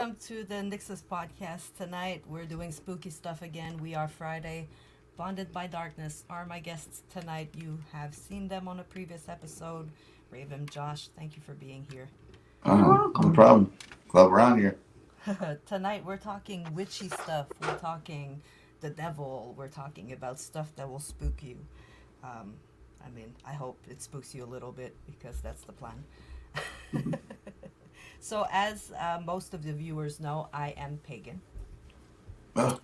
welcome to the NYXUS podcast. Tonight we're doing spooky stuff again. We are Friday. Bonded by Darkness are my guests tonight. You have seen them on a previous episode. Raven, Josh, thank you for being here. No problem. Glad we're on here. Tonight we're talking witchy stuff. We're talking the devil. We're talking about stuff that will spook you. I hope it spooks you a little bit because that's the plan. So as most of the viewers know, I am pagan. Oh,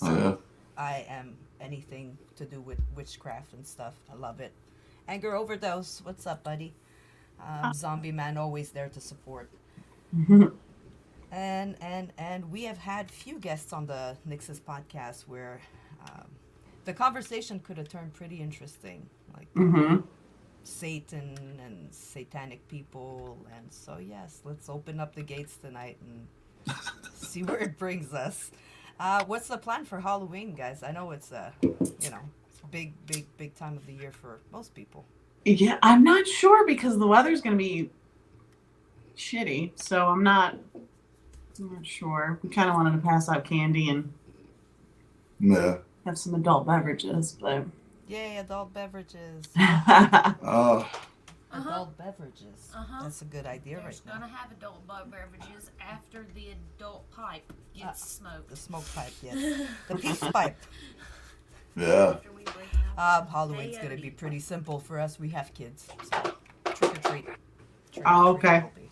yeah. I am anything to do with witchcraft and stuff. I love it. Anger Overdose, what's up, buddy? Zombie Man always there to support. And we have had few guests on the NYXUS podcast where the conversation could have turned pretty interesting, like Satan and satanic people. And so yes, let's open up the gates tonight and see where it brings us. What's the plan for Halloween, guys? I know it's it's big time of the year for most people. Yeah, I'm not sure because the weather's going to be shitty, so I'm not sure. We kind of wanted to pass out candy and have some adult beverages, but Yay, adult beverages. Oh, Adult beverages. That's a good idea. There's right now. gonna have adult beverages after the adult pipe gets smoked. The smoke pipe, yes. The peace pipe. yeah. After we bring out Halloween's peyote. going to be pretty simple for us. We have kids. So trick or treat. Trick Oh, or treat okay. will be.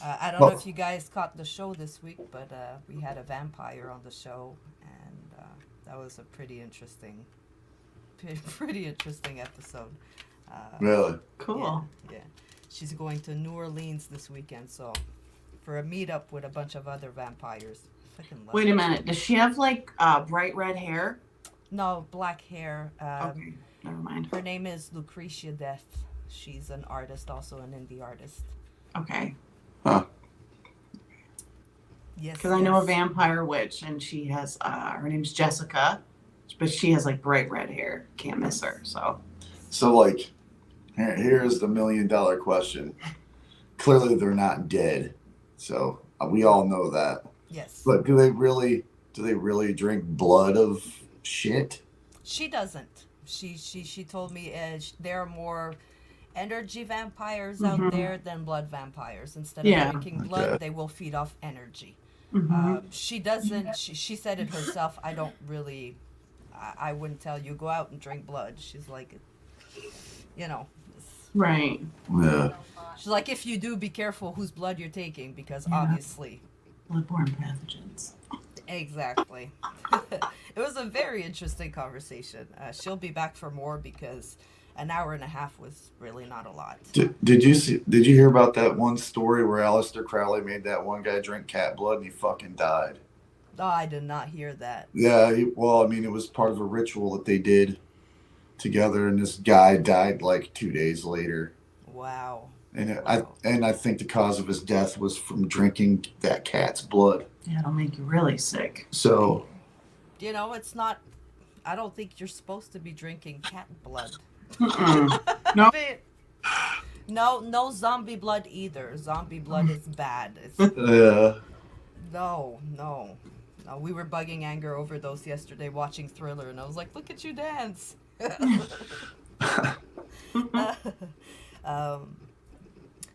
I don't know if you guys caught the show this week, but we had a vampire on the show, and that was a pretty interesting episode. Really? cool. Yeah. She's going to New Orleans this weekend, so for a meetup with a bunch of other vampires. Fucking love Wait it. a minute. Does she have like bright red hair? No, black hair. Okay, never mind. Her name is Lucretia Death. She's an artist, also an indie artist. Okay, Huh. Yes. because I know a vampire witch, and she has her name's Jessica, but she has like bright red hair. Can't miss her. So, like, here's the $1 million question. Clearly, they're not dead. So, we all know that. Yes. But do they really drink blood of shit? She doesn't. She told me there are more energy vampires out there than blood vampires. Instead of drinking blood, Okay. they will feed off energy. Mhm. She doesn't. She said it herself. I don't really. I wouldn't tell you go out and drink blood. She's like, it's- Right. Yeah. She's like, if you do, be careful whose blood you're taking because obviously. Bloodborne pathogens. Exactly. It was a very interesting conversation. She'll be back for more because an hour and a half was really not a lot. Did you hear about that one story where Aleister Crowley made that one guy drink cat blood and he fucking died? Oh, I did not hear that. Yeah, it was part of a ritual that they did together, and this guy died like 2 days later. Wow. And Wow. I think the cause of his death was from drinking that cat's blood. Yeah, it'll make you really sick. So, It's not. I don't think you're supposed to be drinking cat blood. No. No zombie blood either. Zombie blood is bad. It's no. We were bugging Anger Overdose yesterday watching Thriller, and I was like, look at you dance.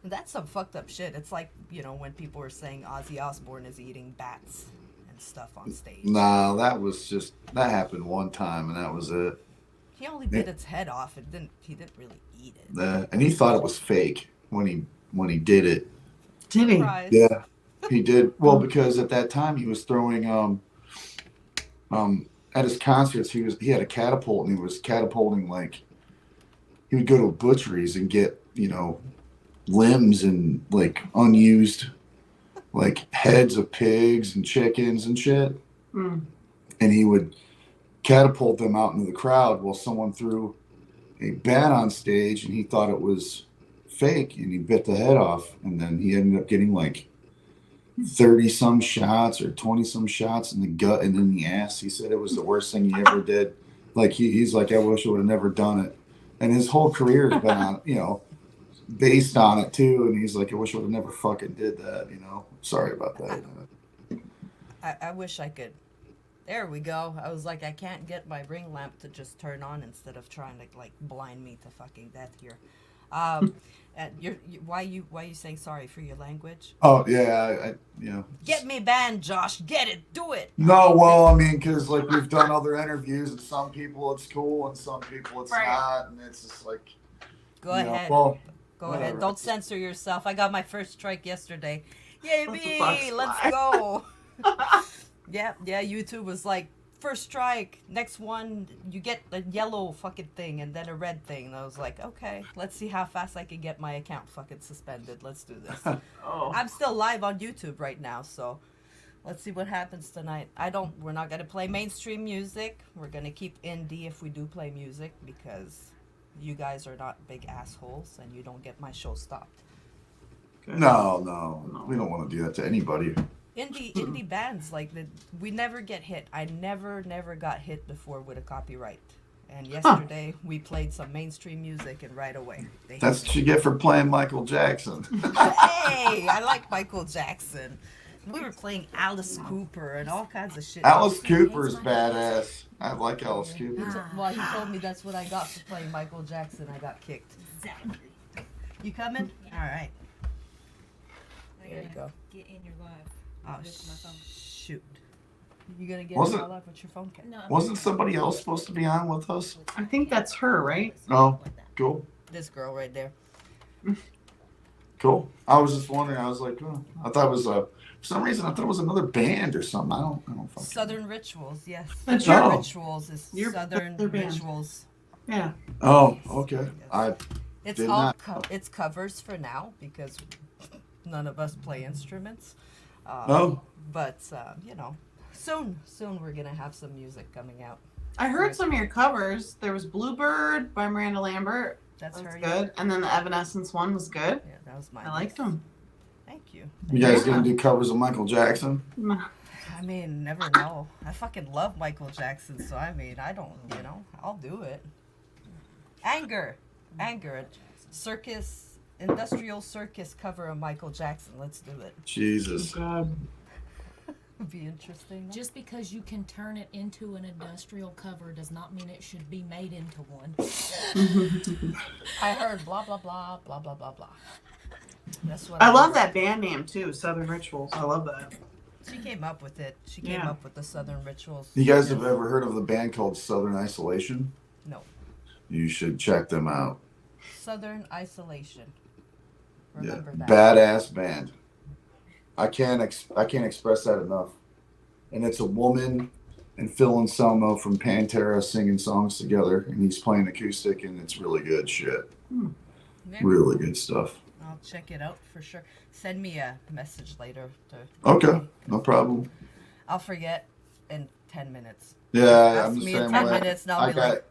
That's some fucked up shit. It's like, when people were saying Ozzy Osbourne is eating bats and stuff on stage. nah, that happened one time, and that was it. He only bit its head off. He didn't really eat it. And he thought it was fake when he did it. Did he? Surprise. Yeah, he did. Well, because at that time he was throwing at his concerts he had a catapult, and he was catapulting, like he would go to butcheries and get limbs and like unused like heads of pigs and chickens and shit, Mm. and he would catapult them out into the crowd. Well, someone threw a bat on stage and he thought it was fake, and he bit the head off, and then he ended up getting like 30 some shots or 20 some shots in the gut and in the ass. He said it was the worst thing he ever did. Like he's like, I wish I would have never done it. And his whole career has been on, based on it too, and he's like, I wish I would have never fucking did that, you know. Sorry about that. I wish I could. There we go. I was like, I can't get my ring lamp to just turn on instead of trying to like blind me to fucking death here. And why you saying sorry for your language? Oh yeah, you know. Get me banned, Josh. Get it. Do it. No, well, I mean, because like we've done other interviews, and some people it's cool, and some people it's Right. not, and it's just like. Go you know, ahead. well, Go whatever. ahead. Don't censor yourself. I got my first strike yesterday. Yay What the me! fuck's Let's fly? go. Yeah. YouTube was like, first strike. Next one, you get a yellow fucking thing and then a red thing. And I was like, okay, let's see how fast I can get my account fucking suspended. Let's do this. Oh. I'm still live on YouTube right now, so let's see what happens tonight. We're not gonna play mainstream music. We're gonna keep indie if we do play music because you guys are not big assholes and you don't get my show stopped. No, we don't want to do that to anybody. Indie bands we never get hit. I never got hit before with a copyright. And yesterday we played some mainstream music and right away they hit That's me. what you get for playing Michael Jackson. Hey, I like Michael Jackson. We were playing Alice Cooper and all kinds of shit. Alice Cooper's badass. I like Alice Cooper. Well, he told me that's what I got for playing Michael Jackson. I got kicked. Exactly. You coming? Yeah. All right. I There you gotta go. Get in your life. Oh, With my phone. shoot. You gonna get Wasn't- it all up with your phone? No, I'm Wasn't not- somebody else supposed to be on with us? I think that's her, right? Oh. Like that. Cool. This girl right there. Cool. I was just wondering. I was like, oh, I thought it was for some reason I thought it was another band or something. I don't fucking. Southern Rituals, yes. That's Southern your- Rituals is your- Southern their band. Rituals. Yeah. Oh, okay. I It's Did all not- it's covers for now because none of us play instruments. Oh. But soon we're gonna have some music coming out. I heard some of your covers. There was Bluebird by Miranda Lambert. That's That's her. good. And then the Evanescence one was good. Yeah, that was mine. I liked them. Thank you. You guys gonna do covers of Michael Jackson? I mean, never know. I fucking love Michael Jackson, so I mean, I don't, I'll do it. Anger. Circus, industrial circus cover of Michael Jackson. Let's do it. Jesus. God. Would be interesting. no? Just because you can turn it into an industrial cover does not mean it should be made into one. I heard blah blah blah blah blah blah blah. That's what I love heard. that band name too, Southern Rituals. I love that. She came up with it. She came Yeah. up with the Southern Rituals. You guys have ever heard of the band called Southern Isolation? No. You should check them out. Southern Isolation. Yeah, Remember that. badass band. I can't express that enough. And it's a woman and Phil Anselmo from Pantera singing songs together, and he's playing acoustic, and it's really good shit. Very Really good stuff. I'll check it out for sure. Send me a message later. Okay, no problem. I'll forget in 10 minutes. Yeah, Ask I'm the me in same 10 way. minutes and I'll be like,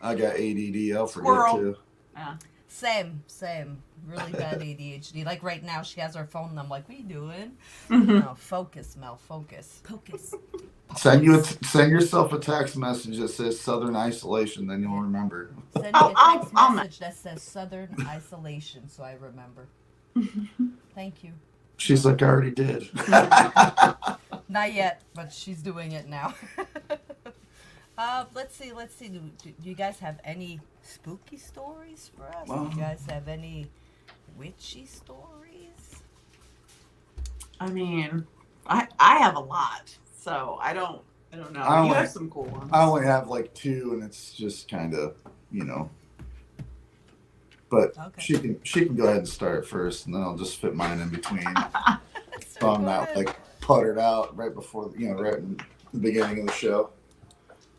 I got ADD. I'll forget Squirrel. too. Yeah. Same. Really bad ADHD. Like right now, she has her phone and I'm like, what are you doing? No, focus, Mel, focus. Focus. Send yourself a text message that says Southern Isolation, then you'll remember. Send me a text I'll message that says Southern Isolation so I remember. Thank you. She's like, I already did. Not yet, but she's doing it now. Let's see. Do you guys have any spooky stories for us? Do you guys have any witchy stories? I mean, I have a lot, so I don't know. I You only- have some cool ones. I only have like 2, and it's just kind of, But Okay. she can go ahead and start first, and then I'll just fit mine in between. So So I'm go not ahead. like puttered out right before, right in the beginning of the show.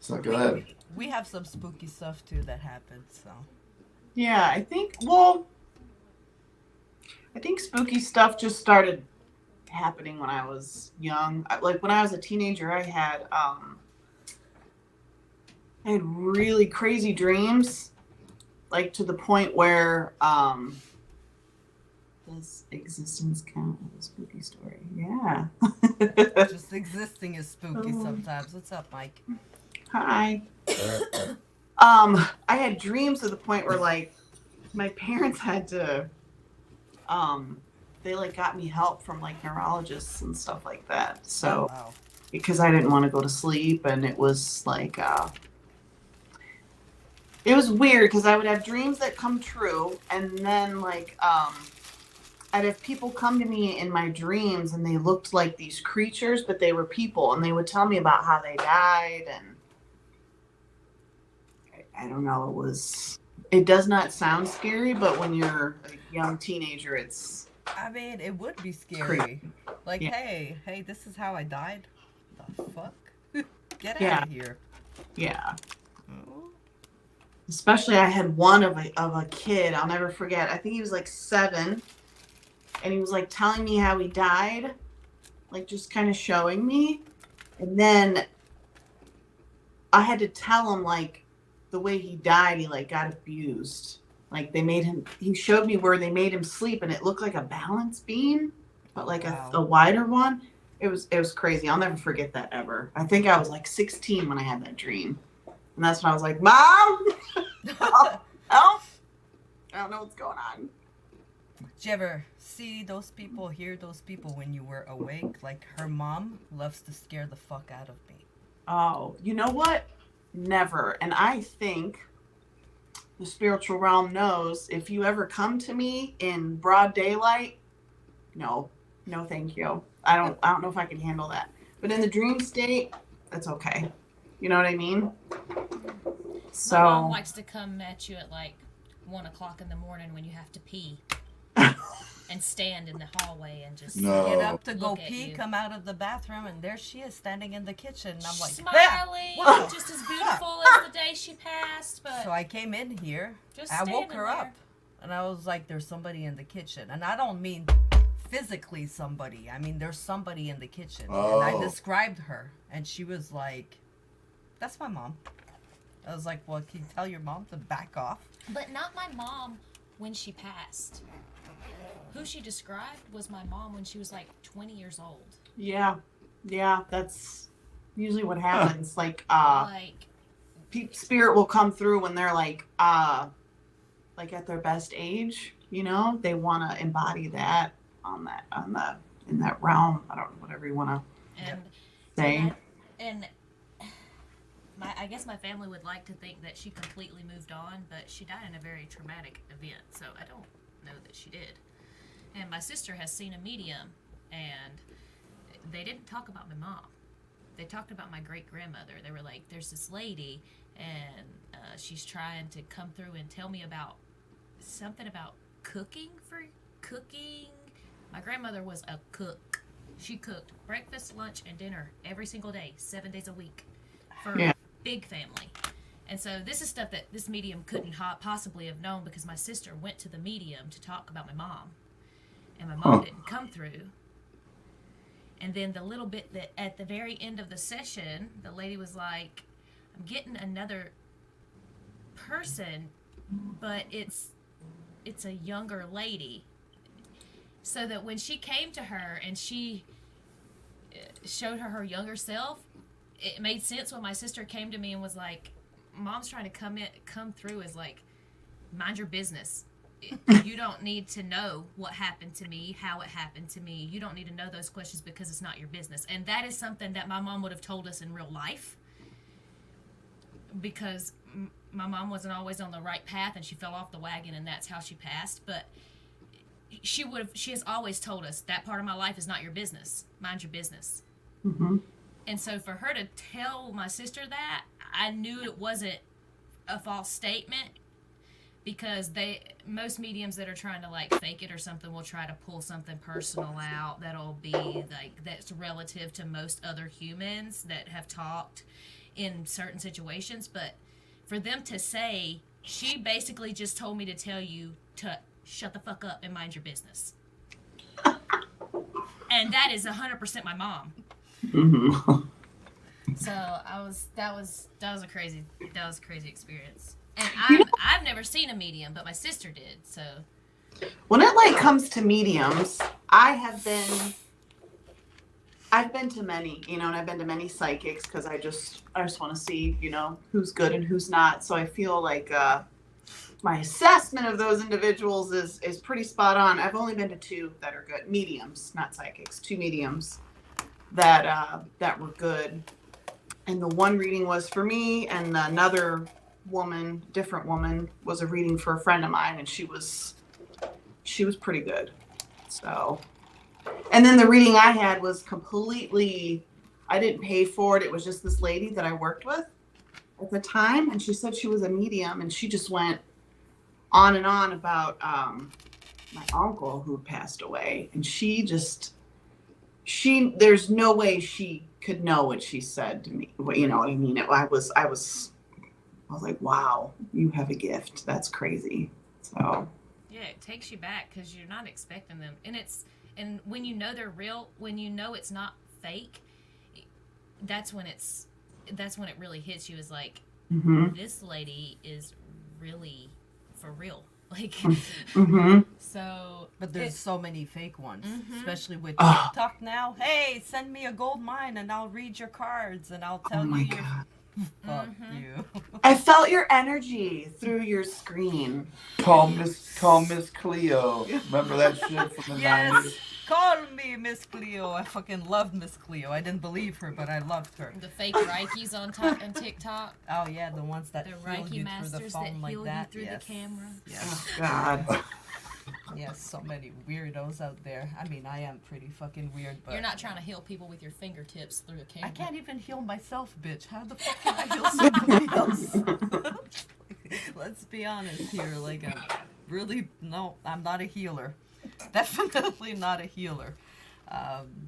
So go ahead. We have some spooky stuff too that happened. So Yeah, I think spooky stuff just started happening when I was young. Like when I was a teenager, I had really crazy dreams, like to the point where does existence count as a spooky story? Yeah. just existing is spooky sometimes. What's up, Mike? Hi. I had dreams to the point where like my parents had to, they like got me help from like neurologists and stuff like that. So, Wow. because I didn't want to go to sleep, and it was like, it was weird because I would have dreams that come true, and then like, I'd have people come to me in my dreams, and they looked like these creatures, but they were people, and they would tell me about how they died, and I don't know. It does not sound scary, but when you're a young teenager, it's I mean, it would be scary. creepy. Like, Yeah. hey, this is how I died. The fuck? Get Yeah. out of here. Yeah. Oh. Especially I had one of a kid, I'll never forget. I think he was like 7, and he was like telling me how he died, like just kind of showing me. And then I had to tell him like the way he died, he like got abused. Like he showed me where they made him sleep, and it looked like a balance beam, but like Wow. a wider one. It was crazy. I'll never forget that ever. I think I was like 16 when I had that dream. And that's when I was like, Mom! Oh, I don't know what's going on. Did you ever see those people, hear those people when you were awake? Like, her mom loves to scare the fuck out of me. Oh, you know what? Never. And I think the spiritual realm knows if you ever come to me in broad daylight, no, thank you. I don't know if I can handle that. But in the dream state, that's okay. You know what I mean? So My mom likes to come at you at like 1 o'clock in the morning when you have to pee, and stand in the hallway and just No. Get up to go Look at pee, you. come out of the bathroom, and there she is standing in the kitchen. And I'm like, smiling, Wow. just as beautiful as the day she passed. But So I came in here, just I woke standing her there. up, and I was like, there's somebody in the kitchen. And I don't mean physically somebody. I mean, there's somebody in the kitchen. And I Oh. described her, and she was like, that's my mom. I was like, well, can you tell your mom to back off? But not my mom when she passed. Who she described was my mom when she was like 20 years old. yeah, that's usually what happens. Like, Like, spirit will come through when they're like at their best age. You know, they want to embody that in that realm. I don't know, whatever you want to and say. and I guess my family would like to think that she completely moved on, but she died in a very traumatic event, so I don't know that she did. And my sister has seen a medium, and they didn't talk about my mom. They talked about my great-grandmother. They were like, there's this lady, and she's trying to come through and tell me about something about cooking. My grandmother was a cook. She cooked breakfast, lunch, and dinner every single day, 7 days a week, for Yeah. a big family. And so this is stuff that this medium couldn't possibly have known, because my sister went to the medium to talk about my mom, and my mom didn't come through. And then the little bit that at the very end of the session, the lady was like, I'm getting another person, but it's a younger lady. So that when she came to her and she showed her younger self, it made sense when my sister came to me and was like, Mom's trying to come through as like, mind your business. You don't need to know what happened to me, how it happened to me. You don't need to know those questions because it's not your business. And that is something that my mom would have told us in real life, because my mom wasn't always on the right path and she fell off the wagon, and that's how she passed. But she has always told us that part of my life is not your business. Mind your business. Mm-hmm. And so for her to tell my sister that, I knew it wasn't a false statement, because most mediums that are trying to like fake it or something will try to pull something personal out that'll be like that's relative to most other humans that have talked in certain situations. But for them to say, she basically just told me to tell you to shut the fuck up and mind your business. And that is 100% my mom. Mm-hmm. So that was a crazy experience. And You know- I've never seen a medium, but my sister did. So When it like comes to mediums, I've been to many, and I've been to many psychics because I just want to see, who's good and who's not. So I feel like my assessment of those individuals is pretty spot on. I've only been to 2 that are good, mediums, not psychics, 2 mediums that were good. And the one reading was for me, and another woman, different woman, was a reading for a friend of mine, and she was pretty good. So, and then the reading I had was completely, I didn't pay for it. It was just this lady that I worked with at the time, and she said she was a medium, and she just went on and on about my uncle who passed away, and there's no way she could know what she said to me. You know what I mean? I was like, wow, you have a gift. That's crazy. So Yeah, it takes you back because you're not expecting them, and when you know they're real, when you know it's not fake, that's when it really hits you. Is like, this lady is really for real. Like, so. But there's so many fake ones, especially with TikTok now. Hey, send me a gold mine and I'll read your cards and I'll tell you. God. Fuck you. I felt your energy through your screen. Call Miss Cleo. Remember that shit from the 90s? Yes, call me Miss Cleo. I fucking loved Miss Cleo. I didn't believe her, but I loved her. The fake Reikis on TikTok. Oh yeah, the ones that The heal Reiki you through the masters phone that like heal that. you through Yes. the camera. Yes. Oh, God. Yes, so many weirdos out there. I mean, I am pretty fucking weird, but You're not trying to heal people with your fingertips through a camera. I can't even heal myself, bitch. How the fuck can I heal somebody else? Let's be honest here. Like, no, I'm not a healer. Definitely not a healer.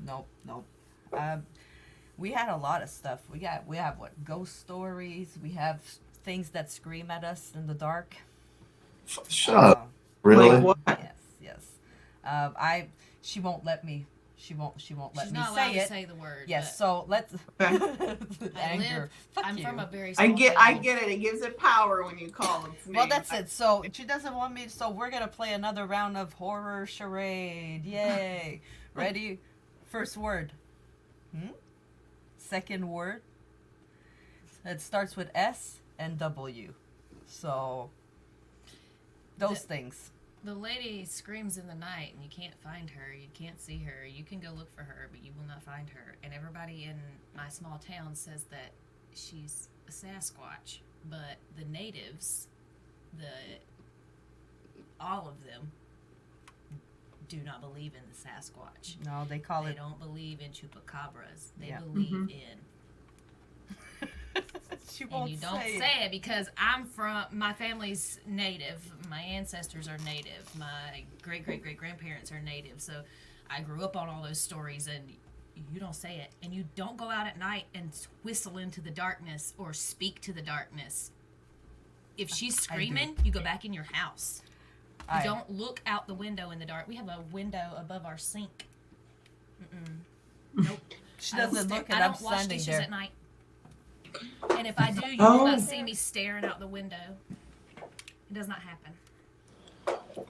Nope. We had a lot of stuff. We have what, ghost stories. We have things that scream at us in the dark. Shut up. Really? Like what? Yes. She won't let me. She won't let She's me not allowed say to it. say the word. Yes. So let's. Anger. Fuck I'm you. from a very I small get town. it. It gives it power when you call its name. Well, that's it. So she doesn't want me. So we're gonna play another round of horror charade. Yay! Ready? First word. Second word. It starts with S and W. So those things. The lady screams in the night and you can't find her. You can't see her. You can go look for her, but you will not find her. And everybody in my small town says that she's a Sasquatch. But the natives, all of them, do not believe in the Sasquatch. No, they call They it. don't believe in chupacabras. They Yeah. believe in. She won't And you don't say it because my family's native. My ancestors are native. My great-great-great-grandparents are native. So I grew up on all those stories, and you don't say it. And you don't go out at night and whistle into the darkness or speak to the darkness. If she's screaming, you go back in your house. You don't look out the window in the dark. We have a window above our sink. Nope. She doesn't look, and I I'm don't wash standing dishes there. at night. And if I do, you will not see me staring out the window. It does not happen.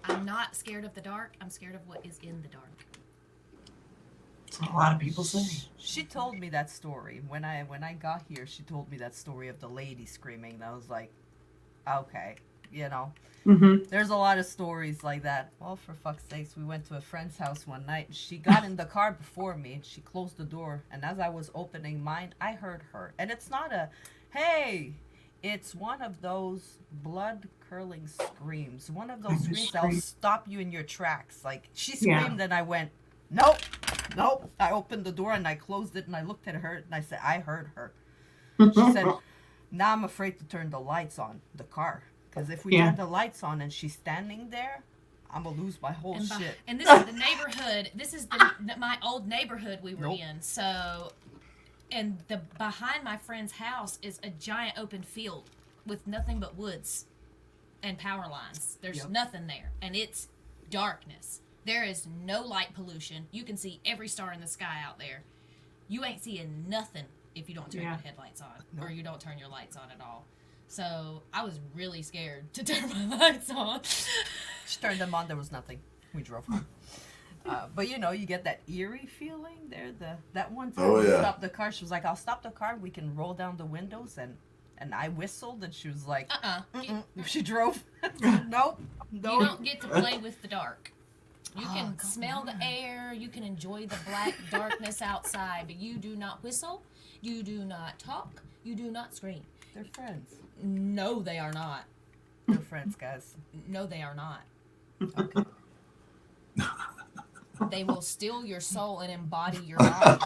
I'm not scared of the dark. I'm scared of what is in the dark. That's what a lot of people say. She told me that story when I got here. She told me that story of the lady screaming. And I was like, okay, you know. There's a lot of stories like that. Well, for fuck's sakes, we went to a friend's house one night. She got in the car before me. She closed the door, and as I was opening mine, I heard her. And it's not a, hey, it's one of those blood-curdling screams. One of those screams that'll stop you in your tracks. Like, she screamed, and I went, nope. I opened the door, and I closed it, and I looked at her, and I said, I heard her. She said, now I'm afraid to turn the lights on the car. Because if we turn the lights on and she's standing there, I'm going to lose my whole shit. And this is the neighborhood. This is my old neighborhood we were in. So, and behind my friend's house is a giant open field with nothing but woods and power lines. There's nothing there. And it's darkness. There is no light pollution. You can see every star in the sky out there. You ain't seeing nothing if you don't turn your headlights on or you don't turn your lights on at all. So I was really scared to turn my lights on. She turned them on. There was nothing. We drove home. But you know, you get that eerie feeling there. That one time we stopped the car. She was like, "I'll stop the car. We can roll down the windows." And and I whistled, and she was like, You, she drove. Nope. you No. don't get to play with the dark. You can come smell the air, you can enjoy the black darkness outside, but you do not whistle, you do not talk, you do not scream. They're friends. No, they are not. They're friends, guys. No, they are not. Okay. They will steal your soul and embody your body.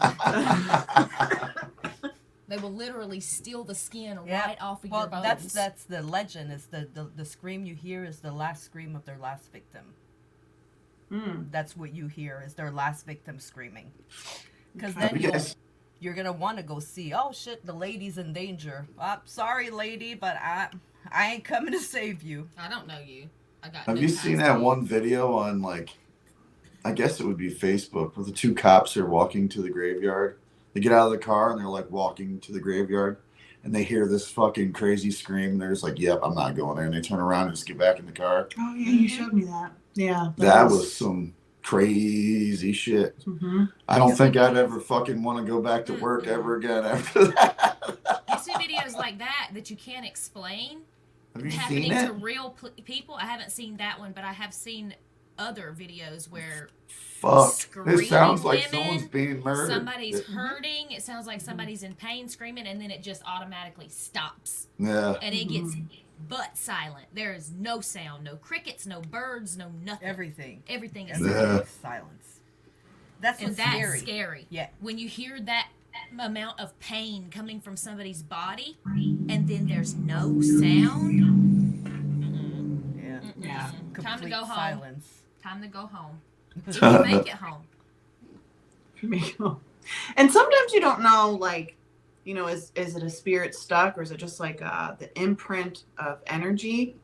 They will literally steal the skin right off of your bones. That's the legend. Is the scream you hear is the last scream of their last victim. That's what you hear is their last victim screaming. Because then you're gonna want to go see. Oh shit, the lady's in danger. Sorry, lady, but I ain't coming to save you. I don't know you. I got. Have you seen that one video on I guess it would be Facebook, where the two cops are walking to the graveyard? They get out of the car and they're like walking to the graveyard, and they hear this fucking crazy scream. And they're just like, "Yep, I'm not going there." And they turn around and just get back in the car. Oh yeah, you showed me that. Yeah. That was some crazy shit. Mm-hmm. I don't think I'd ever fucking want to go back to work ever again after that. You see videos like that you can't explain Have you happening seen it? to real people. I haven't seen that one, but I have seen other videos where Fuck. screaming It sounds like women, someone's being murdered. somebody's hurting. It sounds like somebody's in pain screaming, and then it just automatically stops. Yeah. And it gets butt silent. There is no sound, no crickets, no birds, no nothing. Everything. Everything is Yeah. silent. Silence. That's And what's that's scary. scary. Yeah. When you hear that amount of pain coming from somebody's body, and then there's no sound. Yeah. Yeah. Complete Time to go home. silence. Time to go home. If you make it home. And sometimes you don't know, is it a spirit stuck, or is it just the imprint of energy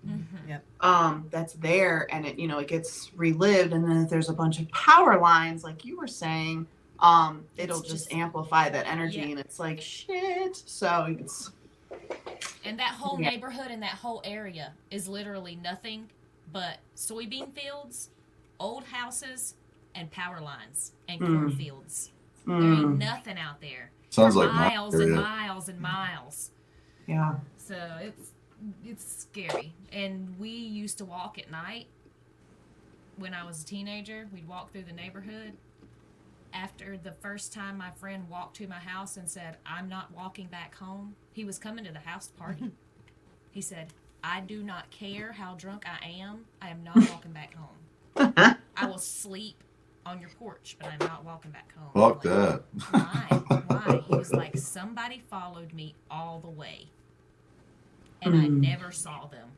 that's there, and it gets relived, and then if there's a bunch of power lines, like you were saying, it'll just amplify that energy, and it's like shit. So it's And that whole neighborhood and that whole area is literally nothing but soybean fields, old houses, and power lines and cornfields. There ain't nothing out there. Sounds for like my miles and area. miles and miles. yeah. So it's scary. And we used to walk at night when I was a teenager. We'd walk through the neighborhood. After the first time my friend walked to my house and said, "I'm not walking back home," he was coming to the house to party. He said, "I do not care how drunk I am not walking back home. I will sleep on your porch, but I'm not walking back home." Fuck I'm like, that. Why? He was like, "Somebody followed me all the way, and I never saw them.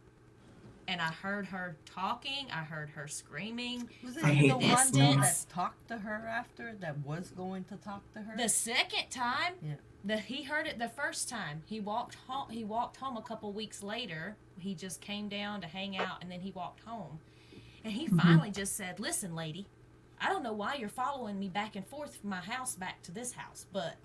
And I heard her talking. I heard her screaming. Was I it hate the one distance. that talked to her after that was going to talk to her? The second time, Yeah. he heard it the first time. He walked home a couple weeks later. He just came down to hang out, and then he walked home. And he finally just said, "Listen, lady, I don't know why you're following me back and forth from my house back to this house, but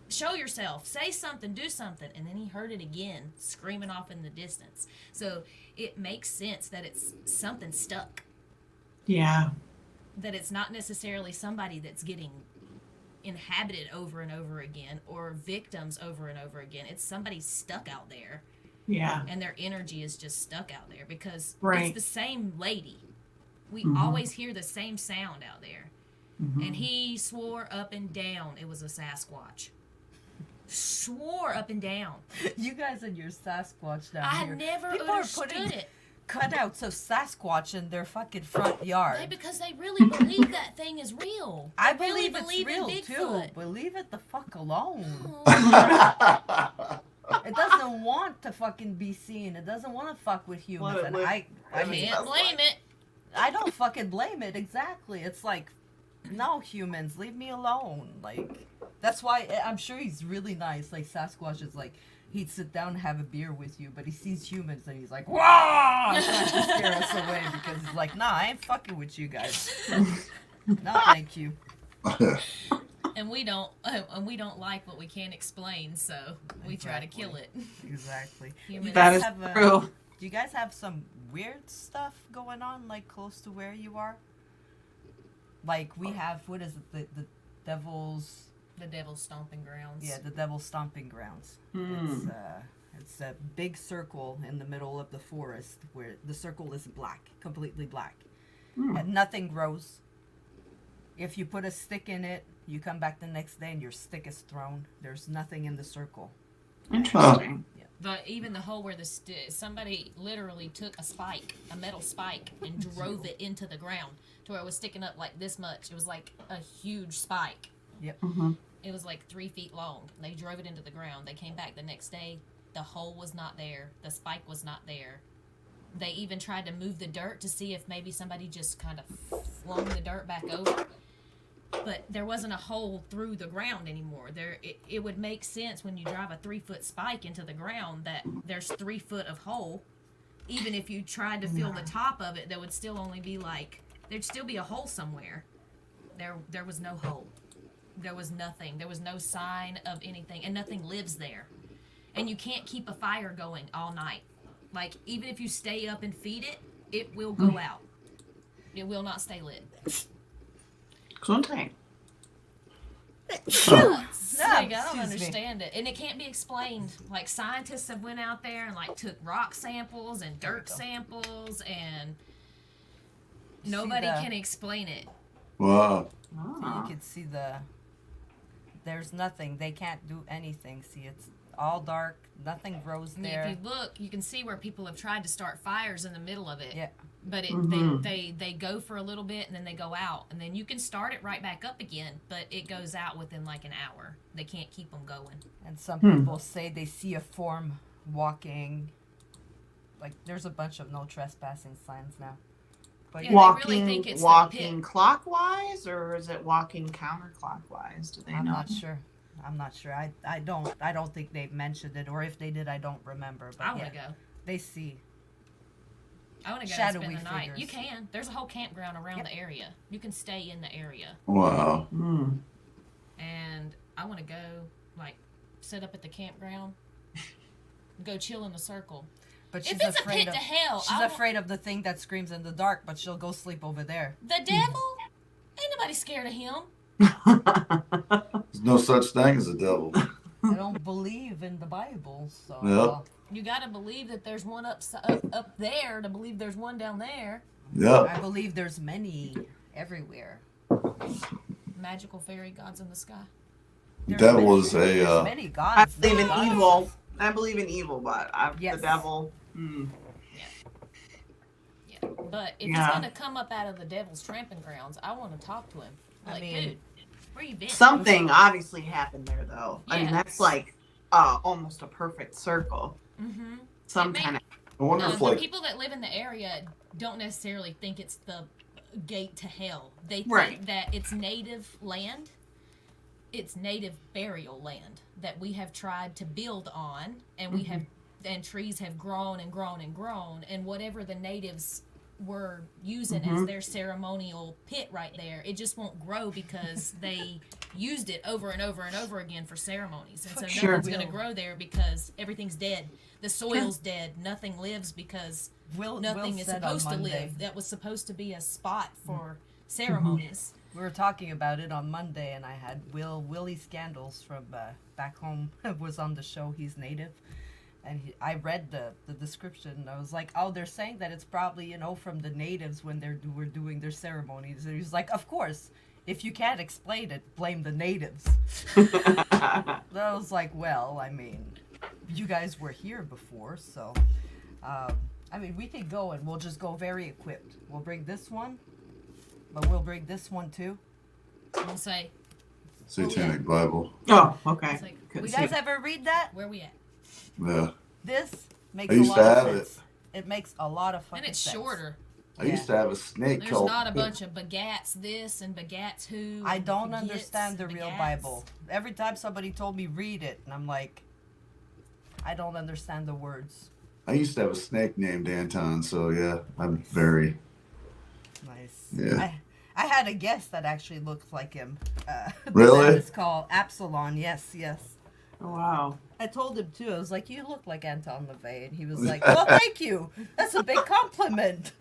show yourself, say something, do something." And then he heard it again, screaming off in the distance. So it makes sense that it's something stuck, Yeah. that it's not necessarily somebody that's getting inhabited over and over again or victims over and over again. It's somebody stuck out there, Yeah. and their energy is just stuck out there because Right. it's the same lady. We always hear the same sound out there. And he swore up and down it was a Sasquatch. Swore up and down. You guys and your Sasquatch down I here. never People are understood putting it. cutouts of Sasquatch in their fucking front yard. Hey, because they really believe that thing is real. They I really believe it's real in too. Bigfoot. But leave it the fuck alone. Oh, It doesn't want to fucking be seen. It doesn't want to fuck with humans. What- And what- I mean, can't blame it. I don't fucking blame it. Exactly. It's like, no, humans, leave me alone. Like, that's why I'm sure he's really nice. Like, Sasquatch is like, he'd sit down and have a beer with you, but he sees humans and he's like, "Wah!" Trying to scare us away because he's like, "Nah, I ain't fucking with you guys. No, thank you." And we don't like what we can't explain, so we try to kill it. Exactly. Humans. That is have a- true. Do you guys have some weird stuff going on, like, close to where you are? Like, we have, what is it, the devil's The devil's stomping grounds. Yeah, the devil's stomping grounds. It's a big circle in the middle of the forest where the circle is black, completely black. And nothing grows. If you put a stick in it, you come back the next day and your stick is thrown. There's nothing in the circle. Interesting. Even the hole where somebody literally took a metal spike, and drove it into the ground to where it was sticking up like this much. It was like a huge spike. Yep. It was like 3 feet long. They drove it into the ground. They came back the next day. The hole was not there. The spike was not there. They even tried to move the dirt to see if maybe somebody just kind of flung the dirt back over. But there wasn't a hole through the ground anymore. It would make sense when you drive a 3-foot spike into the ground that there's 3 foot of hole. Even if you tried to fill the top of it, there would still only be there'd still be a hole somewhere. There was no hole. There was nothing. There was no sign of anything, and nothing lives there. And you can't keep a fire going all night. Like, even if you stay up and feed it, it will go out. It will not stay lit. Something. I don't understand it, and it can't be explained. Like, scientists have went out there and took rock samples and dirt samples, and nobody can explain it. Wow. You can see there's nothing. They can't do anything. See, it's all dark. Nothing grows there. If you look, you can see where people have tried to start fires in the middle of it. Yeah. But they go for a little bit, and then they go out, and then you can start it right back up again, but it goes out within an hour. They can't keep them going. And some people say they see a form walking. There's a bunch of no trespassing signs now. But Yeah, they really think it's the walking pit. clockwise, or is it walking counterclockwise? Do they I'm know? not sure. I don't think they've mentioned it, or if they did, I don't remember. But I want to go. They see. I want to go Shadowy and spend the night. figures. You can. There's a whole campground around the area. You can stay in the area. Wow. And I want to go, sit up at the campground, go chill in the circle. But If she's it's a afraid pit of to hell, she's afraid of the thing that screams in the dark, but she'll go sleep over there. The devil? Ain't nobody scared of him. There's no such thing as a devil. I don't believe in the Bible, so Yep. You got to believe that there's one up there to believe there's one down there. Yep. I believe there's many everywhere. Magical fairy gods in the sky. Devil is There's a many I gods. believe in gods. evil. I believe in evil, but Yes. the devil. Yeah. But if he's Yeah. going to come up out of the devil's tramping grounds, I want to talk to him. I mean, dude, where you been? Something obviously happened there, though. I mean, Yes. that's almost a perfect circle. Mm-hmm. Some kind of. I wonder if The people that live in the area don't necessarily think it's the gate to hell. They think Right. that it's native land. It's native burial land that we have tried to build on, and we have, and trees have grown and grown and grown, and whatever the natives were using as their ceremonial pit right there, it just won't grow because they used it over and over and over again for ceremonies, and so Sure. nothing's going to grow there because everything's dead. The soil's dead. Nothing lives because nothing is said on supposed to Monday. live. That was supposed to be a spot for ceremonies. We were talking about it on Monday, and I had Willie Scandals from back home was on the show. He's native, and I read the description. And I was like, oh, they're saying that it's probably from the natives when were doing their ceremonies. And he was like, of course, if you can't explain it, blame the natives. I was like, well, I mean, you guys were here before, so I mean, we could go and we'll just go very equipped. We'll bring this one. But we'll bring this one too. We'll say, Satanic Bible. Oh, okay. It's like, Couldn't You see guys it. ever read that? where we at? Yeah. This makes I a used lot to of have sense. It makes a lot of fucking And it's sense. shorter. I used to have a snake There's called. not a bunch of begats this and begats who. I and don't begets understand the and real begats. Bible. Every time somebody told me read it, and I'm like, I don't understand the words. I used to have a snake named Anton, so yeah, I'm very. Nice. Yeah. I had a guest that actually looked like him. Really? It's called Absalon. Yes. Oh, wow. I told him too. I was like, "You look like Anton LaVey," and he was like, "Well, thank you. That's a big compliment."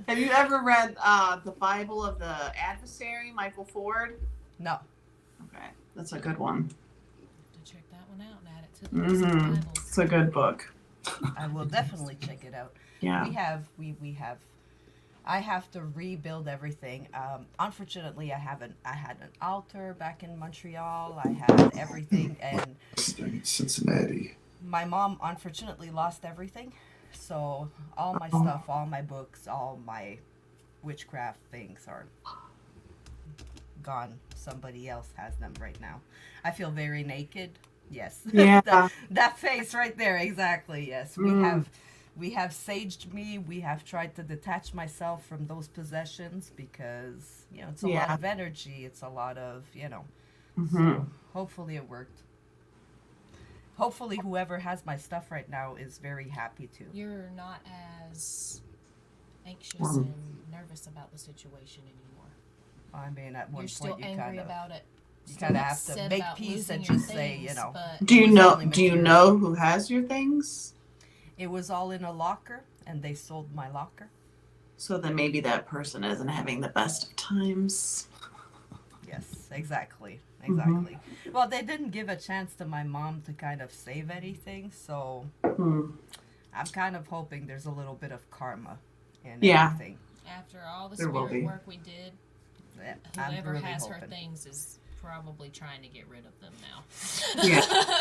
Have you ever read the Bible of the Adversary, Michael Ford? No. Okay, that's a good one. To check that one out and add it to the list of titles. It's a good book. I will definitely check it out. Yeah. We have. I have to rebuild everything. Unfortunately, I had an altar back in Montreal. I had everything, and Cincinnati. my mom unfortunately lost everything. So all my stuff, all my books, all my witchcraft things are gone. Somebody else has them right now. I feel very naked. Yes. Yeah. that face right there, exactly. Yes. We have saged me. We have tried to detach myself from those possessions because, it's a lot of energy. It's a lot of, So hopefully it worked. Hopefully whoever has my stuff right now is very happy too. You're not as anxious and nervous about the situation anymore. I mean, at one You're still point you angry kind of about it. you Still kind of have upset to make about peace and losing your just say, things, but Do you it was know? only Do you material. know who has your things? It was all in a locker, and they sold my locker. So then maybe that person isn't having the best of times. Yes, exactly. Exactly. Well, they didn't give a chance to my mom to kind of save anything, so I'm kind of hoping there's a little bit of karma in everything. after all the There will spirit be. work we did, Yeah, I'm whoever really has her hoping. things is probably trying to get rid of them now.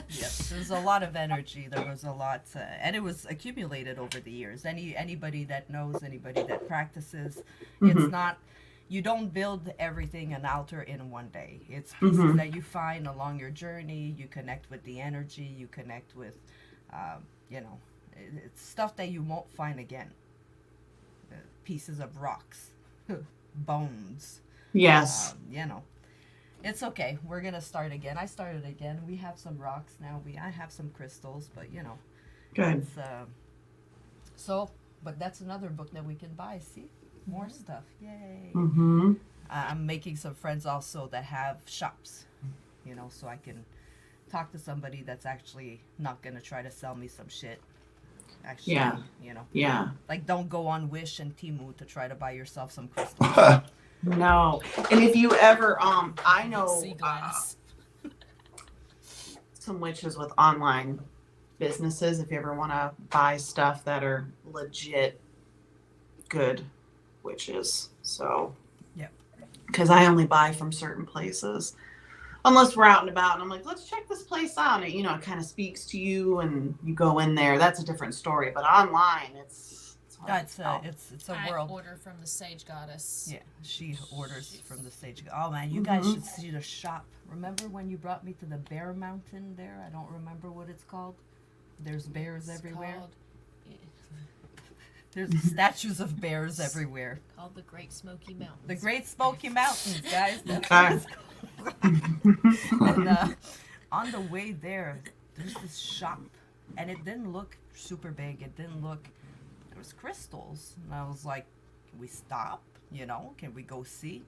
Yes, there's a lot of energy. There was a lot, and it was accumulated over the years. Anybody that knows, anybody that practices, it's not. You don't build everything an altar in one day. It's pieces that you find along your journey. You connect with the energy. You connect with, it's stuff that you won't find again. Pieces of rocks, bones. Yes. It's okay. We're gonna start again. I started again. We have some rocks now. I have some crystals, but Good. it's, but that's another book that we can buy. See, more stuff. Yay! I'm making some friends also that have shops, so I can talk to somebody that's actually not gonna try to sell me some shit. Actually, Yeah. like don't go on Wish and Temu to try to buy yourself some crystals. No. And if you ever, I know Sea glass. some witches with online businesses. If you ever want to buy stuff that are legit good witches. So, Yep. Because I only buy from certain places. Unless we're out and about and I'm like, let's check this place out. And it kind of speaks to you and you go in there. That's a different story. But online, it's hard to tell. It's a I world. order from the Sage Goddess. Yeah, she orders from the stage. Oh man, you guys should see the shop. Remember when you brought me to the Bear Mountain there? I don't remember what it's called. There's bears everywhere. There's statues of bears everywhere. Called the Great Smoky Mountains. The Great Smoky Mountains, guys. That's Okay. what it's called. And on the way there, there's this shop, and it didn't look super big. It didn't look. There was crystals, and I was like, "Can we stop? Can we go see?"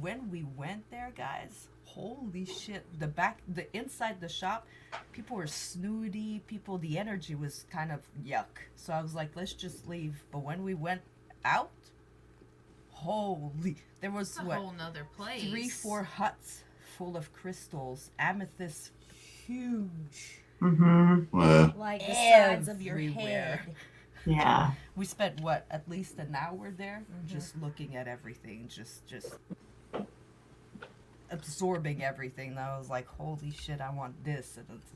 When we went there, guys, holy shit! The inside the shop, people were snooty. The energy was kind of yuck. So I was like, "Let's just leave." But when we went out, there was It's a whole nother place. 3-4 huts full of crystals, amethyst, huge, Like the sides of your everywhere. head. Yeah. We spent at least an hour there, just looking at everything, just absorbing everything. And I was like, holy shit, I want this, and it's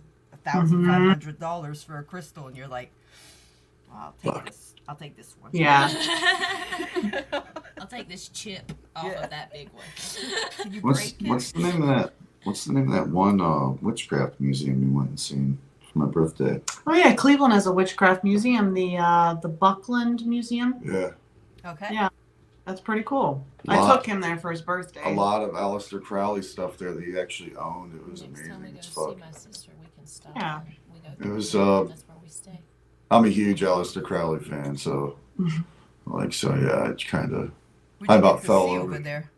$1,500 for a crystal, and you're like, I'll take this one. Yeah. I'll take this chip off of that big one. Can you What's break it? what's the name of that? What's the name of that one witchcraft museum you went and seen for my birthday? Oh yeah, Cleveland has a witchcraft museum, the Buckland Museum. Yeah, Okay. Yeah. That's pretty cool. Lot. I took him there for his birthday. a lot of Aleister Crowley stuff there that he actually owned. It was Next time we amazing go as see fuck. my sister, we can stop. Yeah. and we go It through was, the- that's where we stay. I'm a huge Aleister Crowley fan, so yeah, it's kind of. What'd I you about get to fell see over. over there.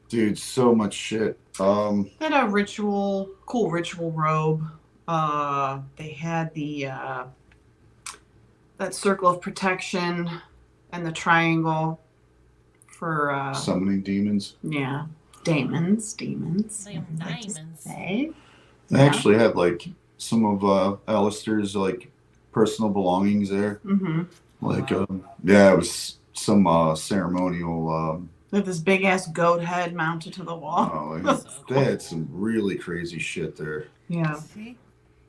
Dude, so much shit. They had a cool ritual robe. They had that circle of protection and the triangle for Summoning demons. yeah. Demons. Them Like to diamonds. say. I actually had like some of Alistair's like personal belongings there. Mm-hmm. Like, Wow. yeah, it was some ceremonial. With this big ass goat head mounted to the wall. They had some really crazy shit there. Yeah. See?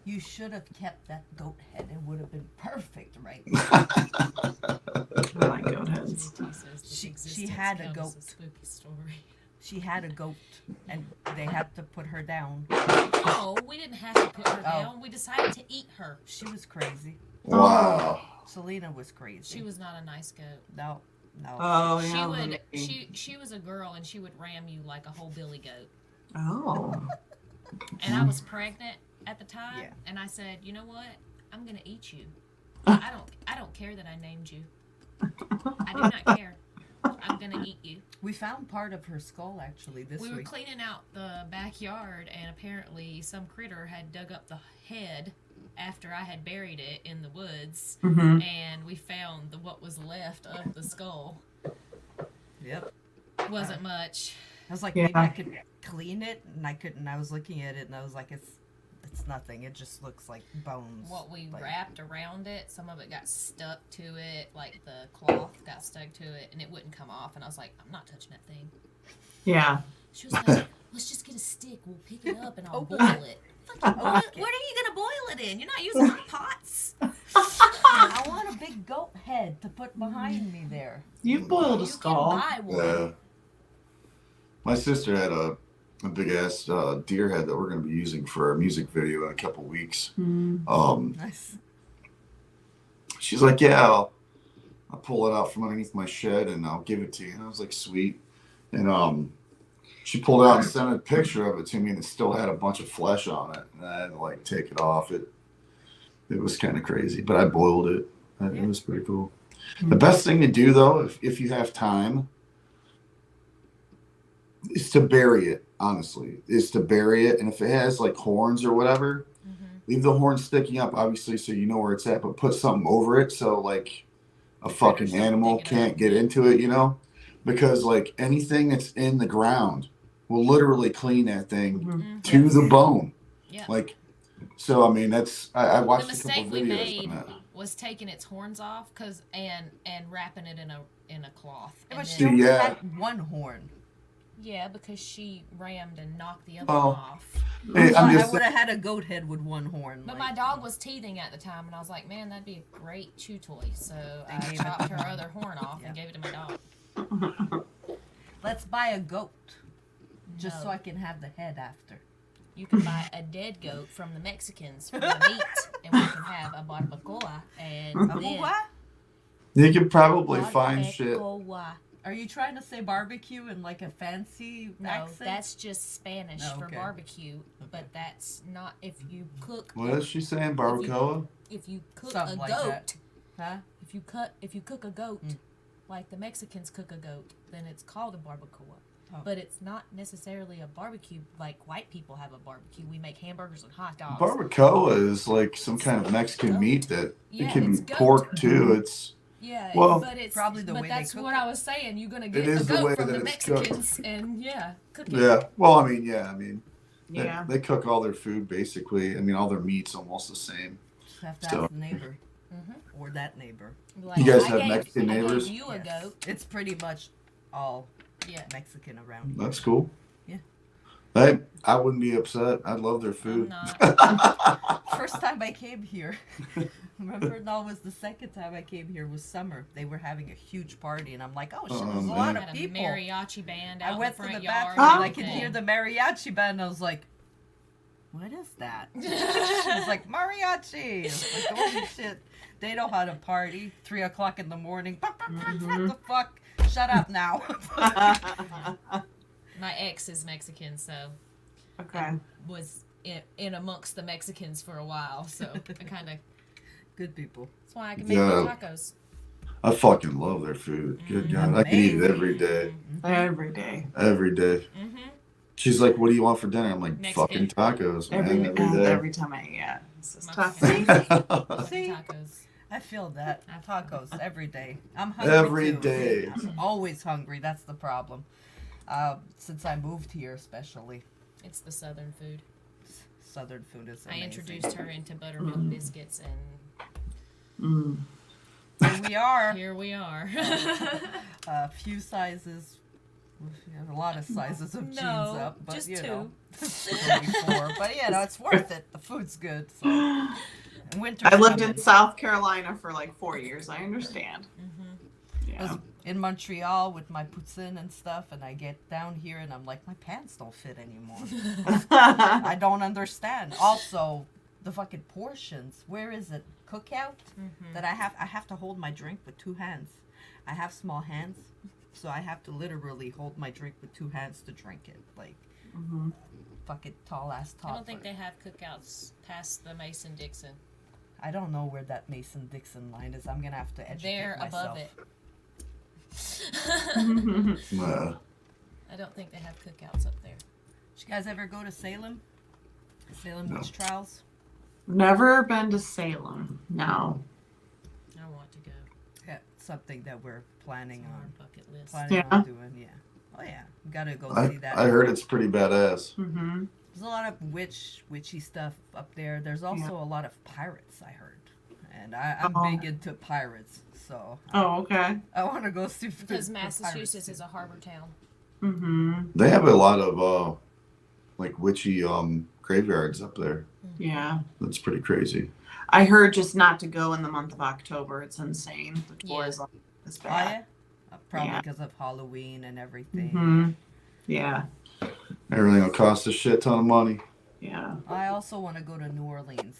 You should have kept that goat head. It would have been perfect, right? I like goat heads. She had a goat. Spooky story. She had a goat, and they had to put her down. No, we didn't have to put her Oh. down. We decided to eat her. She was crazy. Wow. Selena was crazy. She was not a nice goat. No. Oh, She yeah. would. Lily. She was a girl, and she would ram you like a whole billy goat. Oh. And I was pregnant at the time, Yeah. and I said, you know what? I'm gonna eat you. I don't care that I named you. I do not care. I'm gonna eat you. We found part of her skull actually this We were week. cleaning out the backyard, and apparently some critter had dug up the head after I had buried it in the woods, Mm-hmm. and we found what was left of the skull. Yep. Wasn't much. I was like, Yeah. maybe I could clean it, and I couldn't. I was looking at it, and I was like, it's nothing. It just looks like bones. What we Like- wrapped around it, some of it got stuck to it, like the cloth got stuck to it, and it wouldn't come off. And I was like, I'm not touching that thing. Yeah. She was like, let's just get a stick, we'll pick it up, and I'll boil it. Fucking boil it. What are you gonna boil it in? You're not using hot pots. I want a big goat head to put behind me there. You've boiled a You skull. can buy one. Yeah. My sister had a big ass deer head that we're going to be using for our music video in a couple weeks. Mm. Nice. She's like, yeah, I'll pull it out from underneath my shed and I'll give it to you. And I was like, sweet. And she pulled out and sent a picture of it to me, and it still had a bunch of flesh on it. And I had to like take it off. It was kind of crazy, but I boiled it. It was pretty cool. The best thing to do though, if you have time, is to bury it. Honestly, is to bury it, and if it has like horns or whatever, leave the horns sticking up, obviously, so you know where it's at. But put something over it so like a fucking don't animal dig it can't up. get into it, you know, because like anything that's in the ground will literally clean that thing Mm-hmm. to the bone. Yeah. Like, so I mean, that's I The watched a mistake couple we videos made on that. was taking its horns off, and wrapping it in a cloth. Yeah, And but then- she only Yeah. had one horn. yeah, because she rammed and knocked the other Oh. one off. Hey, So I'm I just would have had a goat head with one horn. But like- my dog was teething at the time, and I was like, man, that'd be a great chew toy. So I gave it chopped to her her. other horn off and Yeah. gave it to my dog. Let's buy a goat, just No. so I can have the head after. You can buy a dead goat from the Mexicans for the meat, and we can have a barbacoa. And A then what? You could probably find shit. barbacoa. Are you trying to say barbecue in like a fancy No, accent? that's just Spanish Oh, for okay. barbecue. But that's not if you cook. What is she saying? Barbacoa? If you cook Something a like goat, that. Huh? if you cook a goat, Mm. like the Mexicans cook a goat, then it's called a barbacoa. Oh. But it's not necessarily a barbecue like white people have a barbecue. We make hamburgers and hot dogs. Barbacoa is like some kind of Mexican Goat. meat that Yeah, it can it's be goat. pork too. It's Yeah, Well, but it's probably the way they that's cook what it. I was saying. You're gonna get is a the way goat from that the it's cooked. Mexicans, and cook it. yeah. Well, I mean, yeah. I mean, they, Yeah. they cook all their food basically. I mean, all their meat's almost the same. Just have to So- ask the neighbor Mhm. or that neighbor. Like, You guys I have gave- Mexican I gave neighbors? you a Yes. goat. It's pretty much all Yeah. Mexican around here. That's cool. Yeah. Hey, I wouldn't be upset. I'd love their I'm food. not. First time I came here, remember? No, it was the second time I came here. Was summer. They were having a huge party, and I'm like, oh shit, Oh, there's a man. lot Had of a people. mariachi band out I went in to the front the yard. bathroom, Oh, and I could okay. hear the mariachi band. And I was like, what is that? It was like mariachi. It's like, holy shit. They know how to party. 3 o'clock in the morning. What the fuck? Shut up now. My ex is Mexican, so Okay. was in amongst the Mexicans for a while. So I kind of Good people. that's why I can make Yeah. good tacos. I fucking love their food. Good God, I could eat it every day. Every day. Every day. Mm-hmm. She's like, "What do you want for dinner?" I'm like, Mexican. "Fucking tacos, man, Every every day." every time I eat. Yeah. It's just My tough. favorite. See? Tacos. I feel that. Tacos every day. I'm hungry Every too. day. I'm always hungry. That's the problem. Since I moved here, especially. It's the southern food. Southern food is I amazing. introduced her into buttermilk biscuits, and Here we are. here we are. A few sizes. We have a lot of sizes of jeans No, up, but just you two. know, maybe 4. But it's worth it. The food's good. So. And winter's I lived coming. in South Carolina for like 4 years. I understand. I Yeah. was in Montreal with my poutine and stuff, and I get down here and I'm like, my pants don't fit anymore. I don't understand. Also, the fucking portions. Where is it? Cookout? That I have to hold my drink with 2 hands. I have small hands, so I have to literally hold my drink with 2 hands to drink it. Like, fucking tall ass top. I don't think they have cookouts past the Mason-Dixon. I don't know where that Mason-Dixon line is. I'm gonna have to educate They're myself. above it. I don't think they have cookouts up there. Did you guys ever go to Salem? Salem No. Witch Trials? Never been to Salem. No. I want to go. Yeah, something that we're planning It's on our on. bucket list. Planning Yeah. on doing, yeah. Oh yeah, we gotta go see that. I heard it's pretty badass. Mm-hmm. There's a lot of witchy stuff up there. There's also a lot of pirates, I heard. And I'm big into pirates, so Oh, okay. I want to go see Because for Massachusetts pirates. is a harbor town. Mm-hmm. They have a lot of like witchy graveyards up there. Yeah. That's pretty crazy. I heard just not to go in the month of October. It's insane. The Yeah. tourism is Oh bad. yeah? Probably Yeah. because of Halloween and everything. Mm-hmm. Yeah. Everything will cost a shit ton of money. Yeah. I also want to go to New Orleans.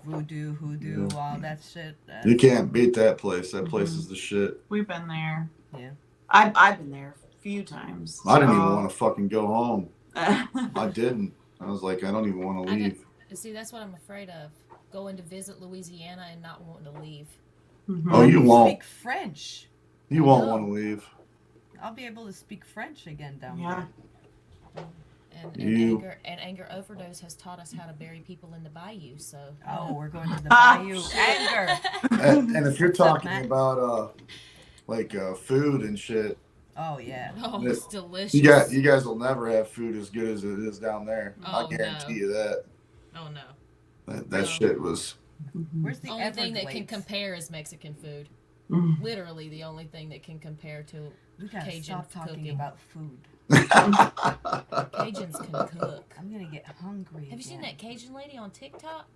Voodoo, hoodoo, Yeah. all that shit. You can't beat that place. That place is the shit. We've been there. Yeah. I've been there a few times. I didn't even want to fucking go home. to. I didn't. I was like, I don't even want to I leave. See, that's what I'm afraid of. Going to visit Louisiana and not wanting to leave. Oh, you won't. Speak French. You won't No. want to leave. I'll be able to speak French again down Yeah. there. You- Anger overdose has taught us how to bury people in the bayou. So Oh, we're going to the bayou. Anger. And if you're What's up, talking Matt? about food and shit, Oh yeah. oh, This- it's delicious. you guys will never have food as good as it is down there. Oh, I guarantee no. you that. Oh no. That No. shit was. Where's the Only thing that can Everglades? compare is Mexican food. Literally the only thing that can compare to We gotta Cajun stop talking cooking. about food. Cajuns can cook. I'm gonna get hungry. Have you seen that Cajun lady on TikTok?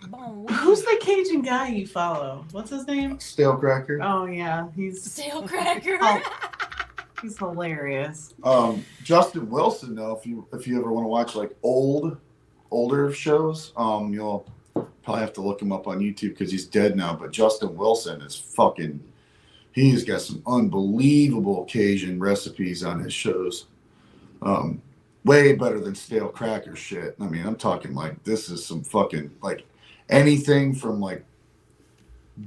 Bon Who's the Cajun guy you follow? What's his name? Stale cracker. Oh yeah, he's stale cracker. Oh. he's hilarious. Justin Wilson, though, if you ever want to watch like older shows, you'll probably have to look him up on YouTube because he's dead now. But Justin Wilson is fucking. He's got some unbelievable Cajun recipes on his shows. Way better than stale cracker shit. I mean, I'm talking like this is some fucking like anything from like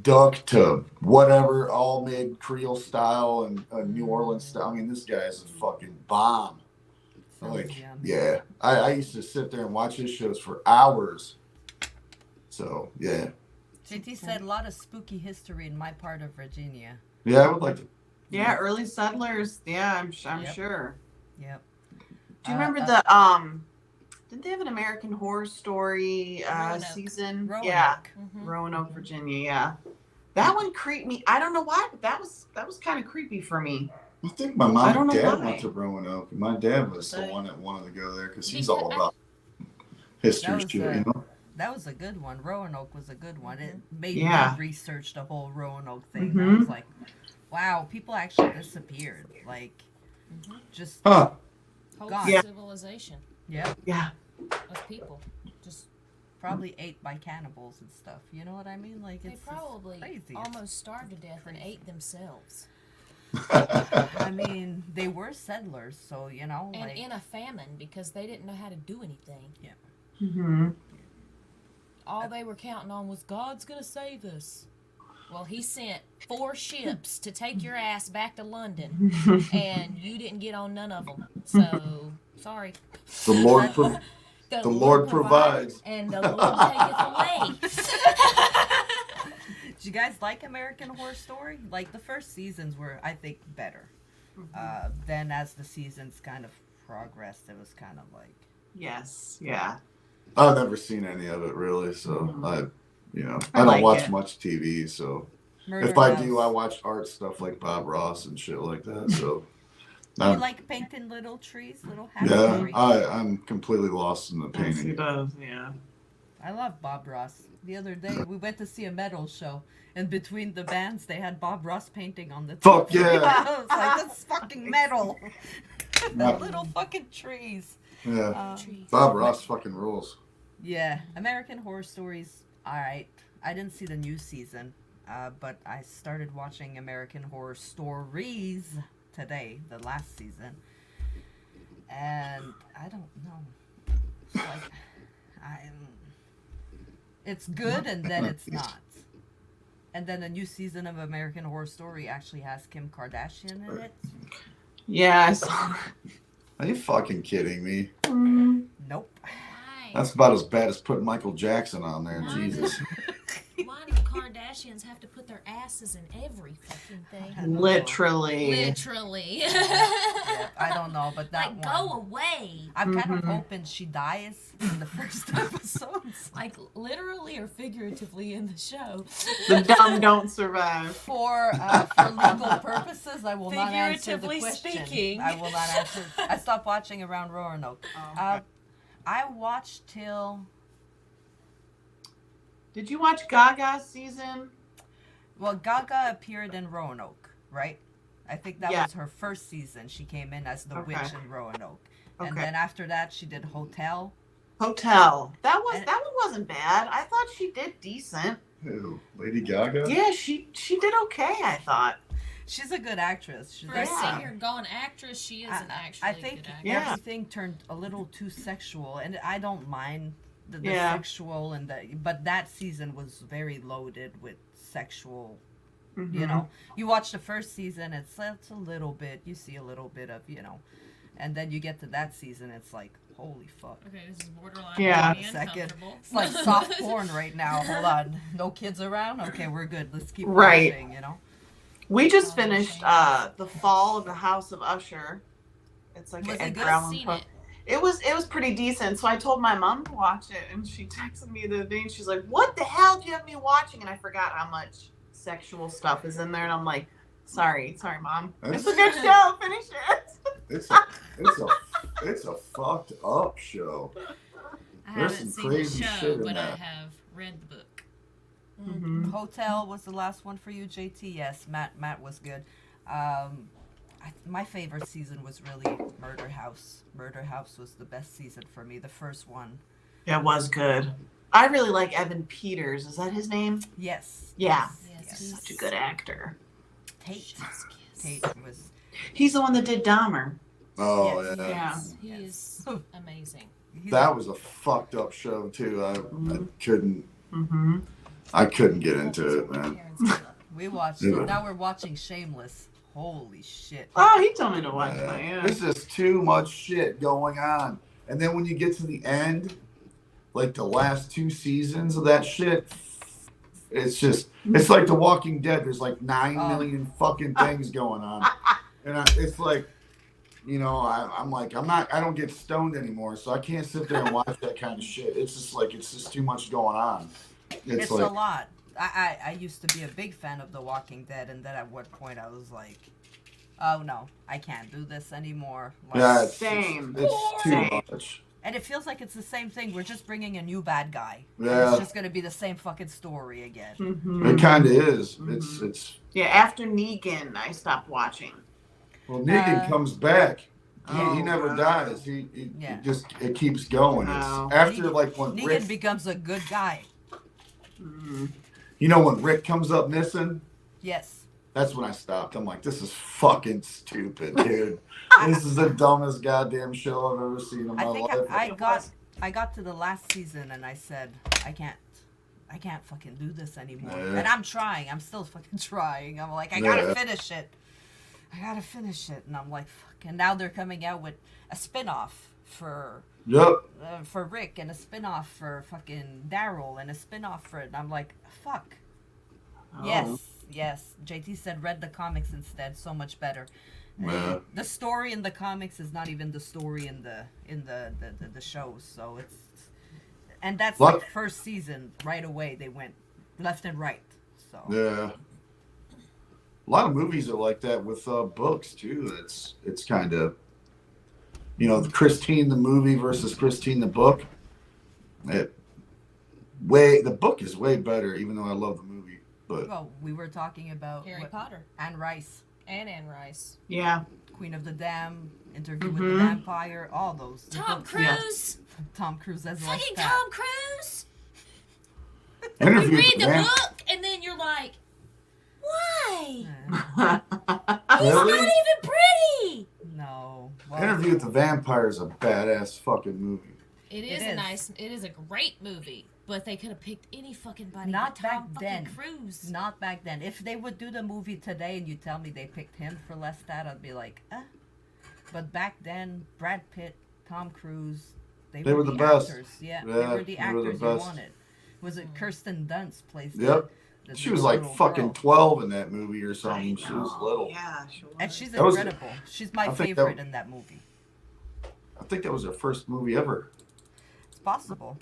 duck to whatever, all made Creole style and New Orleans style. I mean, this guy is a fucking bomb. Sounds Like, yum. yeah, I used to sit there and watch his shows for hours. So yeah, JT said a lot of spooky history in my part of Virginia. yeah, I would like to. Yeah, early settlers. Yeah, I'm Yep. sure. Yep. Do you remember the didn't they have an American Horror Story Roanoke. season? Roanoke? Yeah, Mhm. Roanoke, Virginia. Yeah, that one creeped me. I don't know why, but that was kind of creepy for me. I think my I mom don't and know dad why. went to Roanoke. My dad was the Okay. one that wanted to go there because he's Did all you- about history That was, shit, you know. That was a good one. Roanoke was a good one. It made Yeah. me research the whole Roanoke thing. I Mhm. was like, wow, people actually disappeared. Like, just Huh? Whole God. Yeah. civilization yeah, Yeah, of people. Just probably ate by cannibals and stuff. You know what I mean? Like, they it's probably crazy. almost starved to death and ate themselves. I mean, they were settlers, so you know, And like, in a famine because they didn't know how to do anything. mm-hmm. All they were counting on was God's gonna save us. Well, he sent 4 ships to take your ass back to London, and you didn't get on none of them. So, sorry. The Lord, the Lord provides. And the Lord taketh away. did you guys like American Horror Story? Like the first seasons were, I think, better. Then as the seasons kind of progressed, it was kind of like. Yes. Yeah. I've never seen any of it really, so I I don't like watch it. much TV. So Murder if I House. do, I watch art stuff like Bob Ross and shit like that. So Do you like painting little trees, little happy yeah, trees? I'm completely lost in the Yes, he painting. does. Yeah. I love Bob Ross. The other day, we went to see a metal show, and between the bands, they had Bob Ross painting on the top. Fuck yeah. I was like, that's fucking metal. Yeah. Little fucking trees. Yeah, Trees. Bob Ross fucking rules. Yeah, American Horror Stories, alright. I didn't see the new season, but I started watching American Horror Stories today, the last season. And I don't know. Like, it's good and then it's not. And then the new season of American Horror Story actually has Kim Kardashian in it. Yeah, I saw. Are you fucking kidding me? Nope. Why? That's about as bad as putting Michael Jackson on there. Why? Jesus. Why do Kardashians have to put their asses in every fucking thing? Literally. Literally. Yeah, I don't know, but that Like, one. go away. I'm kind of hoping she dies in the first episodes. Like, literally or figuratively in the show. The dumb don't survive. For legal purposes, I will not answer the Figuratively question. speaking. I will not answer. I stopped watching around Roanoke. I watched till. Did you watch Gaga's season? Well, Gaga appeared in Roanoke, right? I think that Yeah. was her first season. She came in as the Okay. witch in Roanoke, and Okay. then after that, she did Hotel. Hotel. That one And- wasn't bad. I thought she did decent. Who? Lady Gaga? Yeah, she did okay, I thought. She's a good actress. She's For a Yeah. singer-gone actress, she is an actually I think good actress. Yeah. everything turned a little too sexual, and I don't mind the Yeah. sexual but that season was very loaded with sexual. Mhm. You know, you watch the first season, it's a little bit. You see a little bit of and then you get to that season, it's like holy fuck. Okay, this is borderline Yeah. being Second. uncomfortable. It's like soft porn right now. Hold on, no kids around. Okay, we're good. Let's keep Right. watching. We just finished the Fall of the House of Usher. It's like Was an it Edgar good? Allan Seen Poe. it. It was pretty decent. So I told my mom to watch it, and she texted me the other day, and she's like, "What the hell do you have me watching?" And I forgot how much sexual stuff is in there, and I'm like, "Sorry, mom. That's- It's a good show. Finish it." It's a fucked up show. I There's haven't some seen the crazy shit show, in but I that. have read the book. Mhm. Hotel was the last one for you, JT. Yes, Matt was good. My favorite season was really Murder House. Murder House was the best season for me. The first one. It was good. I really like Evan Peters. Is that his name? Yes. Yeah. Yes, He's such a good actor. Tate. Chef's kiss. Tate was. He's the one that did Dahmer. Oh Yes. yeah. Yeah. He is amazing. He's That was a fucked up show too. I couldn't Mm-hmm. I couldn't get into it, man. We watched. Yeah. Now we're watching Shameless. Holy shit. Oh, he told me to watch that. Yeah. There's just too much shit going on. And then when you get to the end, like the last 2 seasons of that shit, it's like The Walking Dead. There's like 9 million fucking things going on. And it's like, I don't get stoned anymore, so I can't sit there and watch that kind of shit. It's just too much going on. It's a lot. I used to be a big fan of The Walking Dead, and then at what point I was like, oh no, I can't do this anymore. Like, yeah, Same. it's too Same. much. and it feels like it's the same thing. We're just bringing a new bad guy. And Yeah. it's just going to be the same fucking story again. Mm-hmm. It kind of is. Mhm. It's Yeah, after Negan, I stopped watching. well, Negan comes back. He Oh, never wow. dies. He Yeah. it keeps going. Wow. It's after Negan- like when Negan Rick, becomes a good guy. Mm-hmm. when Rick comes up missing, Yes. that's when I stopped. I'm like, this is fucking stupid, dude. This is the dumbest goddamn show I've ever seen in my I think life. I got to the last season and I said, I can't fucking do this anymore. Yeah. And I'm trying. I'm still fucking trying. I'm like, I Yeah. gotta finish it. And I'm like, fuck. And now they're coming out with a spin-off for Yep. Rick and a spin-off for fucking Daryl and a spin-off for it. And I'm like, fuck. Oh. Yes. JT said read the comics instead. So much better. Yeah. The story in the comics is not even the story in the shows. So and that's What? like first season right away they went left and right. So Yeah. A lot of movies are like that with books too. It's kind of, the Christine the movie versus Christine the book. The book is way better, even though I love the movie. But well, we were talking about Harry Potter Anne Rice, and Anne Rice. Yeah. Queen of the Dam, Interview with the Vampire, all those. The Tom books- Cruise. Tom Cruise as Fucking Lestat. Tom Cruise. Interview You with read the the Vamp- book and then you're like, why? Uh, He's Really? not even pretty. no. Well, Interview with the Vampire is a badass fucking movie. It is a great movie, but they could have picked any fucking body. Not but Tom back fucking then. Cruise. Not back then. If they would do the movie today and you tell me they picked him for Lestat, I'd be like, But back then, Brad Pitt, Tom Cruise, they were the best. actors. Yeah, Yeah, they were the they were the actors you best. wanted. Was it Kirsten Dunst plays Yep. the She was like little fucking girl. 12 in that movie or I something. She was know. little. Yeah, she was. And she's That was- incredible. She's my I think favorite that- in that movie. I think that was her first movie ever. It's possible.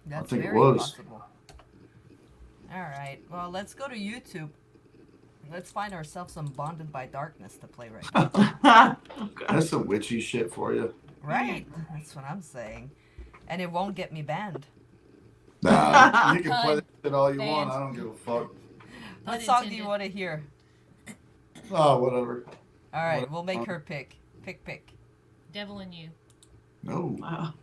That's think it very was. possible. All right. Well, let's go to YouTube. Let's find ourselves some Bonded by Darkness to play right now. That's some witchy shit for you. Right. That's what I'm saying. And it won't get me banned. Nah, you can play Pun. that shit all you want. Banned. I don't give a fuck. What song do Unintended. you want to hear? Oh, whatever. All right, we'll make her pick. Pick. Devil in You. No. Wow.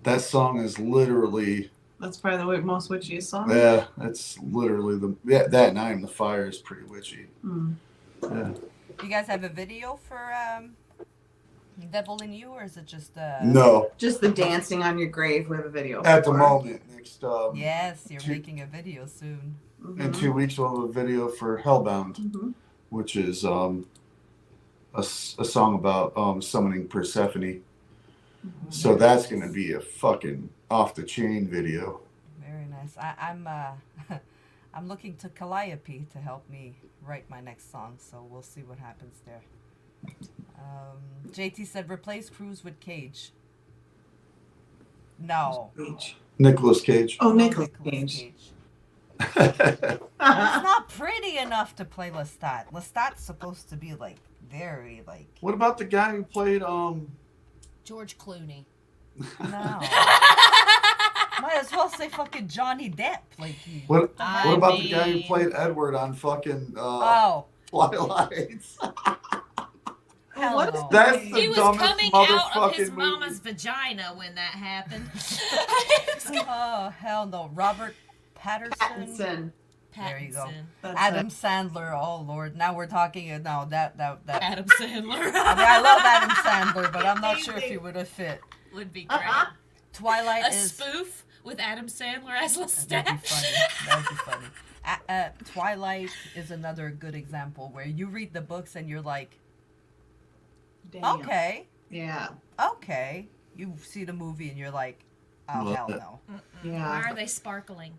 That song is literally, That's probably the most witchiest song. yeah, that's literally that and I Am the Fire is pretty witchy. Mm. Yeah. You guys have a video for Devil in You, or is it just No, Just the dancing on your grave. We have a video. at the for. moment. Next, Yes, you're Two- making a video soon. in 2 weeks, we'll have a video for Hellbound, Mhm. which is a song about summoning Persephone. So that's going to be a fucking off the chain video. Very nice. I'm I'm looking to Calliope to help me write my next song, so we'll see what happens there. JT said replace Cruz with Cage. No. Cage. Nicolas Cage. Oh, No Nicolas Nicolas Cage. It's not pretty enough to play Lestat. Lestat's supposed to be like very like What about the guy who played George Clooney. no. Might as well say fucking Johnny Depp. Like he. what I about the guy who mean- played Edward on fucking Oh, Twilight? hell What is no. That's He the was dumbest coming out of his motherfucking mama's movie. vagina when that happened. Oh hell no. Robert Patterson. Pattinson. There you go. Pattinson. That's Adam Sandler. Oh Lord. Now we're talking. No, that. Adam Sandler. I mean, I love Adam Sandler, but I'm not sure if he would have fit. Would be great. Twilight A is. spoof with Adam Sandler as That'd be Lestat. funny. That would be funny. Twilight is another good example where you read the books and you're like, Damn. okay, Yeah. okay. You see the movie and you're like, oh Love hell it. no. Yeah. Why are they sparkling?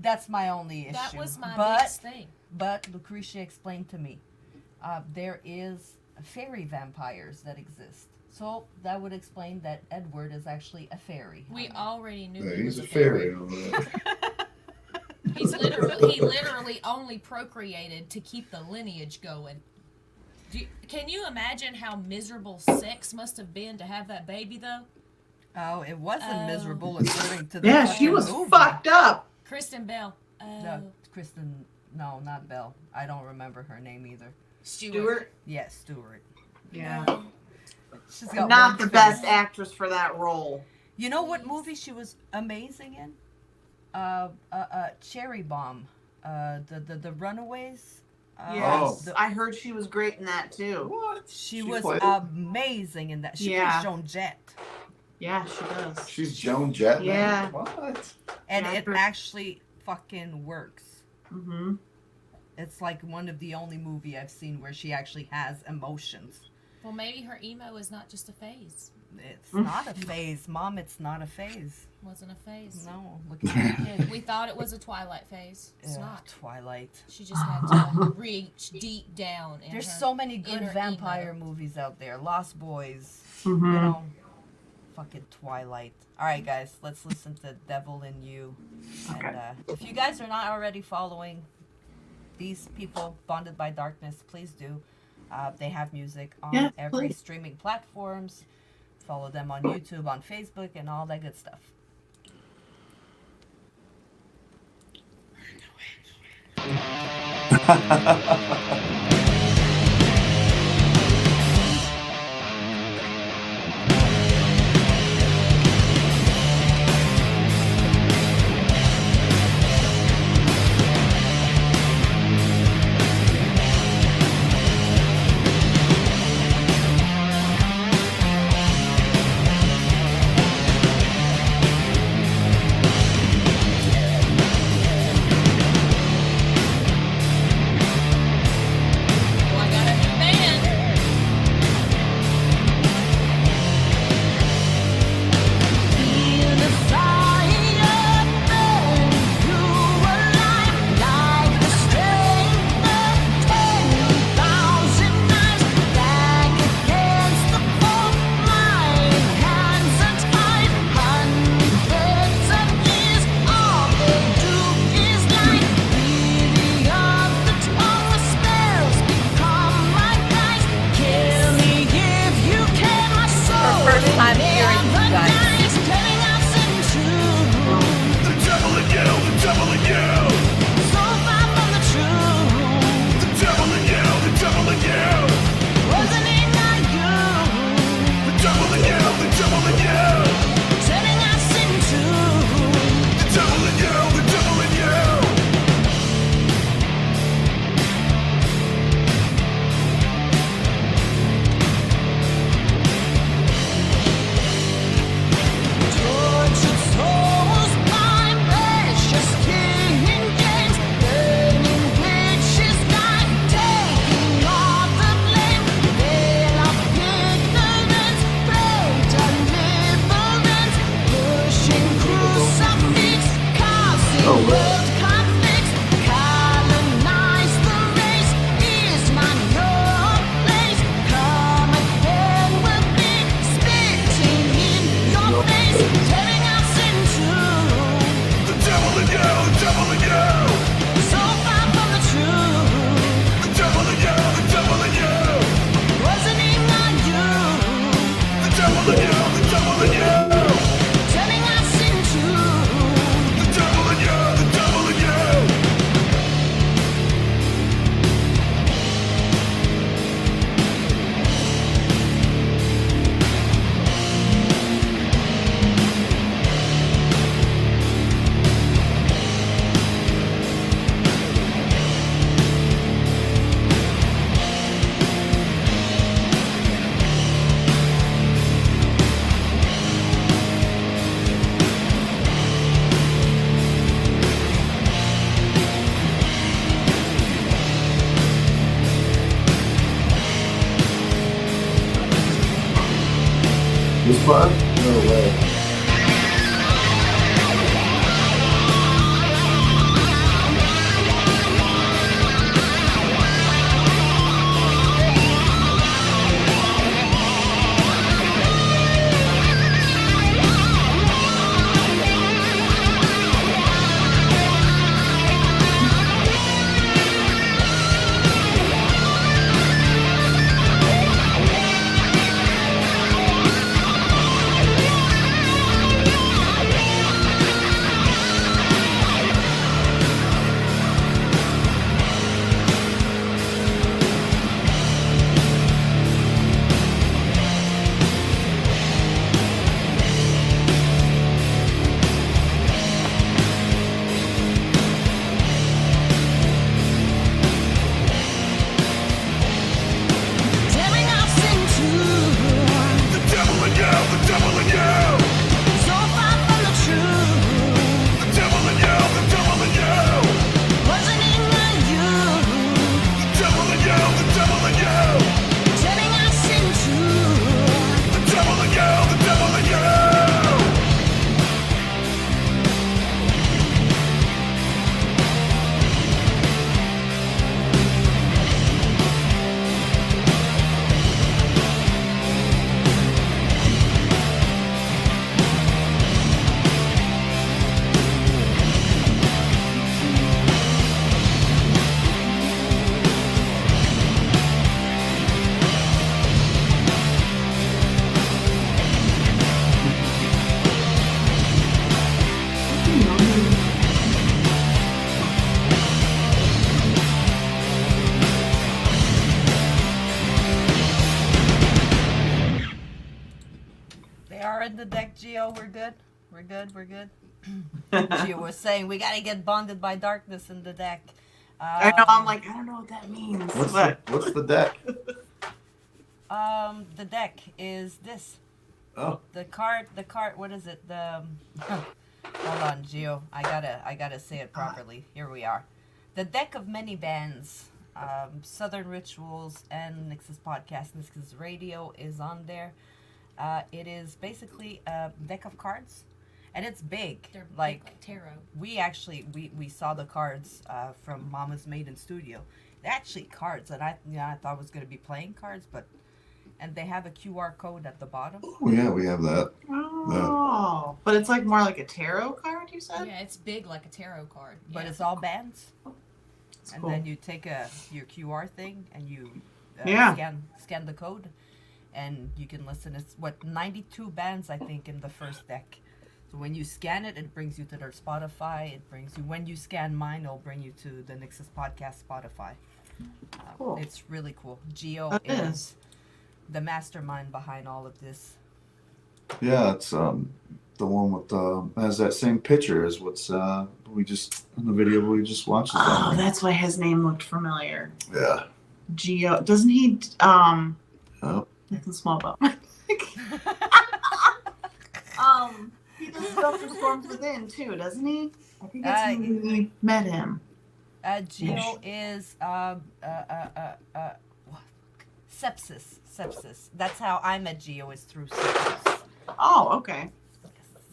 That's my only issue. That was my but biggest thing. but Lucretia explained to me, there is fairy vampires that exist. So that would explain that Edward is actually a fairy. We already knew Yeah, he he's was a fairy. Over there. He literally only procreated to keep the lineage going. Can you imagine how miserable sex must have been to have that baby though? Oh, it wasn't Oh. miserable according to the Yeah, she fucking was movie. fucked up. Kristen Bell. No, Kristen. No, not Belle. I don't remember her name either. Stuart. Yes, Stewart. Yeah. No. She's got Not one the face. best actress for that role. You know what movie she was amazing in? Cherry Bomb. The Runaways. Yes. the- I heard she was great in that too. What? she was played- amazing in that. She Yeah. was Joan Jett, Yeah, she does. She's Joan Jett. Yeah. What? and Yeah, it her- actually fucking works. Mm-hmm. It's like one of the only movie I've seen where she actually has emotions. Well, maybe her emo is not just a phase. It's not a phase, Mom. It's not a phase. Wasn't a phase. No, look at the kid. We thought it was a Twilight phase. It's Yeah, not. Twilight. She just had to reach deep down. There's her, so many good her vampire emo. movies out there. Lost Boys. Mm-hmm. You know, fucking Twilight. All right, guys, let's listen to "Devil in You." Okay. And if you guys are not already following these people, Bonded by Darkness, please do. They have music on Yeah, every please. streaming platforms. Follow them on YouTube, on Facebook, and all that good stuff. Well, I got a new band. Her first time hearing you guys. The devil in you, the devil in you. The devil in you, the devil in you. The devil in you, the devil in you. The devil in you, the devil in you. The devil in you, the devil in you. The devil in you, the devil in you. The devil in you, the devil in you. The devil in you, the devil in you. This part? No way. are in the deck, Gio. We're good. We're good. Gio was saying we gotta get bonded by darkness in the deck. I know. I'm like, I don't know what that means. What's the deck? The deck is this. Oh. The card. What is it? The hold on, Gio. I gotta say it properly. Here we are. The deck of many bands. Southern Rituals and NYXUS Podcast, NYXUS Radio is on there. It is basically a deck of cards, and it's big. They're like big tarot. We actually we saw the cards from Mama's Maiden Studio. They're actually cards, and I thought it was gonna be playing cards, and they have a QR code at the bottom. Oh yeah, we have that. Oh, but it's like more like a tarot card, you said? Yeah, it's big like a tarot card. But Yeah. it's all bands. That's And cool. then you take your QR thing and you scan the code, and you can listen. It's 92 bands I think in the first deck. So when you scan it, it brings you to their Spotify. It brings you, when you scan mine, it'll bring you to the NYXUS Podcast Spotify. Cool. It's really cool. Gio That is is. the mastermind behind all of this. Yeah, it's the one with has that same picture as what's we just in the video we just watched. Oh, that's why his name looked familiar. Yeah. Geo. Doesn't he? Oh. Nathan Smallbone. He does stuff for Storms Within too, doesn't he? I think that's when we met him. Gio is sepsis. That's how I met Gio, is through sepsis. Oh, okay.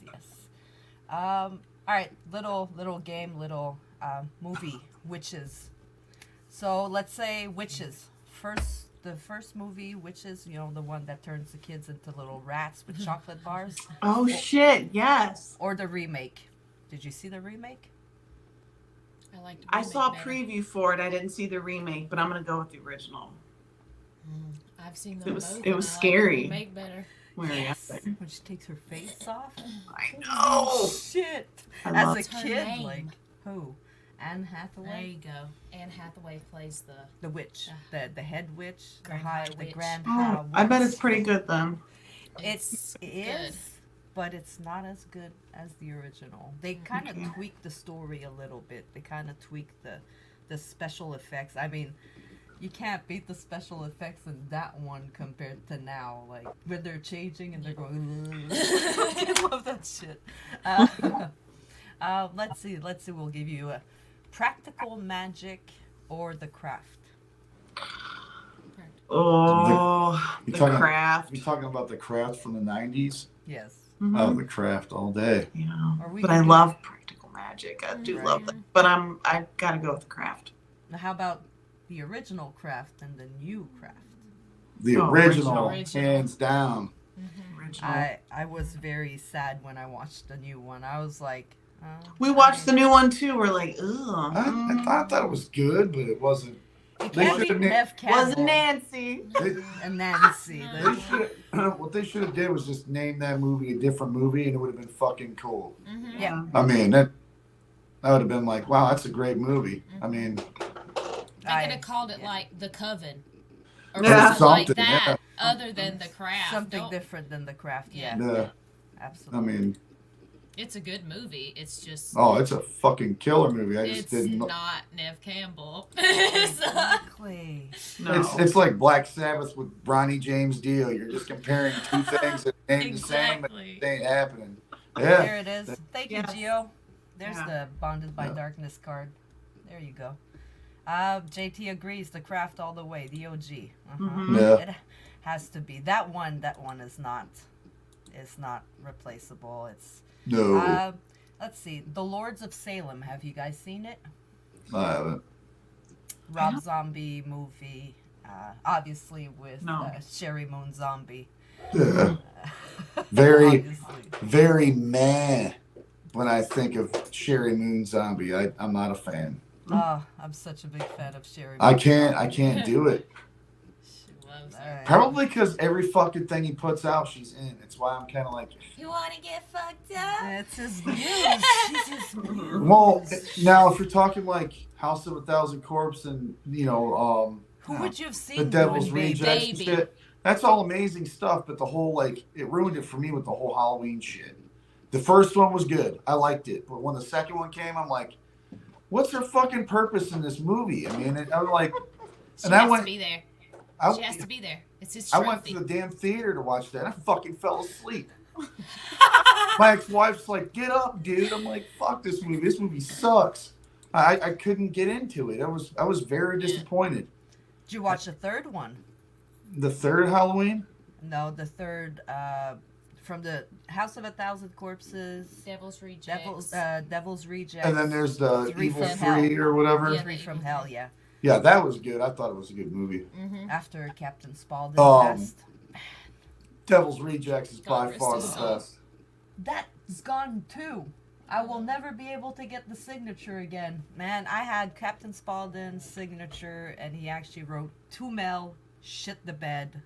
Yes. All right, little game, movie, Witches. So let's say Witches. The first movie, Witches, the one that turns the kids into little rats with chocolate bars. Oh shit! Yes. Or the remake. Did you see the remake? I liked I saw a better. preview for it. I didn't see the remake, but I'm gonna go with the original. I've seen It them was- both. it and was I like scary. the remake better. Where Yes. yes. When she takes her face off. I Oh know. shit! I As love a What's her kid, name? like who? Anne There Hathaway, you go. Anne Hathaway plays the. the witch, the head witch, Grand the High the Witch. grand. Oh, I bet witch. it's pretty good then. It good. is, but it's not as good as the original. They kind of Okay. tweak the story a little bit. They kind of tweak the special effects. I mean, you can't beat the special effects in that one compared to now. Like when they're changing and they're going. I love that shit. Let's see. We'll give you a practical magic or the craft. Oh, You the talking- craft. We talking about the craft from the 90s? Yes. Mhm. Oh, the craft all day. Yeah. Or we But can I do- love practical magic. I do Right. love that. But I gotta go with the craft. Now, how about the original craft and the new craft? The Oh, original, original. hands down. Original. I was very sad when I watched the new one. I was like, We watched the new one too. We're like, ugh. I thought it was good, but it wasn't. It They can't be should've Nev Campbell Wasn't Nancy. They, and Nancy. they should. What they should have did was just name that movie a different movie, and it would have been fucking cool. Yeah. I mean, that would have been like, wow, that's a great movie. I mean, They could have called it like The Coven. Or Yeah. something like Something, that, yeah. other than The Craft. something Don't- different than the craft. Yeah, yeah. I absolutely. mean, It's a good movie. It's just. oh, it's a fucking killer movie. I just It's didn't. not Nev Campbell. Exactly. No. It's like Black Sabbath with Ronnie James Dio. You're just comparing two things that ain't the same, but Exactly. it ain't happening. Yeah. There it is. Thank you, Yes. Gio. There's Yeah. the Bonded by Yeah. Darkness card. There you go. JT agrees. The craft all the way. The OG. Mhm. Yeah. It has to be that one. That one is not replaceable. It's No, let's see. The Lords of Salem. Have you guys seen it? I haven't. Rob Zombie movie. Obviously with No. Sherry Moon Zombie. Yeah. Very, Obviously. very meh when I think of Sherry Moon Zombie. I'm not a fan. Oh, I'm such a big fan of Sherry. I Moon can't Zombie. do it. She loves All it. right. Probably because every fucking thing he puts out, she's in. It's why I'm kind of like, You want to get fucked up? It's his muse. She's his muse. well, now if you're talking like House of a Thousand Corpses and Who would you have seen? the Devil's doing Baby? Rejects and Baby. shit, That's all amazing stuff, but the whole, like, it ruined it for me with the whole Halloween shit. The first one was good. I liked it. But when the second one came, I'm like, what's her fucking purpose in this movie? I mean, I'm like, She and I has went, to be there. She has to be there. It's his I trophy. went to the damn theater to watch that. I fucking fell asleep. My ex-wife's like, get up, dude. I'm like, fuck this movie. This movie sucks. I couldn't get into it. I was very disappointed. Did you watch the third one? The third Halloween? No, the third, from the House of a Thousand Corpses, Devil's Rejects. Devil's Rejects. And then there's the Three Evil from 3 Hell. or whatever. Yeah. Three from Hell, yeah. Yeah, that was good. I thought it was a good movie. Mm-hmm. After Captain Spaulding passed. Devil's Rejects is by God rest far his the soul. best. That's gone too. I will never be able to get the signature again. Man, I had Captain Spaulding's signature, and he actually wrote, "To Mel, shit the bed,"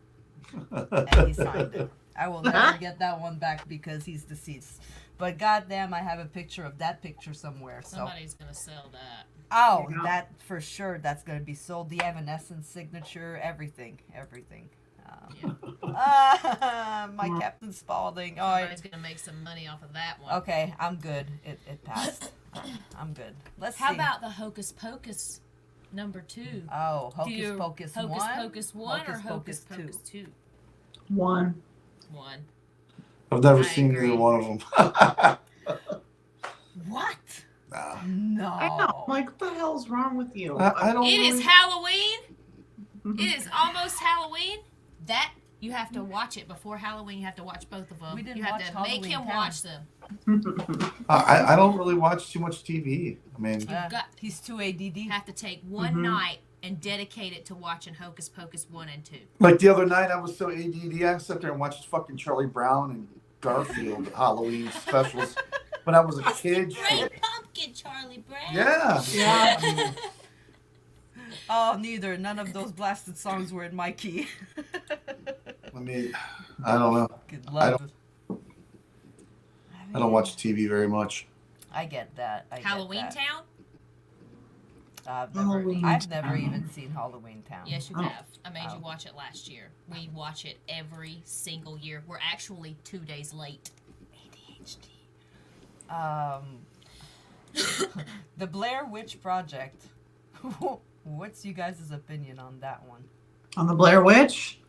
and he signed it. I will never get that one back because he's deceased. But goddamn, I have a picture of that picture somewhere. So. Somebody's gonna sell that. Oh, Yeah. that for sure. That's gonna be sold. The Evanescence signature, everything. My Captain Spaulding. Oh, Somebody's gonna make some money off of that one. okay. I'm good. It passed. I'm good. Let's How see. about the Hocus Pocus number 2? Oh, Do Hocus you Pocus Hocus 1? Pocus 1 or Hocus Hocus Pocus Pocus 2? 1. 1. I've never I seen agree. either one of them. What? Nah. No. I know. Like, what the hell's wrong with you? I don't It is really- Halloween. It is almost Halloween. That you have to watch it before Halloween. You have to watch both of them. We didn't you have watch to make Halloween him Town. watch them. I don't really watch too much TV. I mean, got- He's too ADD. You have to take one night and dedicate it to watching Hocus Pocus 1 and 2. like the other night, I was so ADD, I sat there and watched fucking Charlie Brown and Garfield Halloween specials when I was a kid. Great pumpkin, Charlie Brown. Yeah. Yeah. I mean, Oh, neither. None of those blasted songs were in my key. I don't know. Good I love. I don't watch TV very much. I get that. I get Halloween that. Town? Halloween I've never Town. even seen Halloween Town. Yes, you Oh. have. I made Oh. you watch it last year. We watch it every single year. We're actually 2 days late. ADHD. The Blair Witch Project. What's you guys' opinion on that one? On the Blair Witch.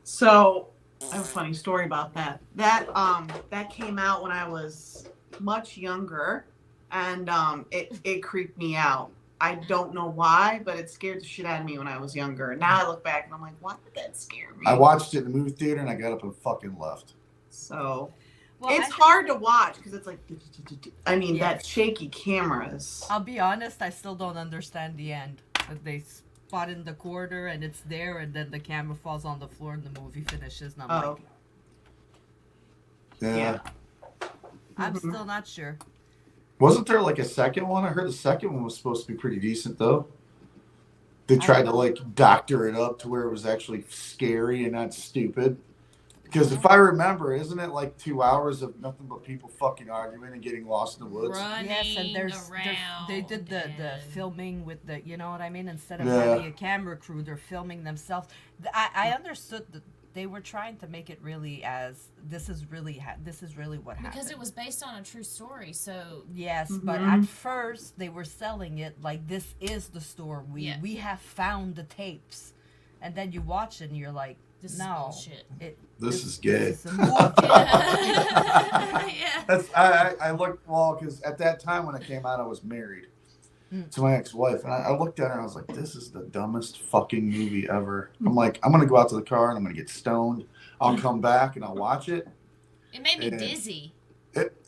So I have a funny story about that. That came out when I was much younger, and it creeped me out. I don't know why, but it scared the shit out of me when I was younger. Now I look back and I'm like, why did that scare me? I watched it in the movie theater and I got up and fucking left. So Well, it's hard to watch because it's like, I mean, Yeah. that shaky cameras. I'll be honest, I still don't understand the end. That they spot in the corner and it's there, and then the camera falls on the floor and the movie finishes. And I'm Oh. like, Yeah. I'm Mhm. still not sure. Wasn't there like a second one? I heard the second one was supposed to be pretty decent though. They tried to like doctor it up to where it was actually scary and not stupid. Because if I remember, isn't it like 2 hours of nothing but people fucking arguing and getting lost in the woods? Running Yes, and around. they did the and- filming with the, you know what I mean? Instead of Yeah. having a camera crew, they're filming themselves. I understood that they were trying to make it really as this is really what happened. Because it was based on a true story, so Yes, but Mhm. at first they were selling it like this is the story. Yeah. We have found the tapes, and then you watch it and you're like, this no, is bullshit. This is gay. This is a movie. Yeah. That's I looked because at that time when it came out, I was married to my ex-wife, and I looked at her and I was like, "This is the dumbest fucking movie ever." I'm like, I'm gonna go out to the car and I'm gonna get stoned. I'll come back and I'll watch it. It made me Yeah. dizzy.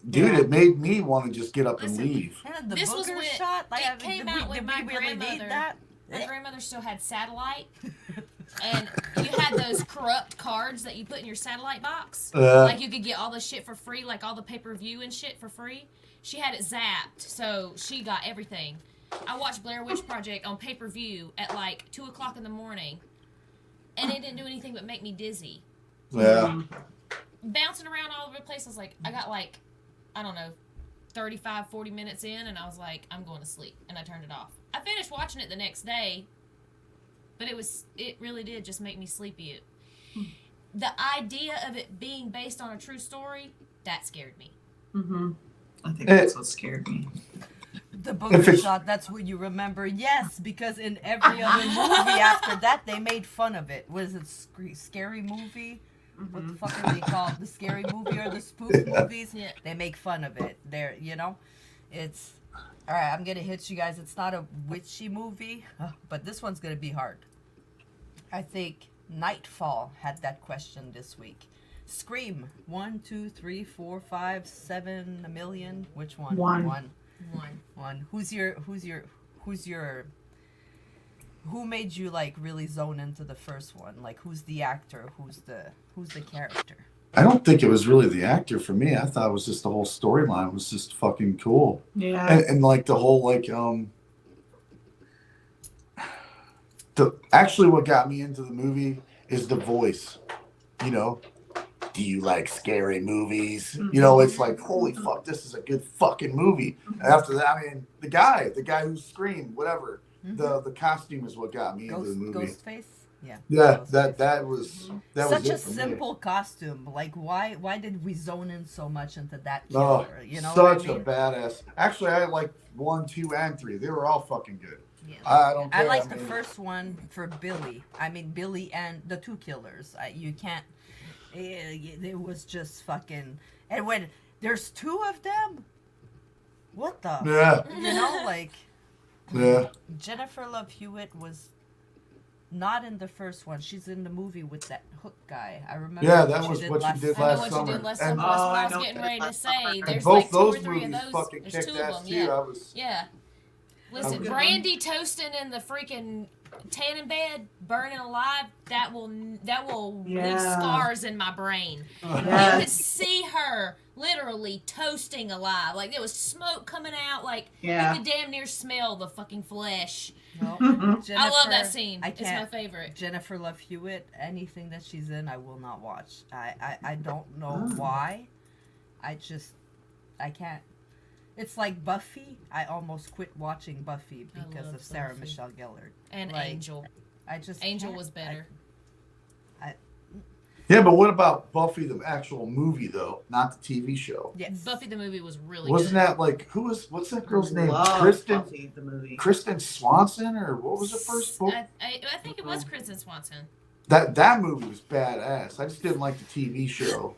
Dude, it made me want to just get up Listen, and leave. And the This was booger when shot. Like, it came out with did my we really need grandmother. that? My grandmother still had satellite, and you had those corrupt cards that you put in your satellite box. Like you could get all the shit for free, like all the pay-per-view and shit for free. She had it zapped, so she got everything. I watched Blair Witch Project on pay-per-view at like 2 o'clock in the morning, and it didn't do anything but make me dizzy. Yeah. Bouncing around all over the place. I was like, I got like, I don't know, 35, 40 minutes in, and I was like, I'm going to sleep, and I turned it off. I finished watching it the next day, but it really did just make me sleepy. the idea of it being based on a true story, that scared me. Mm-hmm. I think that's what scared me. The booger shot, that's what you remember. Yes, because in every other movie after that, they made fun of it. What is it, Scary Movie? Mm-hmm. What the fuck are they called? The Scary Movie or the spoof movies? Yeah. They make fun of it. They're, it's... Alright, I'm gonna hit you guys. It's not a witchy movie, but this one's gonna be hard. I think Nightfall had that question this week. Scream. 1, 2, 3, 4, 5, 7, a million. Which one? One. Who made you like really zone into the first one? Like who's the actor? Who's the character? I don't think it was really the actor for me. I thought it was just the whole storyline was just fucking cool. Yeah. And like the whole like actually what got me into the movie is the voice. Do you like scary movies? It's like, holy fuck, this is a good fucking movie. And after that, I mean, the guy who screamed, whatever, the costume is what got me into the movie. Ghostface? Yeah. Yeah, Ghostface. that was such it a for me. simple costume. Like why did we zone in so much into that Oh, killer? You know such what I mean? a badass. Actually, I like 1, 2, and 3. They were all fucking good. Yeah. I don't care. I like the first one for Billy. I mean Billy and the two killers. You can't. It was just fucking. And when there's two of them, what the? Yeah. Like. Yeah. Jennifer Love Hewitt was not in the first one. She's in the movie with that Hook guy. I remember. Yeah, that was what you did I know last what you summer. did last And- summer. That's what I I was know getting that ready to last say. summer. There's both like 2 or those 3 of movies those. fucking There's kicked 2 of ass them. too. Yeah. I was. Yeah. Listen, was- brandy toasting in the freaking tanning bed, burning alive. That will leave Yeah. scars in my brain. Yes. You could see her literally toasting alive. Like there was smoke coming out. Like Yeah. you could damn near smell the fucking flesh. No, I love that scene. I It's my can't. favorite. Jennifer Love Hewitt, anything that she's in, I will not watch. I don't know why. I can't. It's like Buffy. I almost quit watching Buffy I because love of Sarah Buffy. Michelle Gellar. And Like, Angel. Angel can't. was better. Yeah, but what about Buffy the actual movie though, not the TV show? Yes. Buffy the movie was really Wasn't good. that like what's that girl's name? Love Buffy, the movie. Kristen Swanson, or what was her first book? I think it was Kristen Swanson. That movie was badass. I just didn't like the TV show.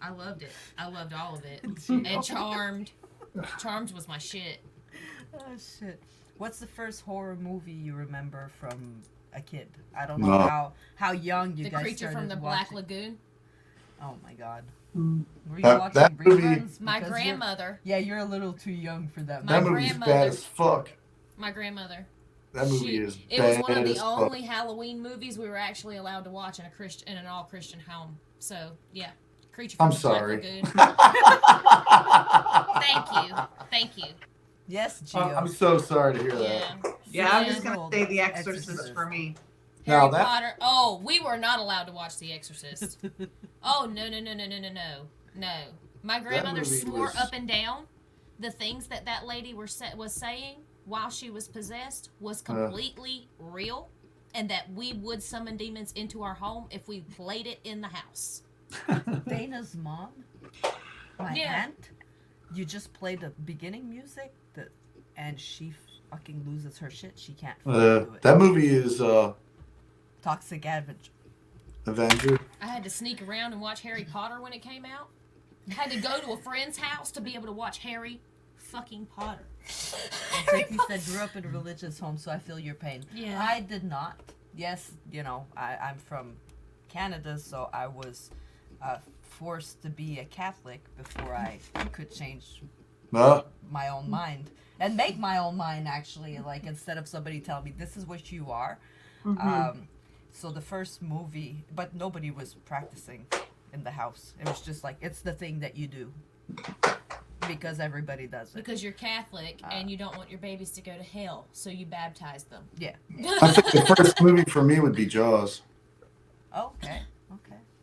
I loved it. I loved all of it. And Charmed. Charmed was my shit. Oh shit. What's the first horror movie you remember from a kid? I don't know how young you The guys Creature from started the Black watching. Lagoon. Oh my god. Mm. Were you That watching movie- reruns? My Because grandmother. you're a little too young for that. My That movie's bad grandmother- as fuck. My grandmother. That movie is It bad was one of as the fuck. only Halloween movies we were actually allowed to watch in an all Christian home. So yeah, Creature from I'm the sorry. Black Lagoon. Thank you. Yes, Gio. I'm so sorry to hear that. Yeah. Yeah, I was Yeah. just gonna say The Exorcist for me. Now Harry that- Potter. Oh, we were not allowed to watch The Exorcist. Oh no. My grandmother movie swore was- up and down the things that lady was saying while she was possessed was completely real, and that we would summon demons into our home if we played it in the house. Dana's mom, my Yeah. aunt, you just play the beginning music, and she fucking loses her shit. She can't fucking do it. That movie is Toxic Avenger. I had to sneak around and watch Harry Potter when it came out. I had to go to a friend's house to be able to watch Harry fucking Potter. And Vicky said, grew up in a religious home, so I feel your pain. Yeah. I did not. Yes, I'm from Canada, so I was forced to be a Catholic before I could change my own mind. And make my own mind, actually, like, instead of somebody telling me, this is what you are. Mm-hmm. So the first movie, but nobody was practicing in the house. It was just like, it's the thing that you do. Because everybody does it. Because you're Catholic and you don't want your babies to go to hell, so you baptize them. Yeah. I think the first movie for me would be Jaws, Okay.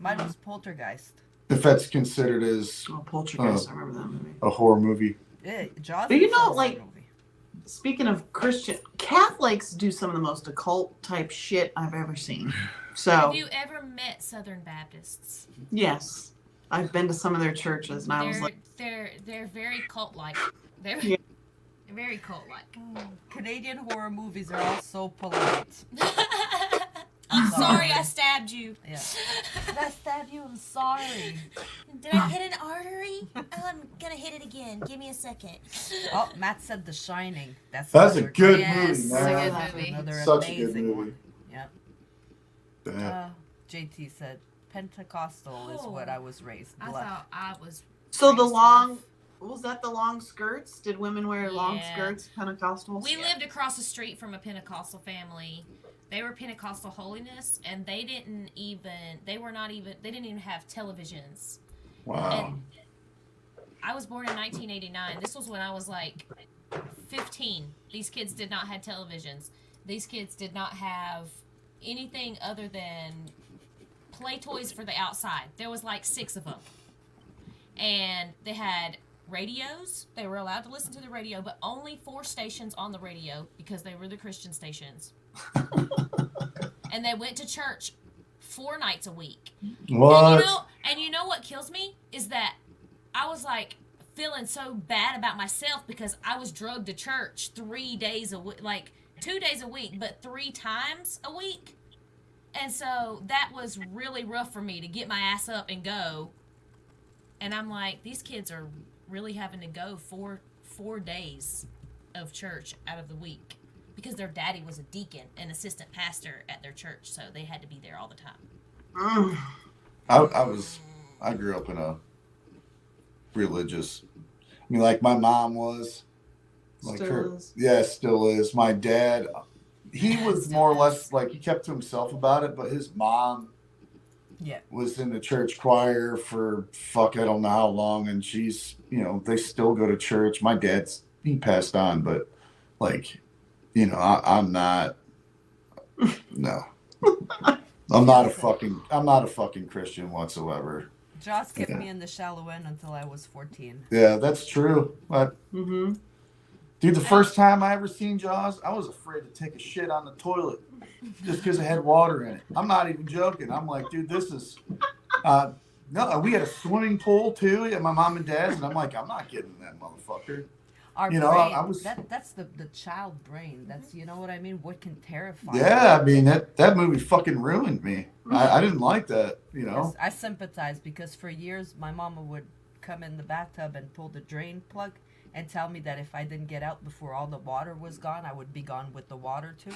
Mine was Poltergeist. if that's considered as Oh, Poltergeist, I remember that movie. a horror movie. Yeah, Jaws. But you is know, also a like- movie. Speaking of Christian, Catholics do some of the most occult type shit I've ever seen. So Have you ever met Southern Baptists. Yes. I've been to some of their churches, and I was like, they're very cult-like. They're Yeah. very cult-like. Canadian horror movies are all so polite. I'm sorry I stabbed you. Yeah. Did I stab you? I'm sorry. Did I hit an artery? Oh, I'm gonna hit it again. Give me a second. Oh, Matt said The Shining. That's That's a another good Yes, movie, it's a man. good movie. Another Such a good amazing movie. one. Yep. Yeah. JT said Pentecostal is what I was raised. I Blood. thought I was. so the raised long, rough. was that the long skirts? Did women wear long Yeah. skirts, Pentecostals? We lived across the street from a Pentecostal family. They were Pentecostal holiness, and they didn't even have televisions. Wow. And I was born in 1989. This was when I was like 15. These kids did not have televisions. These kids did not have anything other than play toys for the outside. There was like 6 of them. And they had radios. They were allowed to listen to the radio, but only 4 stations on the radio because they were the Christian stations. And they went to church 4 nights a week. What? And you know what kills me is that I was like feeling so bad about myself because I was drugged to church 3 days a week, like 2 days a week, but 3 times a week. And so that was really rough for me to get my ass up and go. And I'm like, these kids are really having to go 4 days of church out of the week because their daddy was a deacon and assistant pastor at their church, so they had to be there all the time. I grew up in a religious. I mean, like my mom was. Like Still is. Yeah, still is. My dad, he was Still more or is. less like he kept to himself about it, but his mom Yeah. was in the church choir for I don't know how long, and she's, they still go to church. My he passed on, but like, I'm not. No, I'm not a fucking Christian whatsoever. Jaws kept Yeah. me in the shallow end until I was 14. Yeah, that's true. But Mm-hmm. dude, the first time I ever seen Jaws, I was afraid to take a shit on the toilet just because it had water in it. I'm not even joking. I'm like, dude, this is. No, we had a swimming pool too at my mom and dad's, and I'm like, I'm not getting in that motherfucker. Our brain, brain, I was. that's the child brain. That's, you know what I mean? What can terrify Yeah, you. I mean that movie fucking ruined me. I didn't like that. Yes, I sympathize because for years my mama would come in the bathtub and pull the drain plug and tell me that if I didn't get out before all the water was gone, I would be gone with the water too.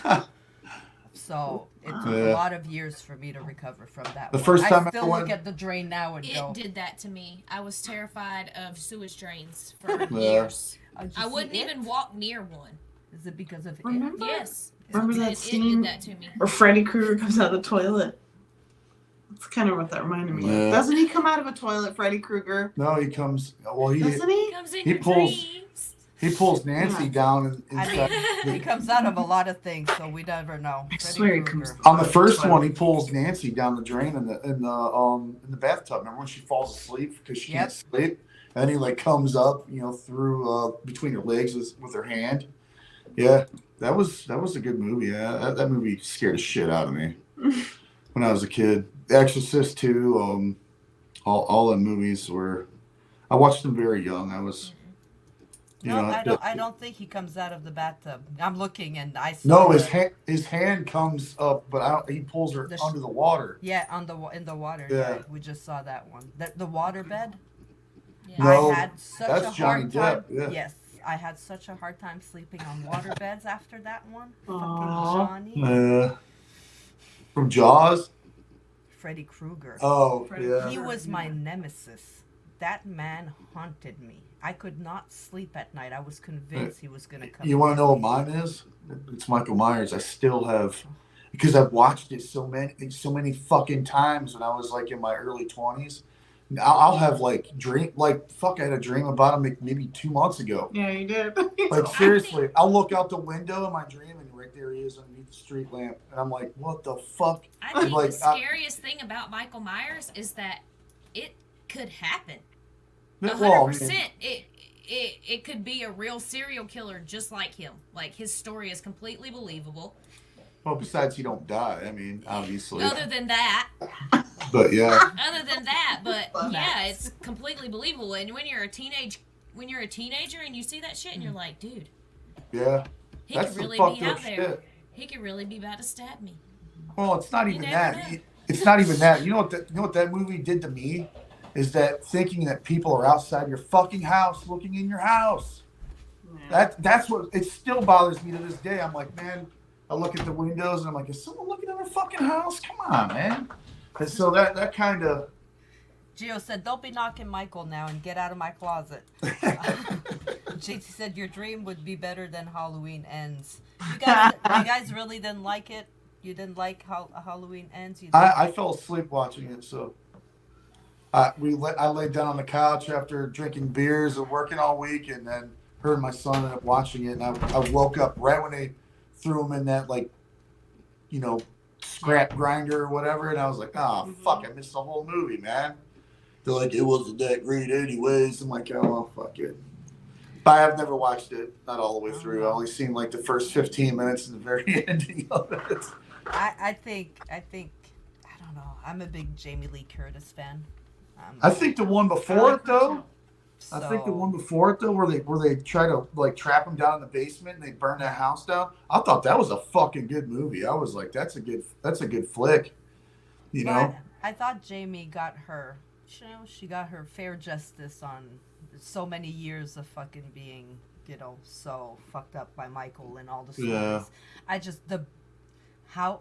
So it took a lot of years for me to recover from that. The first time I I still went- look at the drain now and It go, did that to me. I was terrified of sewage drains for Yeah. years. "Oh, did you I see wouldn't it? even walk near one. Is it because of it? Remember? Yes. Remember that It scene did that to me. where Freddy Krueger comes out of the toilet? That's kind of what that reminded me Yeah. of. Doesn't he come out of a toilet, Freddy Krueger? No, he comes. Well, Doesn't he? Comes in He your pulls- dreams. he pulls Nancy down I inside. mean, he comes out of a lot of things, so we never know. I Freddy swear he Krueger. comes- On the first one, he pulls Nancy down the drain in the bathtub. Remember when she falls asleep because she can't sleep, and he like comes up, through between her legs with her hand. Yeah, that was a good movie. Yeah, that movie scared the shit out of me when I was a kid. The Exorcist too. All the movies were. I watched them very young. I was. No, I don't think he comes out of the bathtub. I'm looking and I saw. No, the- his hand comes up, but he pulls her under the water. Yeah, in the water. Yeah. Yeah, we just saw that one. The water bed. Yeah. No, I had such that's a Johnny hard time. Depp, yeah. Yes, I had such a hard time sleeping on water beds after that one. Aw. Fucking Johnny. From Jaws. Freddy Krueger. Oh, Freddy yeah. He was my nemesis. That man haunted me. I could not sleep at night. I was convinced he was going to come. You want to know what mine is? It's Michael Myers. I still have, because I've watched it so many fucking times when I was like in my early 20s. I'll have I had a dream about him maybe 2 months ago. Yeah, you did. Like seriously, I'll look out the window in my dream and right there he is underneath the street lamp, and I'm like, what the fuck? I think Like, the scariest thing about Michael Myers is that it could happen. Well, I mean, 100%. It could be a real serial killer just like him. Like his story is completely believable. Well, besides you don't die. I mean, obviously. Other than that, But yeah. but yeah, it's completely believable. And when you're a teenager and you see that shit, and you're like, dude, Yeah. he That's could some really fucked be up out there. shit. He could really be about to stab me. Well, it's not even never that. know. It's not even that. You know what that movie did to me? Is that thinking that people are outside your fucking house looking in your house. Yeah. That's what it still bothers me to this day. I'm like, man, I look at the windows and I'm like, is someone looking in their fucking house? Come on, man. And so that kind of Gio said, "Don't be knocking Michael now and get out of my closet." JT said, "Your dream would be better than Halloween Ends." You guys really didn't like it? You didn't like Halloween Ends? I fell asleep watching it, so I laid down on the couch after drinking beers and working all week, and then her and my son ended up watching it, and I woke up right when they threw him in that, like, you know, scrap grinder or whatever, and I was like, oh, fuck, I missed the whole movie, man. They're like, it wasn't that great anyways. I'm like, oh, well, fuck it. But I've never watched it, not all the way through. I only seen like the first 15 minutes and the very ending of it. I think I don't know. I'm a big Jamie Lee Curtis fan. I think the one before it though. So, I think the one before it though, where they try to like trap him down in the basement and they burn that house down. I thought that was a fucking good movie. I was like, that's a good flick. You know. I thought Jamie got her. You know, she got her fair justice on so many years of fucking being, you know, so fucked up by Michael and all the stories. Yeah. I just how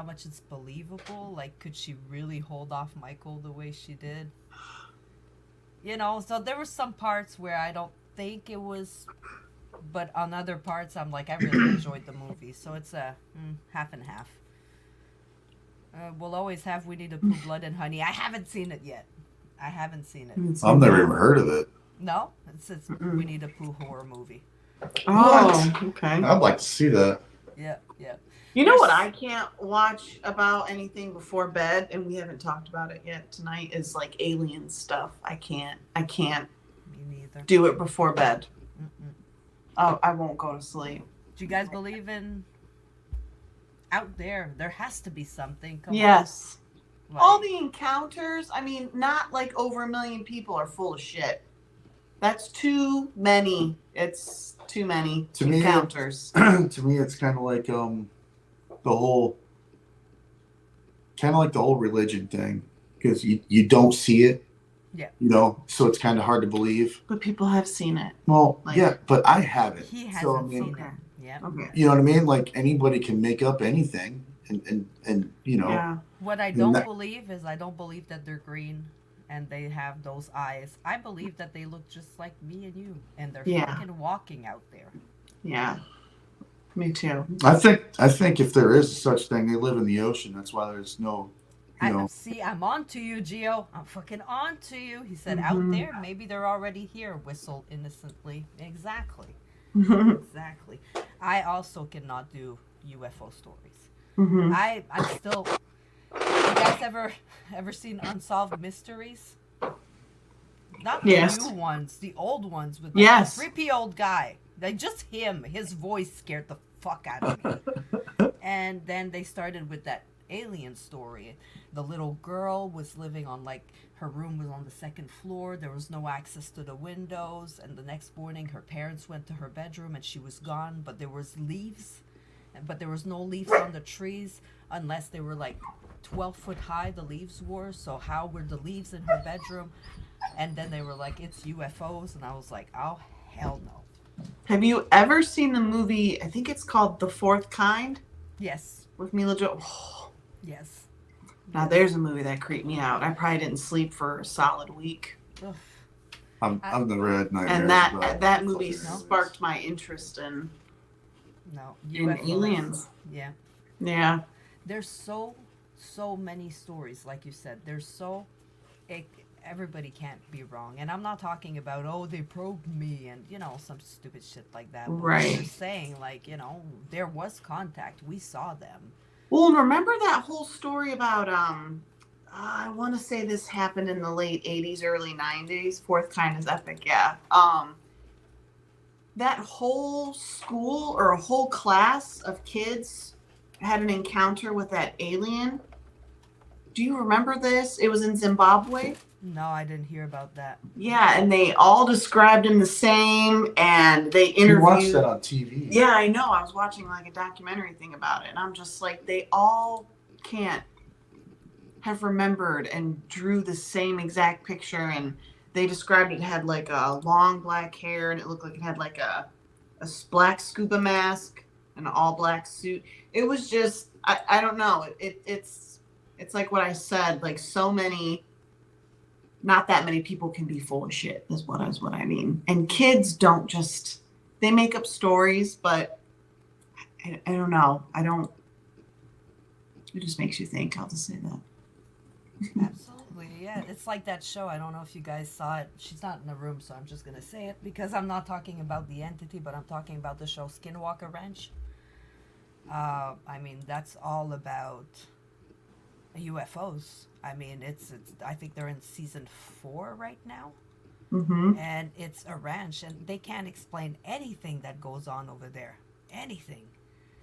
much it's believable. Like, could she really hold off Michael the way she did? You know, so there were some parts where I don't think it was, but on other parts I'm like, I really enjoyed the movie. So it's a half and half. We'll always have We Need to Poo Blood and Honey. I haven't seen it yet. I haven't seen it. I've never even heard of it. No, it's We Need a Poo horror movie. Oh, okay. I'd like to see that. Yeah. You know what I can't watch about anything before bed, and we haven't talked about it yet tonight, is like alien stuff. I can't Me neither. do it before bed. Mm-mm. Oh, I won't go to sleep. Do you guys believe in out there? There has to be something. Come Yes. on. All the encounters, I mean, not like over 1 million people are full of shit. That's too many. It's too many encounters. To me, it's kind of like the whole religion thing, because you don't see it. Yeah. You know, so it's kind of hard to believe. But people have seen it. Well, Like- yeah, but I haven't. He hasn't So, I mean, seen it. Yeah. Okay. you know what I mean? Like anybody can make up anything, and you know. Yeah. What I don't believe is I don't believe that they're green and they have those eyes. I believe that they look just like me and you, and they're fucking walking out there. Yeah. Me too. I think if there is such thing, they live in the ocean. That's why there's no, you know. I'm on to you, Gio. I'm fucking on to you. He said, out there, maybe they're already here. Whistle innocently. Exactly. Exactly. I also cannot do UFO stories. I'm still. You guys ever seen Unsolved Mysteries? Not the new ones, the old ones with the creepy old guy. Like just him, his voice scared the fuck out of me. And then they started with that alien story. The little girl was living on her room was on the second floor. There was no access to the windows. And the next morning, her parents went to her bedroom and she was gone. But there was leaves, but there was no leaves on the trees unless they were 12 foot high. The leaves were. So how were the leaves in her bedroom? And then they were like, it's UFOs, and I was like, oh hell no. Have you ever seen the movie? I think it's called The Fourth Kind. Yes. With Mila Jovovich. Oh. Yes. Now there's a movie that creeped me out. I probably didn't sleep for a solid week. Ugh. I've never had nightmares. And that movie sparked my interest in aliens. Yeah. Yeah. There's so many stories, like you said. Everybody can't be wrong. And I'm not talking about, they probed me and, some stupid shit like that. But right. They're saying, there was contact. We saw them. Well, remember that whole story about, I want to say this happened in the late 80s, early 90s. Fourth Kind is epic, yeah. That whole school or a whole class of kids had an encounter with that alien. Do you remember this? It was in Zimbabwe. No, I didn't hear about that. Yeah, and they all described him the same, and they interviewed. You watched that on TV. Yeah, I know. I was watching like a documentary thing about it, and I'm just like, they all can't have remembered and drew the same exact picture, and they described it had like a long black hair, and it looked like it had like a black scuba mask, and an all black suit. It was just, I don't know. It's like what I said, like so many. Not that many people can be full of shit is what I mean. And kids don't just, they make up stories, but I don't know. It just makes you think. I'll just say that. Absolutely, yeah. It's like that show. I don't know if you guys saw it. She's not in the room, so I'm just going to say it because I'm not talking about the entity, but I'm talking about the show Skinwalker Ranch. I mean, that's all about UFOs. I mean, it's I think they're in season 4 right now. Mm-hmm. And it's a ranch, and they can't explain anything that goes on over there. Anything.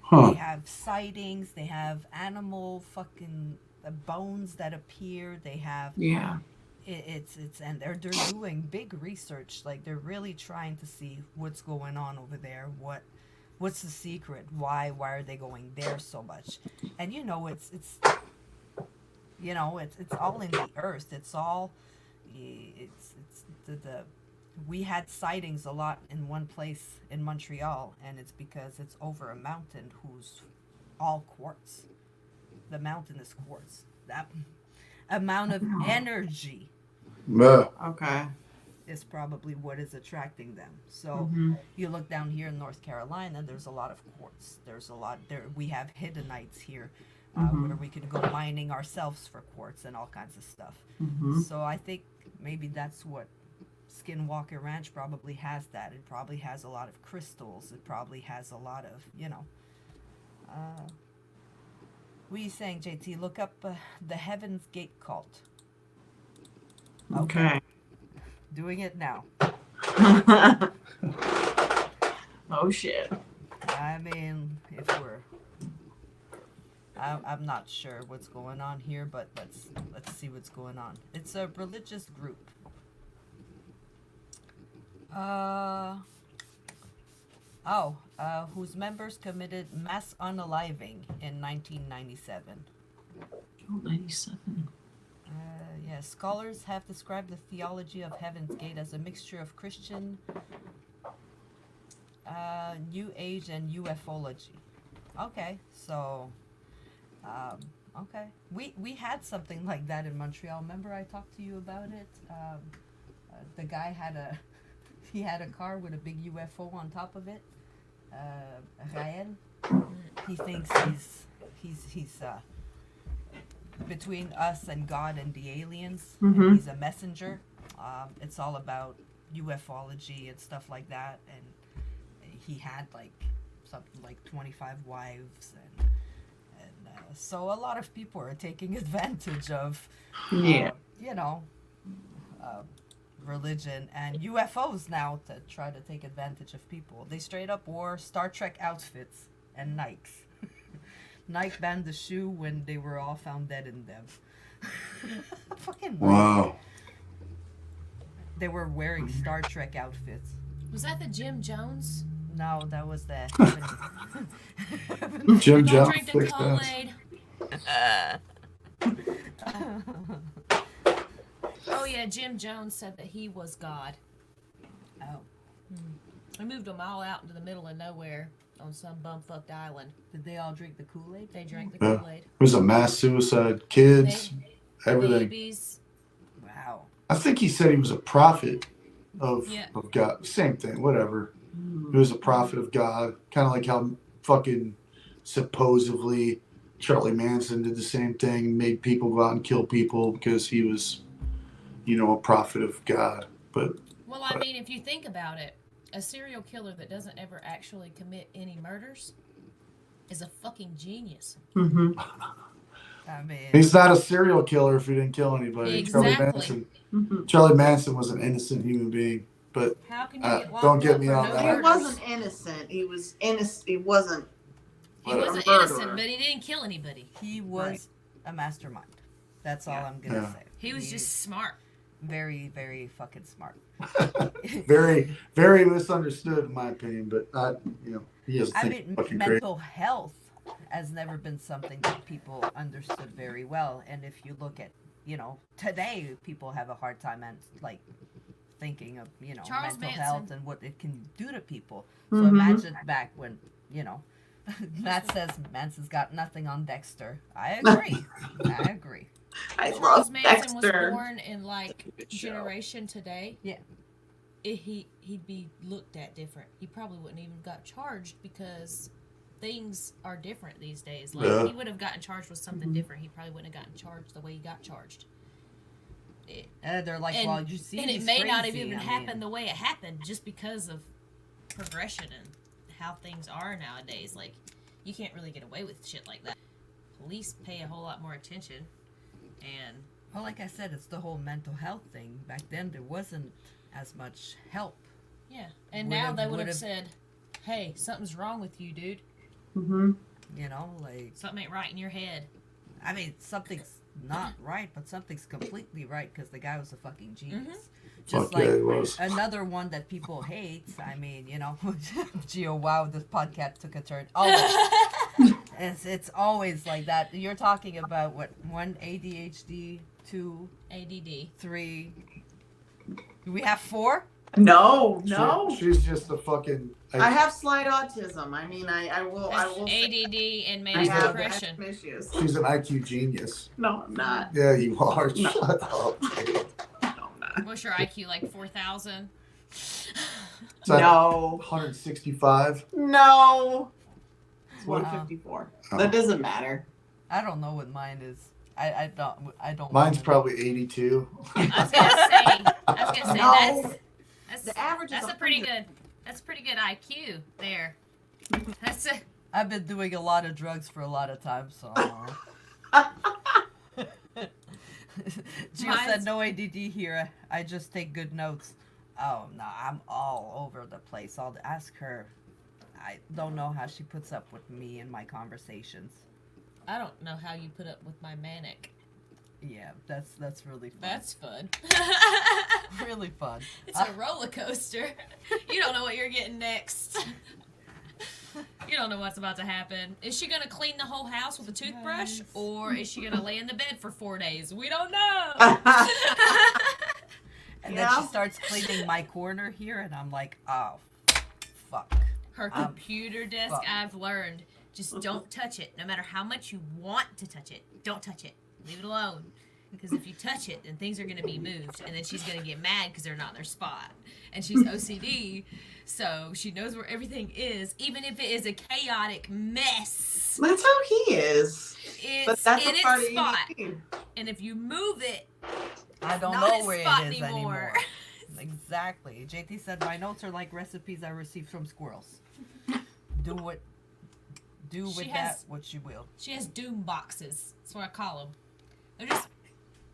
Huh. They have sightings. They have animal fucking bones that appear. They have Yeah. it's and they're doing big research. Like they're really trying to see what's going on over there. What's the secret? Why are they going there so much? And you know, it's all in the earth. It's all it's the we had sightings a lot in one place in Montreal, and it's because it's over a mountain who's all quartz. The mountain is quartz. That amount of energy Okay. is probably what is attracting them. So you look down here in North Carolina, there's a lot of quartz. There's a lot there. We have hidenites here, where we can go mining ourselves for quartz and all kinds of stuff. So I think maybe that's what Skinwalker Ranch probably has. That it probably has a lot of crystals. It probably has a lot of what are you saying, JT? Look up the Heaven's Gate cult. Okay. Doing it now. Oh shit. I mean, if we're, I'm not sure what's going on here, but let's see what's going on. It's a religious group. Whose members committed mass unaliving in 1997. Oh, 97. Yes, scholars have described the theology of Heaven's Gate as a mixture of Christian, New Age, and ufology. Okay, so, okay, we had something like that in Montreal. Remember I talked to you about it? The guy had a car with a big UFO on top of it. Rael, he thinks he's between us and God and the aliens. And he's a messenger. It's all about ufology and stuff like that. And he had like something like 25 wives, and so a lot of people are taking advantage of, religion and UFOs now to try to take advantage of people. They straight up wore Star Trek outfits and Nikes. Nike banned the shoe when they were all found dead in them. Fucking wow. They were wearing Star Trek outfits. Was that the Jim Jones? No, that was the Jim Don't Jones drink the fixed that. Kool-Aid. Oh yeah, Jim Jones said that he was God. Oh. They moved them all out into the middle of nowhere on some bumfucked island. Did they all drink the Kool-Aid? They drank the Yeah. Kool-Aid. It was a mass suicide, kids, everything. Babies. Wow. I think he said he was a prophet of Yeah. God. Same thing, whatever. He was a prophet of God. Kind of like how fucking supposedly Charlie Manson did the same thing, made people go out and kill people because he was, a prophet of God. But Well, I mean, if you think about it, a serial killer that doesn't ever actually commit any murders is a fucking genius. I mean, he's not a serial killer if he didn't kill anybody. Exactly. Charlie Manson was an innocent human being. But How can you get locked don't get up me for on no that. He murders? wasn't innocent. He was innocent. He wasn't. He wasn't murderer. innocent, but he didn't kill anybody. He was a mastermind. That's all I'm gonna Yeah. say. He was just smart. very, very fucking smart. Very, very misunderstood in my opinion, but he is I mean, fucking crazy. mental health has never been something that people understood very well. And if you look at, today people have a hard time thinking of, Charles mental Manson. health and what it can do to people. So Mhm. imagine back when, Matt says Manson's got nothing on Dexter. I agree. I agree. I Charles love Manson was Dexter. born in like Good show. generation today. Yeah. He'd be looked at different. He probably wouldn't even got charged because things are different these days. Like Yeah. he would have gotten charged with something different. He probably wouldn't have gotten charged the way he got charged. They're like, And- well, you see, And it he's may not have crazy. even I happened mean, the way it happened just because of progression and how things are nowadays. Like, you can't really get away with shit like that. Police pay a whole lot more attention. And well, like I said, it's the whole mental health thing. Back then, there wasn't as much help. yeah. And Would've- now they would have would've- said, hey, something's wrong with you, dude. Mm-hmm. Something ain't right in your head. I mean, something's not right, but something's completely right because the guy was a fucking genius. Just Fuck yeah, like he was. another one that people hate. I mean, gee, oh, wow, this podcast took a turn. Always. it's always like that. You're talking about what? 1 ADHD, 2, ADD. 3. Do we have 4? No. She's just a fucking. I have slight autism. I mean, I will say ADD and I manic have depression. some issues. She's an IQ genius. No, I'm not. Yeah, you are. No. Shut up. No, I'm not. What's your IQ, like 4,000? Is that No. 165. No. It's Wow. 154. Oh. That doesn't matter. I don't know what mine is. I don't. Mine's wanna probably 82. I was gonna say No. that's The average is that's a pretty 100. good. That's pretty good IQ there. That's a, I've been doing a lot of drugs for a lot of time, so. Gio said Mine's- no ADD here. I just take good notes. Oh no, I'm all over the place. I'll ask her. I don't know how she puts up with me in my conversations. I don't know how you put up with my manic. Yeah, that's really fun. That's fun. really fun. It's a roller coaster. You don't know what you're getting next. You don't know what's about to happen. Is she gonna clean the whole house with a toothbrush, or is she gonna lay in the bed for 4 days? We don't know. And then she starts cleaning my corner here, and I'm like, oh, fuck. Her computer desk, fuck. I've learned, just don't touch it. No matter how much you want to touch it, don't touch it. Leave it alone. Because if you touch it, then things are going to be moved. And then she's going to get mad because they're not in their spot. And she's OCD, so she knows where everything is, even if it is a chaotic mess. That's how he is. But It's that's in a part its of spot. you. And if you move it, I don't not know his where spot it is anymore. anymore. Exactly. JT said my notes are like recipes I received from squirrels. Do with She that has- what you will. she has doom boxes. That's what I call them. They're just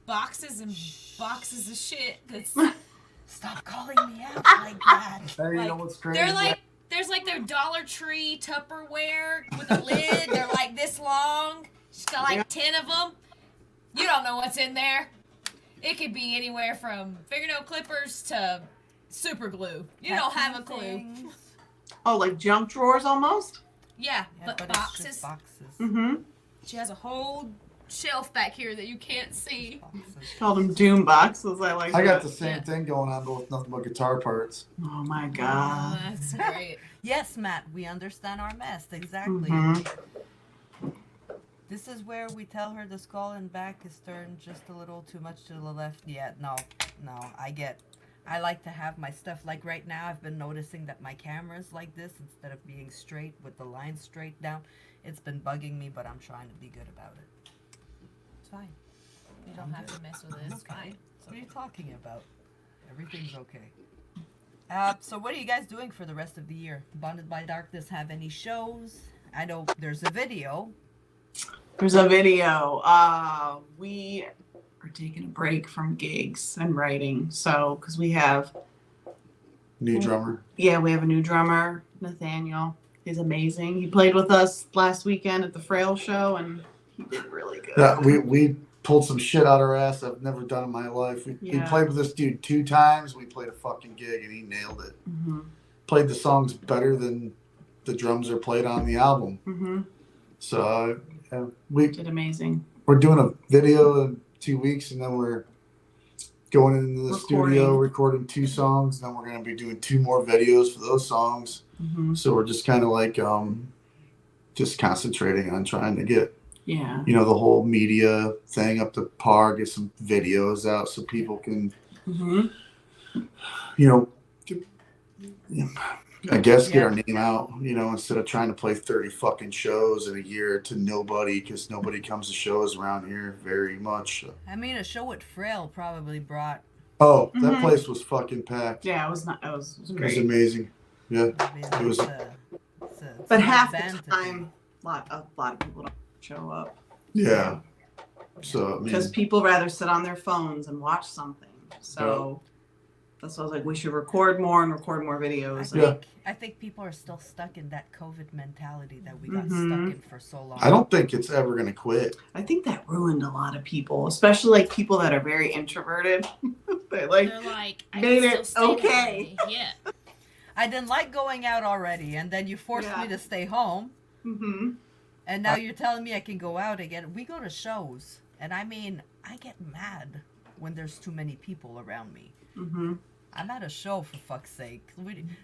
boxes and boxes of shit. That's Stop calling me out like that. Hey, you Like, know what's crazy? they're like, there's like their Dollar Tree Tupperware with a lid. They're like this long. She's got like 10 of them. You don't know what's in there. It could be anywhere from fingernail clippers to super glue. You don't have a clue. Things. Oh, like junk drawers almost? Yeah, Yeah, but it's boxes. just boxes. Mm-hmm. She has a whole shelf back here that you can't see. Boxes. Called them doom boxes. I like I got that. the same Yeah. thing going on with nothing but guitar parts. Oh my Oh, god. that's great. Yes, Matt, we understand our mess. Exactly. Mhm. This is where we tell her the skull and back is turned just a little too much to the left. Yeah, no, I like to have my stuff like right now. I've been noticing that my camera's like this instead of being straight with the line straight down. It's been bugging me, but I'm trying to be good about it. It's fine. You don't have to mess with it. It's fine. What are you talking about? Everything's okay. So what are you guys doing for the rest of the year? Bonded by Darkness have any shows? I know there's a video. There's a video. We are taking a break from gigs and writing. So, because we have New drummer. we have a new drummer, Nathaniel, He's amazing. He played with us last weekend at the Frail show, and he did really good. Yeah, we pulled some shit out our ass I've never done in my life. We played with this dude 2 times. We played a fucking gig, and he nailed it. Mm-hmm. Played the songs better than the drums are played on the album. Mm-hmm. So we did amazing. We're doing a video in 2 weeks, and then we're going into the studio, recording 2 songs. Then we're going to be doing 2 more videos for those songs. Mm-hmm. So we're just kind of like just concentrating on trying to get the whole media thing up to par, get some videos out so people can I guess get our name out, instead of trying to play 30 fucking shows in a year to nobody, because nobody comes to shows around here very much. I mean, a show at Frail probably brought. Oh, that place was fucking packed. Yeah, it was not. It was great. It was amazing. Yeah, I mean, it was. But half the time, a lot of people don't show up. Yeah. So because people rather sit on their phones and watch something. So that's why I was like, we should record more and record more videos. I think people are still stuck in that COVID mentality that we got stuck in for so long. I don't think it's ever gonna quit. I think that ruined a lot of people, especially like people that are very introverted. They're like, made it okay. Yeah. I didn't like going out already, and then you forced me to stay home. Mm-hmm. And now you're telling me I can go out again. We go to shows, and I mean, I get mad when there's too many people around me. Mm-hmm. I'm at a show, for fuck's sake.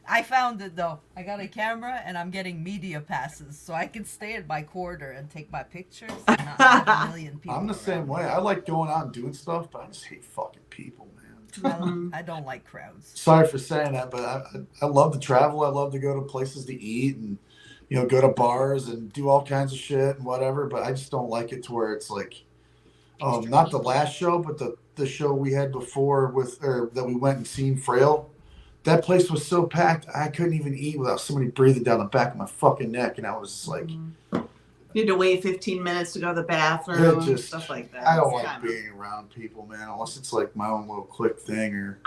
I found it, though. I got a camera, and I'm getting media passes, so I can stay at my corner and take my pictures and not have a million people. I'm the same way. I like going out and doing stuff, but I just hate fucking people, man. I don't like crowds. Sorry for saying that, but I love to travel. I love to go to places to eat and, go to bars and do all kinds of shit and whatever, but I just don't like it to where it's like, not the last show, but the show we had before that we went and seen Frail. That place was so packed, I couldn't even eat without somebody breathing down the back of my fucking neck, and I was just like... You had to wait 15 minutes to go to the bathroom and stuff like that. I don't like being around people, man, unless it's like my own little clique thing or...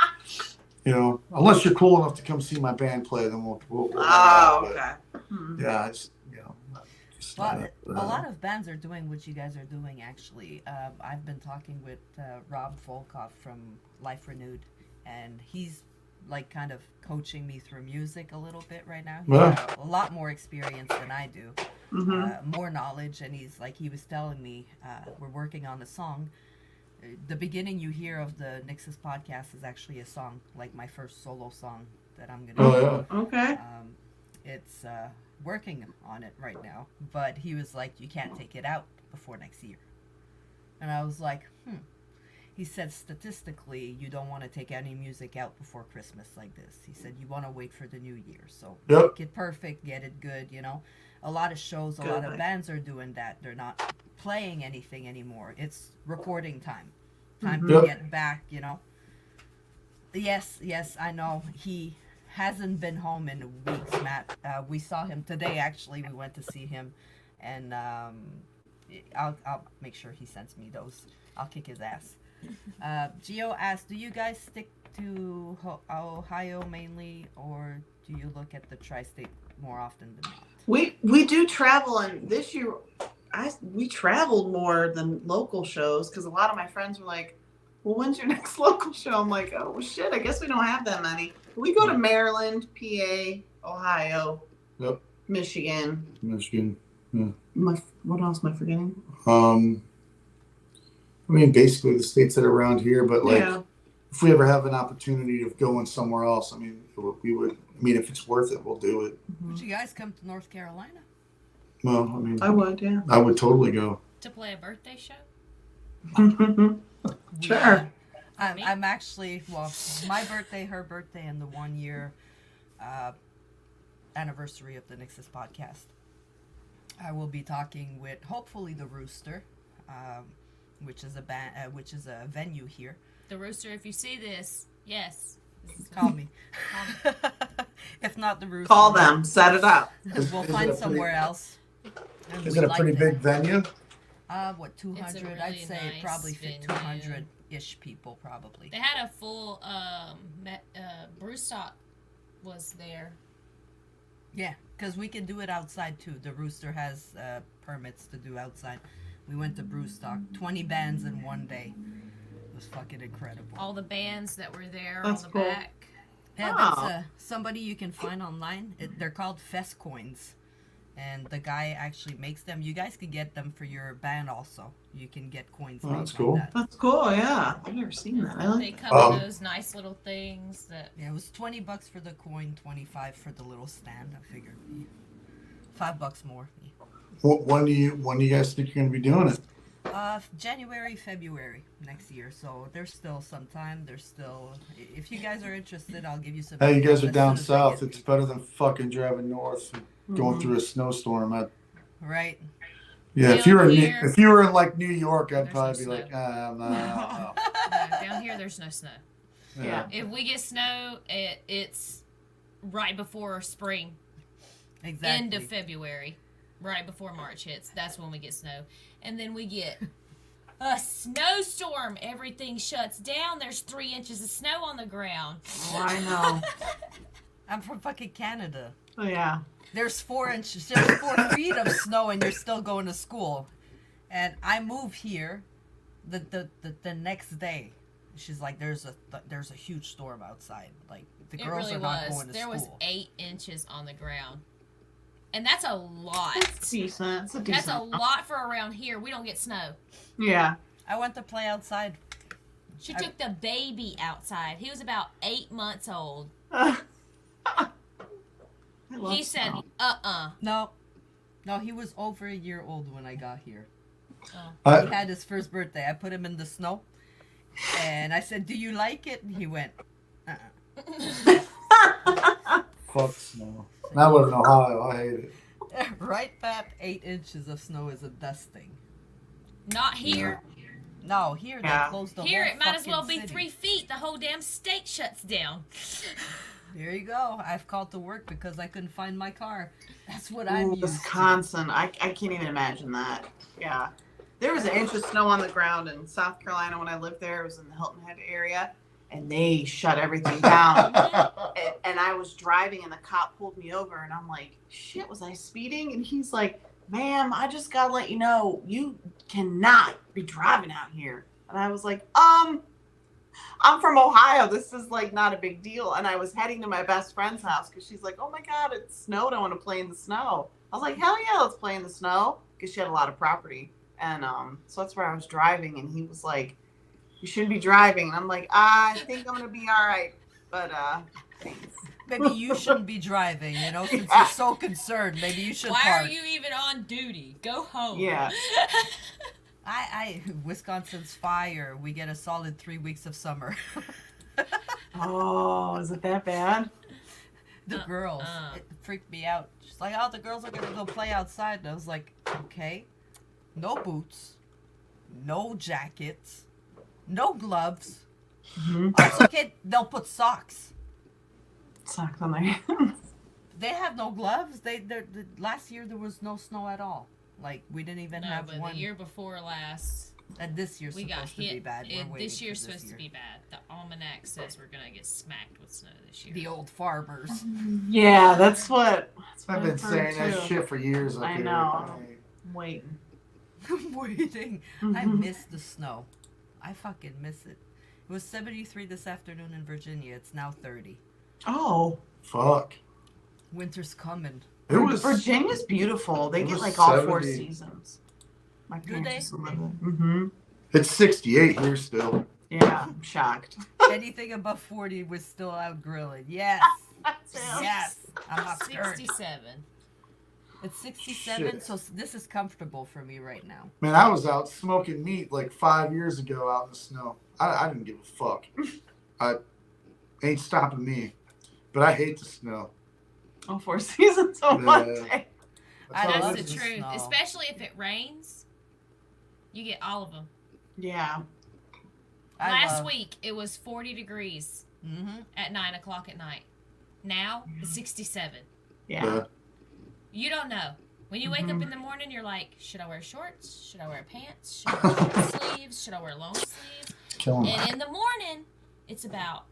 unless you're cool enough to come see my band play, then we'll okay. Yeah, it's, Well, a lot of bands are doing what you guys are doing, actually. I've been talking with Rob Volkov from Life Renewed, and he's like kind of coaching me through music a little bit right now. He's got a lot more experience than I do, more knowledge, and he was telling me, we're working on a song. The beginning you hear of the NYXUS podcast is actually a song, like my first solo song that I'm going to do. Okay. It's working on it right now, but he was like, you can't take it out before next year. And I was like, He said, statistically, you don't want to take any music out before Christmas like this. He said, you want to wait for the new year. So make it perfect, get it good, A lot of shows, a lot of bands are doing that. They're not playing anything anymore. It's recording time. Time to get back, Yes, I know. He hasn't been home in weeks, Matt. We saw him today, actually. We went to see him, and I'll make sure he sends me those. I'll kick his ass. Gio asked, do you guys stick to Ohio mainly, or do you look at the tri-state more often than not? We do travel, and this year we traveled more than local shows because a lot of my friends were like, well, when's your next local show? I'm like, oh, well, shit, I guess we don't have that many. We go to Maryland, PA, Ohio, Michigan. Yeah. What else am I forgetting? I mean, basically the states that are around here, but if we ever have an opportunity of going somewhere else, I mean, we would. I mean, if it's worth it, we'll do it. Would you guys come to North Carolina? Well, I mean, I would, yeah. I would totally go. To play a birthday show? Sure. I'm actually, my birthday, her birthday, and the 1 year anniversary of the NYXUS podcast. I will be talking with hopefully the Rooster, which is a venue here. The Rooster, if you see this, yes. Call me. If not the Rooster, call them. Set it up. We'll find somewhere else. Is it a pretty big venue? 200? Really I'd say nice probably fit venue. 200-ish people, probably. They had a full, Bruce Stock was there. Yeah, because we can do it outside too. The Rooster has permits to do outside. We went to Brewstock, 20 bands in one day. It was fucking incredible. All the bands that were there That's on the cool. back. Yeah, Wow. that's somebody you can find online. They're called Fest Coins. And the guy actually makes them. You guys can get them for your band also. You can get coins made that's like cool. that. That's cool. Yeah, I've never seen that. I They like. come in those nice little things that. Yeah, it was $20 for the coin, 25 for the little stand. I figured $5 more. When do you guys think you're gonna be doing it? January, February next year. So there's still some time. There's still. If you guys are interested, I'll give you some. Hey, you guys are as down soon as I south. get It's these. better than fucking driving north, and going through a snowstorm. Right. Yeah, if Down you were here- if you were in like New York, I'd There's probably no be like, no. No, down here, there's no snow. Yeah. If we get snow, it's right before spring, Exactly. end of February, right before March hits. That's when we get snow. And then we get a snowstorm. Everything shuts down. There's 3 inches of snow on the ground. Oh, I know. I'm from fucking Canada. Oh yeah. There's 4 inches. There's 4 feet of snow, and you're still going to school. And I move here, the next day. She's like, there's a huge storm outside. Like the It girls really are not was. going to There school. was 8 inches on the ground. And that's a lot. That's decent. It's a decent. That's a lot for around here. We don't get snow. Yeah. I went to play outside. She took the baby outside. He was about 8 months old. I love He said, snow. No, he was over a year old when I got here. He I, had his first birthday. I put him in the snow, and I said, "Do you like it?" And he went, fuck snow. And I live in Ohio. I hate it. Right, Pap? 8 inches of snow is a dusting. Not here. No, here they Yeah. closed the Here whole it might as well fucking be city. 3 feet. The whole damn state shuts down. There you go. I've called to work because I couldn't find my car. That's what I'm used Wisconsin. I can't even imagine that. Yeah. There was an inch of snow on the ground in South Carolina when I lived there. It was in the Hilton Head area. And they shut everything down. and I was driving and the cop pulled me over and I'm like, shit, was I speeding? And he's like, ma'am, I just gotta let you know, you cannot be driving out here. And I was like, I'm from Ohio. This is like not a big deal. And I was heading to my best friend's house because she's like, oh my God, it snowed. I want to play in the snow. I was like, hell yeah, let's play in the snow. Because she had a lot of property. And so that's where I was driving. And he was like, you shouldn't be driving. And I'm like, I think I'm going to be all right. But thanks. Maybe you shouldn't be driving, you know, since Yeah. you're so concerned. Maybe you should Why park. are you even on duty? Go home. Yeah. Wisconsin's fire. We get a solid 3 weeks of summer. Oh, is it that bad? The girls, it freaked me out. She's like, oh, the girls are going to go play outside. And I was like, okay, no boots, no jackets, no gloves. Mm-hmm. It's okay, they'll put socks. Socks on their hands. They have no gloves. Last year there was no snow at all. Like, we didn't even No, have but one. the year before last, And this year's we got supposed to be hit. bad. We're waiting This for year's this supposed year. to be bad. The almanac says we're gonna get smacked with snow this year. The old farmers. Yeah, that's what I've been I've saying heard, that too. shit for years up I here. know. I'm waiting. I'm waiting. I Mhm. miss the snow. I fucking miss it. It was 73 this afternoon in Virginia. It's now 30. Oh, Fuck. Winter's coming. It was Virginia's beautiful. They it get was like all 4 70. seasons. My Do parents they? used to live there. Mm-hmm. It's 68 here still. Yeah, I'm shocked. Anything above 40 was still out grilling. Yes. Yes. I'm not scared. 67. It's 67, Shit. so this is comfortable for me right now. Man, I was out smoking meat like 5 years ago out in the snow. I didn't give a fuck. I ain't stopping me. But I hate the snow. All 4 seasons on one Yeah. day. I all That's love it the is. the truth. snow. Especially if it rains, you get all of them. Yeah. Last week it was 40 degrees Mm-hmm. at 9 o'clock at night. Now it's 67. Yeah. Yeah. You don't know. When you wake Mm-hmm. up in the morning, you're like, should I wear shorts? Should I wear pants? Should I wear short sleeves? Should I wear long sleeves? Killing me. And in the morning, it's about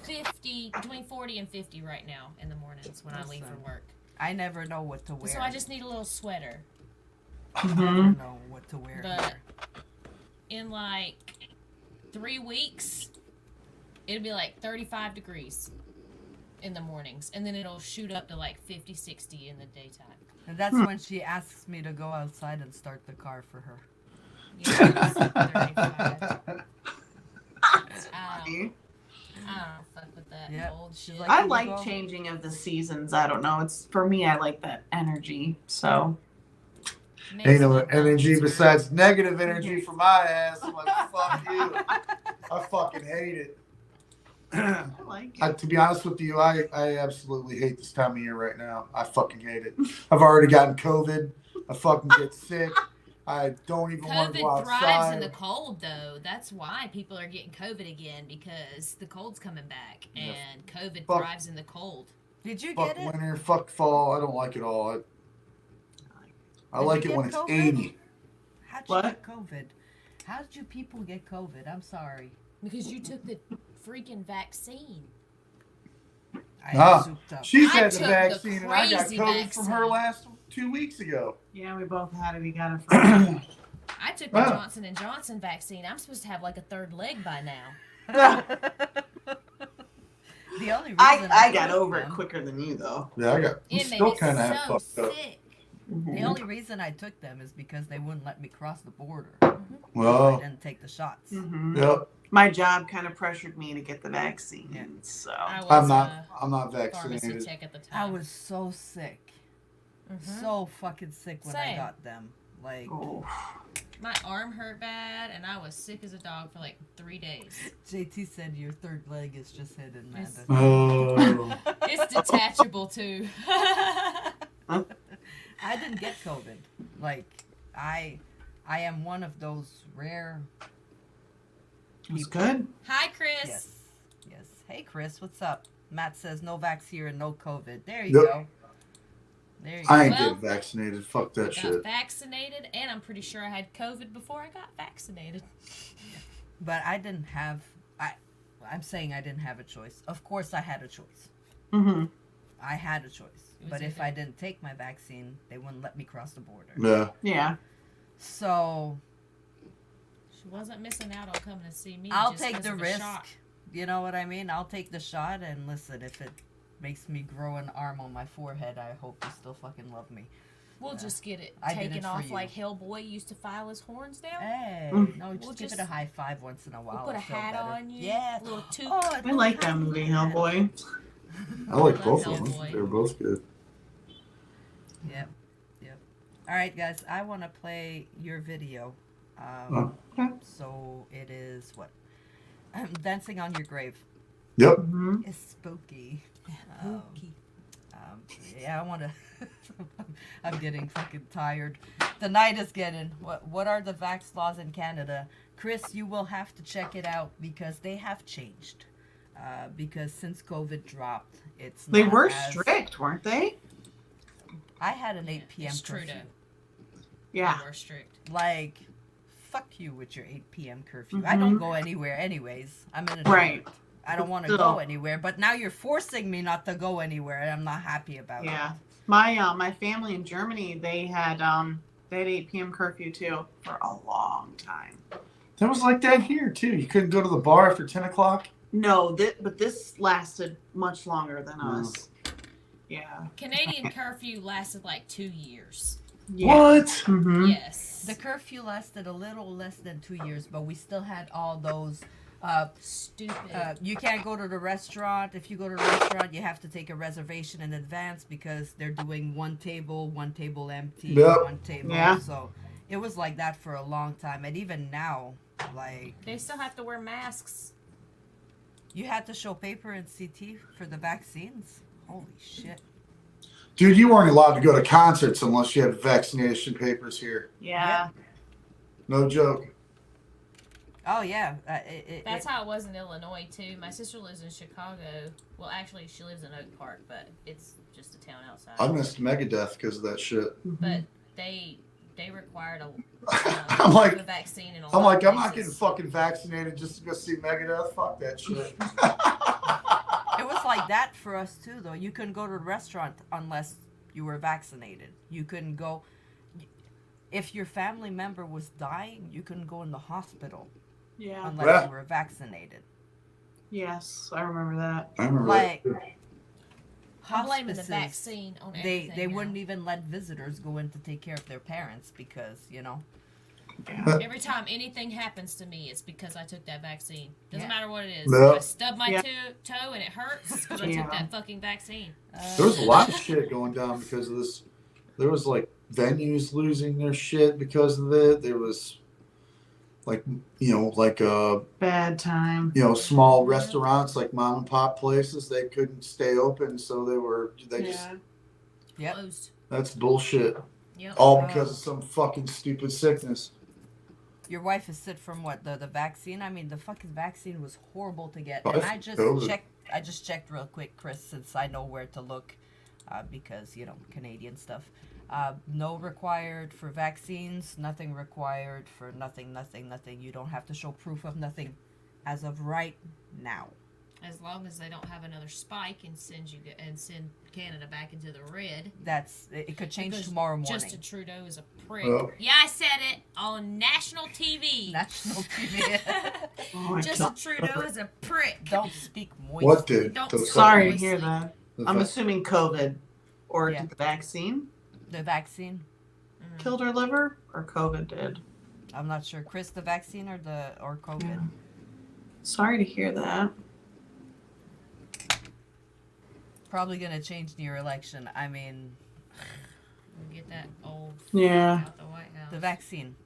50, between 40 and 50 right now in the mornings when I leave for work. I never know what to wear. So I just need a little sweater. I never know what to wear. But here. in like 3 weeks, it'll be like 35 degrees in the mornings. And then it'll shoot up to like 50, 60 in the daytime. And that's when she asks me to go outside and start the car for her. Yeah, it's 35. I don't fuck with that old shit. like, I "Can we like go?" changing of the seasons. I don't know. It's for me. I like that energy. So Makes Ain't no my energy bones besides negative energy for my ass. I'm like, fuck you. I fucking hate it. I like it. To be honest with you, I absolutely hate this time of year right now. I fucking hate it. I've already gotten COVID. I fucking get sick. I don't even want to go COVID thrives in outside. the cold, though. That's why people are getting COVID again, because the cold's coming back, Yes. and COVID Fuck. thrives in the cold. Did you Fuck get it? winter, fuck fall. I don't like it all. I Did like you it when get it's COVID? 80. How'd you What? get COVID? How did you people get COVID? I'm sorry. Because you took the freaking vaccine. I Ah, souped up. She's I had the took the vaccine, and I got crazy COVID from her vaccine. last 2 weeks ago. Yeah, we both had it. We got it from. I took the Wow. Johnson & Johnson vaccine. I'm supposed to have like a third leg by now. The only reason I got took over it them- quicker than you though. Yeah, I'm It made still me kind of have so fucked up. sick. The only reason I took them is because they wouldn't let me cross the border. I Well, didn't take the shots. Mm-hmm. yep. My job kind of pressured me to get the vaccine, Yeah. so I was I'm not pharmacy vaccinated. tech at the I time. was so sick. Mhm. So fucking sick when I Same. got them. Like, oh. My arm hurt bad, and I was sick as a dog for like 3 days. JT said your third leg is just hidden, Yes. Manda. Oh. It's detachable too. I didn't get COVID. Like, I am one of those rare. It was good. Hi, Chris. Yes. Yes. Hey, Chris, what's up? Matt says no vax here and no COVID. There you Yep. go. There you I go. ain't Well, getting vaccinated. Fuck that I got shit. vaccinated, and I'm pretty sure I had COVID before I got vaccinated. But I didn't have. I'm saying I didn't have a choice. Of course, I had a choice. Mm-hmm. I had a choice. It was But if either- I didn't take my vaccine, they wouldn't let me cross the border. Yeah. Yeah. So She wasn't missing out on coming to see me. I'll just take 'cause the of risk. shot. You know what I mean? I'll take the shot, and listen, if it makes me grow an arm on my forehead, I hope you still fucking love me. We'll just get it I did taken it for off you. like Hellboy used to file his horns down. Hey, Mm. no, just We'll give it just- a high five once in a while. We'll put a it'll feel hat better. on you. Yeah. Little toque. Oh, I like that movie, Hellboy. I like love both of them. Hellboy. They're both good. Yep. Yep. All right, guys. I want to play your video. So it is what? Dancing on Your Grave. Yep. Mm-hmm. It's spooky. Spooky. Yeah, I want to. I'm getting fucking tired. The night is getting. What are the vax laws in Canada? Chris, you will have to check it out because they have changed. Because since COVID dropped, it's They not were as- strict, weren't they? I had an 8 p.m. It's true, curfew. though. Yeah. They were strict. Like, fuck you with your 8 p.m. curfew. Mhm. I don't go anywhere anyways. I'm in a Right. I don't want to Still. go anywhere, but now you're forcing me not to go anywhere, and I'm not happy about Yeah. it. My family in Germany, they had 8 p.m. curfew too for a long time. That was like that here too. You couldn't go to the bar after 10 o'clock. No, but this lasted much longer than us. Yeah. Canadian curfew lasted like 2 years. Yeah. What? Mm-hmm. Yes. The curfew lasted a little less than 2 years, but we still had all those. Stupid. You can't go to the restaurant. If you go to the restaurant, you have to take a reservation in advance because they're doing one table empty, Yep. one table. Yeah. So it was like that for a long time, and even now, like They still have to wear masks. you had to show paper and CT for the vaccines. Holy shit! Dude, you weren't allowed to go to concerts unless you had vaccination papers here. Yeah. No joke. Oh yeah, That's how it was in Illinois too. My sister lives in Chicago. Well, actually, she lives in Oak Park, but it's just a town outside. I missed Megadeth because of that shit. But they required a I'm like- a vaccine in a I'm lot like, of I'm not getting places. fucking vaccinated just to go see Megadeth. Fuck that shit. it was like that for us too, though. You couldn't go to a restaurant unless you were vaccinated. You couldn't go. If your family member was dying, you couldn't go in the hospital Yeah. unless Yeah. you were vaccinated. Yes, I remember that. I remember Like that. I'm blaming the hospices, vaccine on everything. they now. wouldn't even let visitors go in to take care of their parents because Every time anything happens to me, it's because I took that vaccine. Doesn't Yeah. matter what it is. No. If I stub my Yeah. toe and it hurts, it's because I Yeah. took that fucking vaccine. There was a lot of shit going down because of this. There was like venues losing their shit because of it. There was like Bad time. small restaurants like mom and pop places, they couldn't stay open, so they just Yep. Closed. that's bullshit. Yep. All because of some fucking stupid sickness. Your wife is sick from what? The vaccine? I mean, the fucking vaccine was horrible to get. Oh, And it's I just COVID. checked real quick, Chris, since I know where to look, because Canadian stuff. No required for vaccines. Nothing required for nothing. You don't have to show proof of nothing, as of right now. As long as they don't have another spike and send Canada back into the red. It could change Because tomorrow morning. Justin Trudeau is a prick. Oh. Yeah, I said it on national TV. National TV. Oh my Justin God. Trudeau is a prick. Don't speak moist. What did? Don't the suck. Sorry to Voice. hear that. the I'm fa- assuming COVID or Yeah. the vaccine The vaccine? killed her liver, or COVID did. I'm not sure. Chris, the vaccine or COVID? Yeah. Sorry to hear that. Probably gonna change your election. I mean, We'll get that old Yeah. out the White House. the vaccine.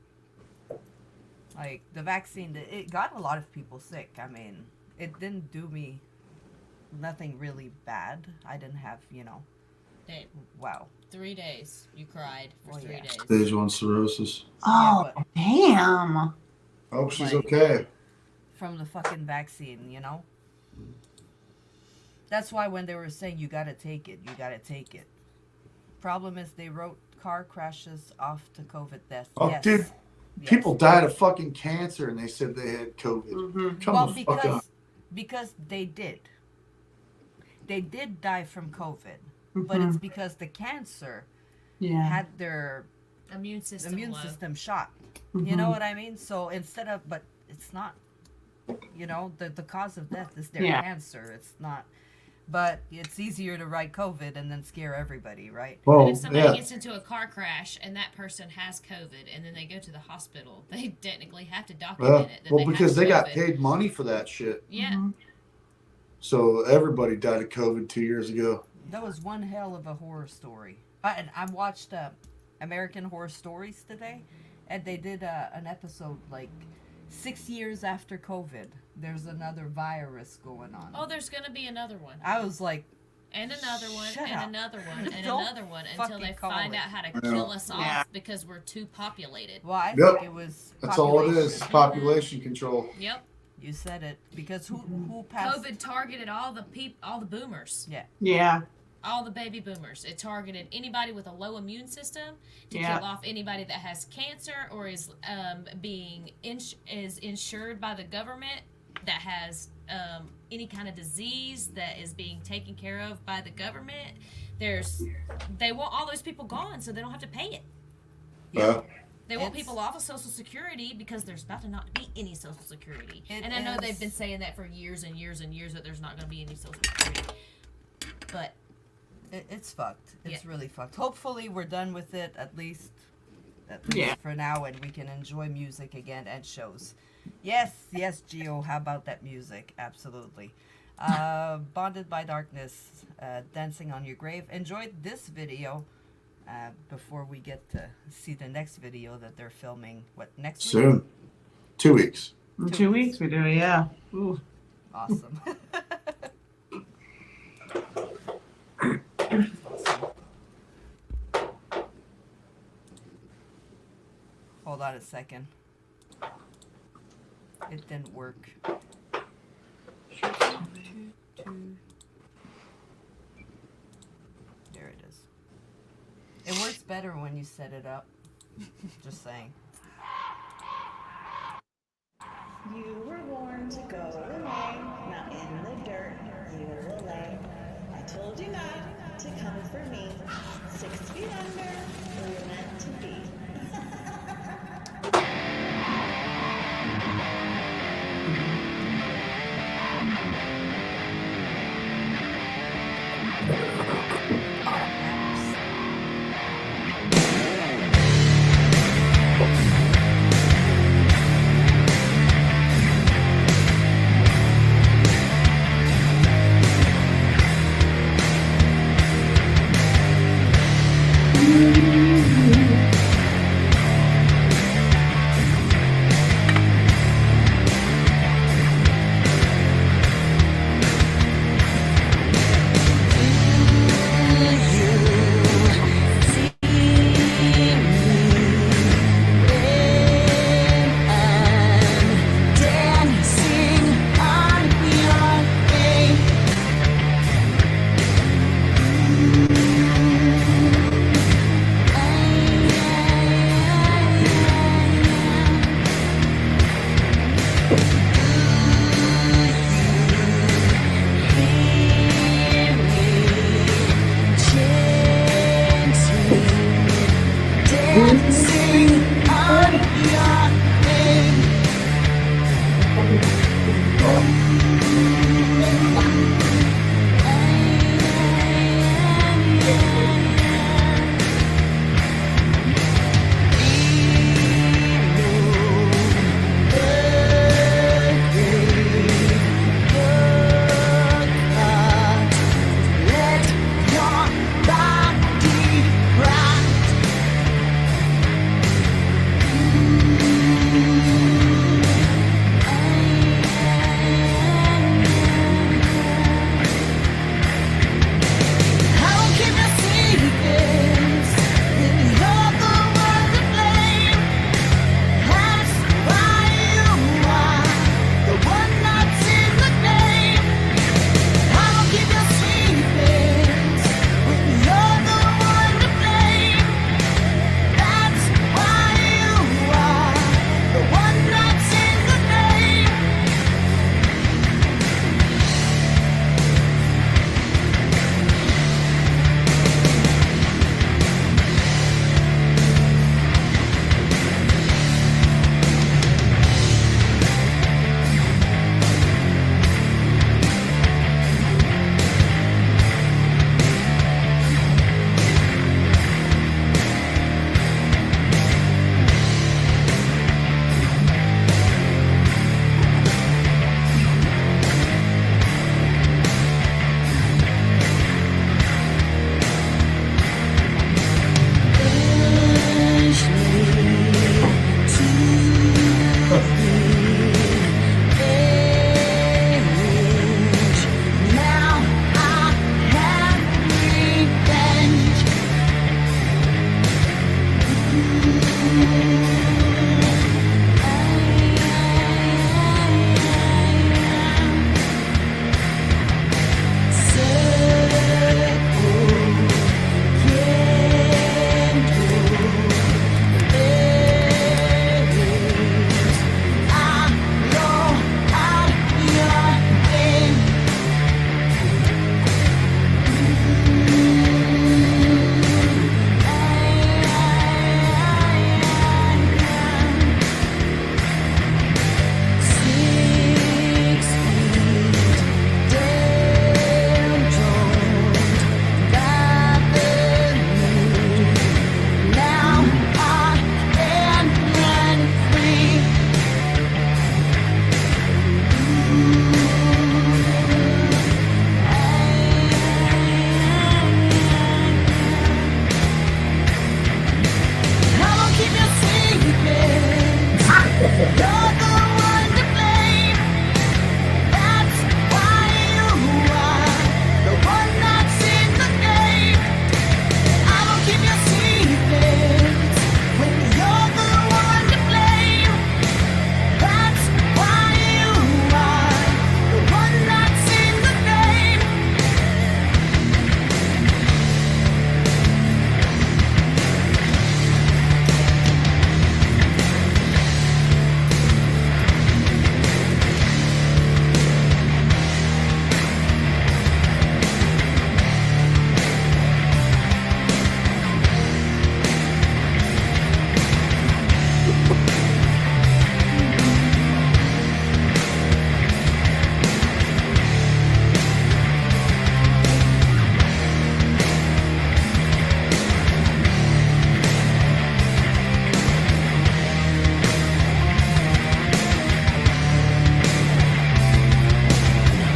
Like the vaccine, it got a lot of people sick. I mean, it didn't do me nothing really bad. I didn't have, Hey, wow. 3 days. You cried for Oh, 3 yeah. days. Stage 1 cirrhosis. Oh, but- damn. Oh, she's Like- okay. From the fucking vaccine, That's why when they were saying you gotta take it. Problem is they wrote car crashes off to COVID deaths. Oh, yes. dude, Yes. people died of fucking cancer and they said they had COVID. Mm-hmm. Come Well, the fuck on. because they did. They did die from COVID, but it's because the cancer Yeah. had their Immune system immune low. system shot. Mhm. You know what I mean? So but it's not. The cause of death is their Yeah. cancer. It's not. But it's easier to write COVID and then scare everybody, right? Well, And if somebody yeah. gets into a car crash and that person has COVID and then they go to the hospital, they technically have to document it. That Well, they because have they got COVID. paid money for that shit. Yeah. Mhm. So everybody died of COVID 2 years ago. That was one hell of a horror story. And I watched American Horror Stories today, and they did an episode like 6 years after COVID. There's another virus going on. Oh, there's going to be another one. I was like, And another one, Shut and up. another one, and Don't another one until fucking they call find it. out how to I kill know. us Yeah. off because we're too populated. well, I Yep. think it was. That's all it is. population. Population control. Yep. You said it because who passed? COVID targeted all the boomers, Yeah. all the baby boomers. It targeted anybody with a low immune system to Yeah. kill off anybody that has cancer or is is insured by the government, that has any kind of disease that is being taken care of by the government. They want all those people gone so they don't have to pay it. Yeah. They want It's- people off of Social Security because there's about to not be any Social Security. It And I know they've is- been saying that for years and years and years that there's not going to be any Social Security. But It's fucked. It's Yeah. really fucked. Hopefully, we're done with it at least Yeah. for now, and we can enjoy music again and shows. Yes, Gio. How about that music? Absolutely. Bonded by Darkness, Dancing on Your Grave. Enjoyed this video before we get to see the next video that they're filming. What, next week? Soon. 2 weeks. In 2 weeks we do, yeah. Ooh. Awesome. Hold on a second. It didn't work. There it is. It works better when you set it up. Just saying. You were born to go away, not in the dirt. You will 6 feet under where you're meant to be.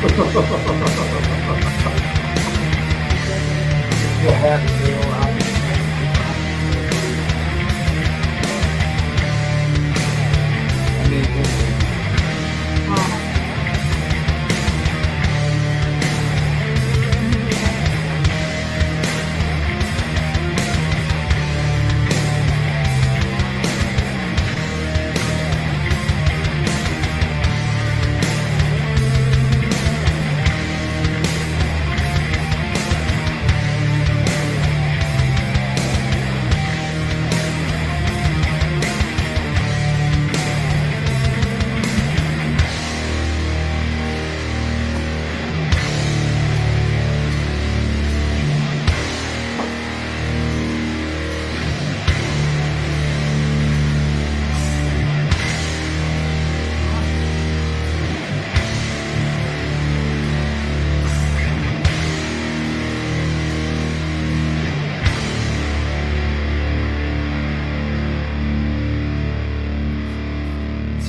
The hat veil out. I mean,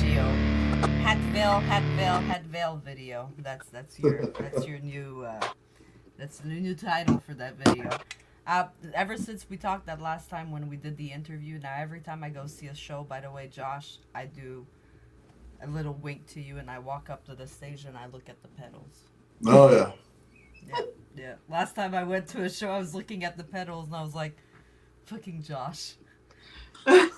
Geo. Hat veil video. That's your new that's the new title for that video. Ever since we talked that last time when we did the interview, now every time I go see a show, by the way, Josh, I do a little wink to you and I walk up to the stage and I look at the pedals. oh yeah. Yeah. Last time I went to a show, I was looking at the pedals and I was like, fucking Josh. I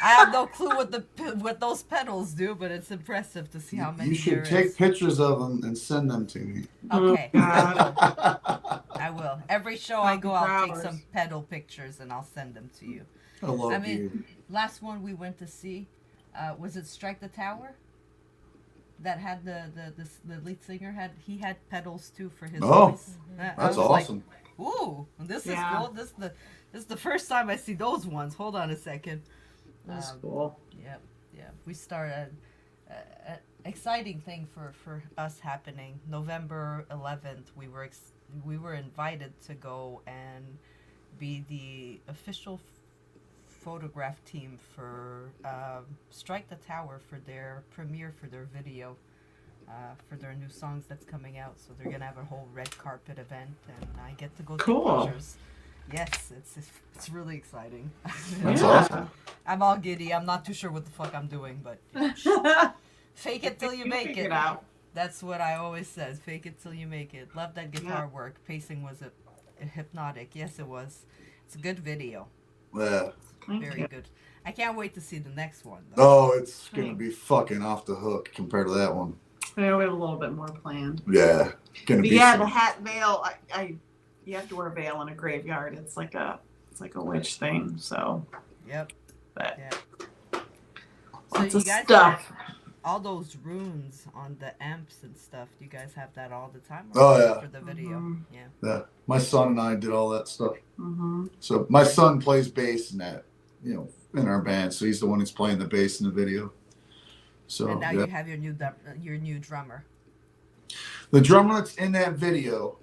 have no clue what those pedals do, but it's impressive to see how many You should there take is. pictures of them and send them to me. Okay, God. I will. Every show I go, I'll take Hours. some pedal pictures and I'll send them to you. I love I mean, you. last one we went to see, was it Strike the Tower? That had the lead singer had pedals too for his Oh, voice. I That's was like, awesome. ooh, this is Yeah. cool. This is the first time I see those ones. Hold on a second. That's cool. Yeah. We started an exciting thing for us happening. November 11th, we were invited to go and be the official photograph team for Strike the Tower for their premiere for their video for their new songs that's coming out. So they're gonna have a whole red carpet event, and I get to go Cool. take pictures. Yes, it's really exciting. That's Yeah. awesome. I'm all giddy. I'm not too sure what the fuck I'm doing, but fake it till you make figure it. it out. That's what I always says. Fake it till you make it. Love that guitar work. Pacing was a hypnotic. Yes, it was. It's a good video. Yeah. Thank Very you. good. I can't wait to see the next one, though. Oh, it's gonna be fucking off the hook compared to that one. Yeah, we have a little bit more planned. Yeah. Gonna But be yeah, some- the hat veil. You have to wear a veil in a graveyard. It's like a witch thing. So, Yep. but Yeah. So lots you of guys stuff. all those runes on the amps and stuff. Do you guys have that all the time? Oh, is it yeah. For the video. Mhm. Yeah. Yeah. My son and I did all that stuff. Mm-hmm. So my son plays bass in that, in our band. So he's the one who's playing the bass in the video. So And now yeah. you have your new drummer. The drummer that's in that video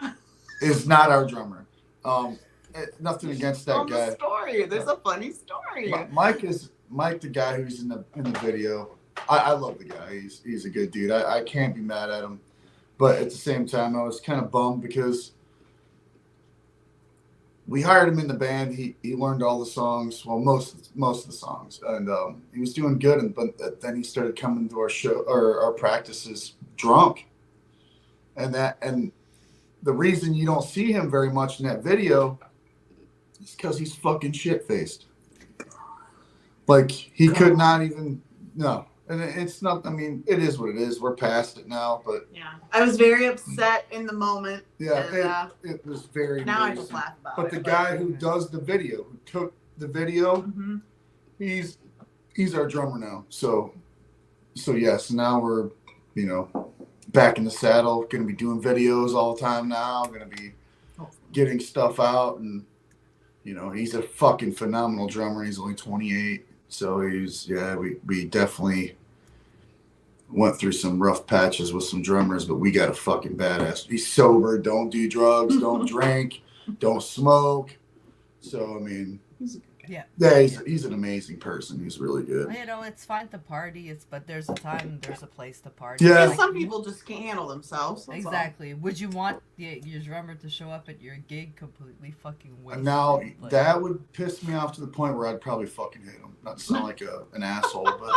is not our drummer. Nothing against that Tell guy. the story. There's a funny story. Mike, the guy who's in the video. I love the guy. He's a good dude. I can't be mad at him. But at the same time, I was kind of bummed because we hired him in the band. He learned all the songs, well, most of the songs, and he was doing good. But then he started coming to our show or our practices drunk, and the reason you don't see him very much in that video is because he's fucking shit faced. Like he could not even no. And it's not, I mean, it is what it is. We're past it now, but Yeah, I was very upset in the moment. yeah, And, it was very now I embarrassing. just laugh about But it. the guy who does the video, who took the video, Mhm. he's our drummer now. So yes, now we're, back in the saddle, going to be doing videos all the time now, going to be getting stuff out, and he's a fucking phenomenal drummer. He's only 28. So we definitely went through some rough patches with some drummers, but we got a fucking badass. He's sober, don't do drugs, don't drink, don't smoke. So, I mean, He's a good Yeah. Yeah, he's an amazing person. He's really good. You know, it's fine to party, but there's a time and there's a place to party. Yeah. Some people just can't handle themselves. That's Exactly. Would you want your drummer to show up at your gig completely fucking wasted? Now Like, that would piss me off to the point where I'd probably fucking hit him. Not to sound like an asshole, but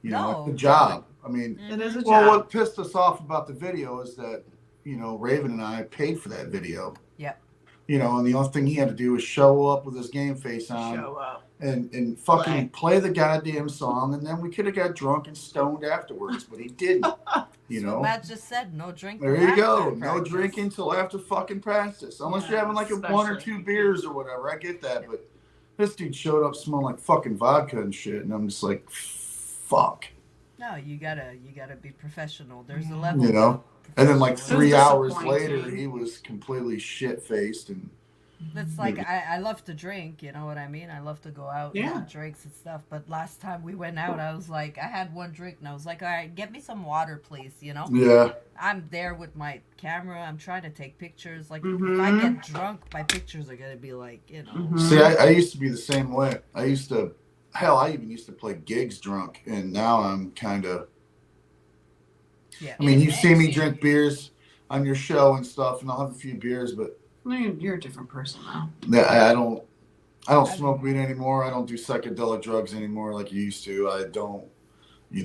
No. it's a job. I mean, all. It is a well, job. what pissed us off about the video is that Raven and I paid for that video. Yep. And the only thing he had to do was show up with his game face on Show up. and fucking play the goddamn song, and then we could have got drunk and stoned afterwards, but he didn't. Matt just said no drinking. There you go. after No practice. drinking till after fucking practice. Unless Yeah, you're having like one or two beers or whatever. I get that, but this dude showed up smelling like fucking vodka and shit, and I'm just like, fuck. No, you gotta be professional. There's a level. And then like It was 3 hours disappointing. later, he was completely shit faced and. It's like I love to drink, you know what I mean? I love to go out and have drinks and stuff. But last time we went out, I was like, I had one drink and I was like, all right, get me some water, please. Yeah. I'm there with my camera. I'm trying to take pictures. Like if I get drunk, my pictures are gonna be like, See, I used to be the same way. I even used to play gigs drunk, and now I'm kind of. Yeah. I mean, you see me drink beers on your show and stuff, and I'll have a few beers, but. You're a different person now. Yeah, I don't smoke weed anymore. I don't do psychedelic drugs anymore like you used to. I don't, Had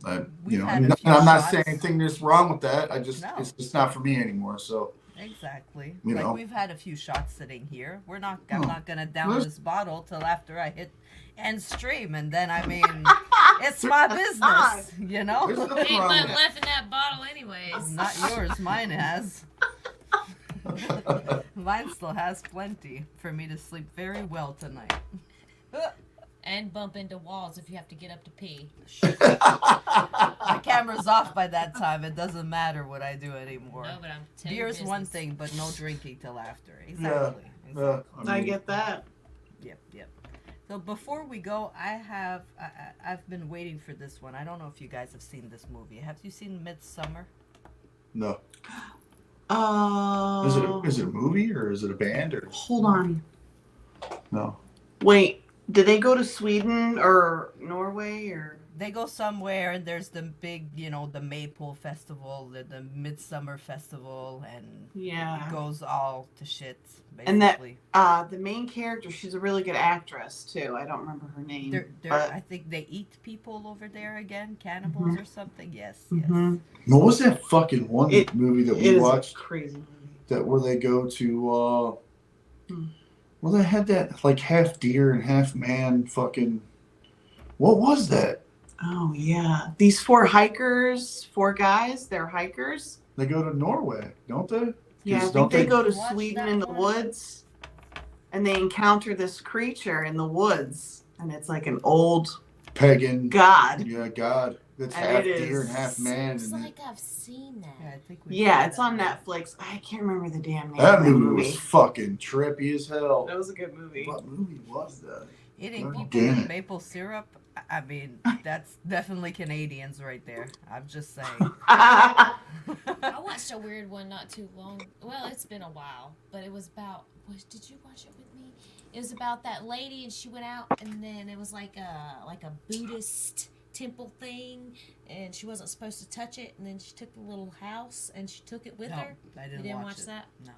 a few I'm not shots. saying anything that's wrong with that. It's just not for me anymore. So Exactly. You know. We've had a few shots sitting here. I'm not gonna down this bottle till after I hit end stream, and then it's my business, there's nothing Ain't wrong much with that. left in that bottle, anyways. Not yours, mine has. Mine still has plenty for me to sleep very well tonight. And bump into walls if you have to get up to pee. My camera's off by that time. It doesn't matter what I do anymore. No, but I'm telling you Beer's one business. thing, but no drinking till after. Exactly. Yeah, I get that. Yep. So before we go, I've been waiting for this one. I don't know if you guys have seen this movie. Have you seen Midsummer? No. Oh. Is it a movie or is it a band or Hold on. no? Wait. Did they go to Sweden or Norway or? They go somewhere, and there's the big, the Maypole Festival, the Midsummer Festival, and Yeah. it goes all to shit, basically. And that the main character, she's a really good actress too. I don't remember her name. I think they eat people over there again, cannibals or something. Yes. What was that fucking one movie that It we is a watched? crazy movie. That where they go to well, they had that like half deer and half man fucking. What was that? Oh yeah, these four guys, they're hikers. They go to Norway, don't they? Yeah, I 'Cause think don't they go to Watch Sweden that in the one. woods, and they encounter this creature in the woods, and it's like an old pagan god. Yeah, God. That's And half it deer is- and half man. Looks And like I've seen that. Yeah, I think Yeah, it's on Netflix. I can't remember the damn name that of that movie was fucking trippy as hell. That was a good movie. What movie was that? Eating Oh, people damn with it. maple syrup. I mean, that's definitely Canadians right there. I'm just saying. I watched a weird one not too long. Well, it's been a while, but it was about. Did you watch it with me? It was about that lady, and she went out, and then it was like a Buddhist temple thing, and she wasn't supposed to touch it, and then she took the little house and she took it with No, her. I You didn't didn't watch watch it. that? No.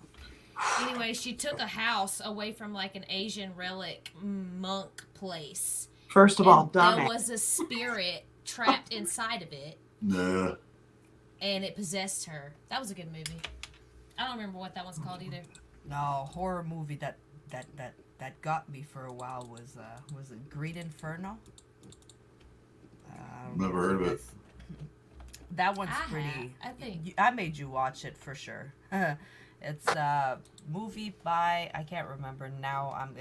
Anyway, she took a house away from like an Asian relic monk place. First of all, And dumb there it. was a spirit trapped inside of it, Nah. and it possessed her. That was a good movie. I don't remember what that one's called either. No, horror movie that got me for a while was it Green Inferno? I don't know Never if heard of you it. guys- That one's I pretty. have, I think. I made you watch it for sure. It's a movie by I can't remember now. I'm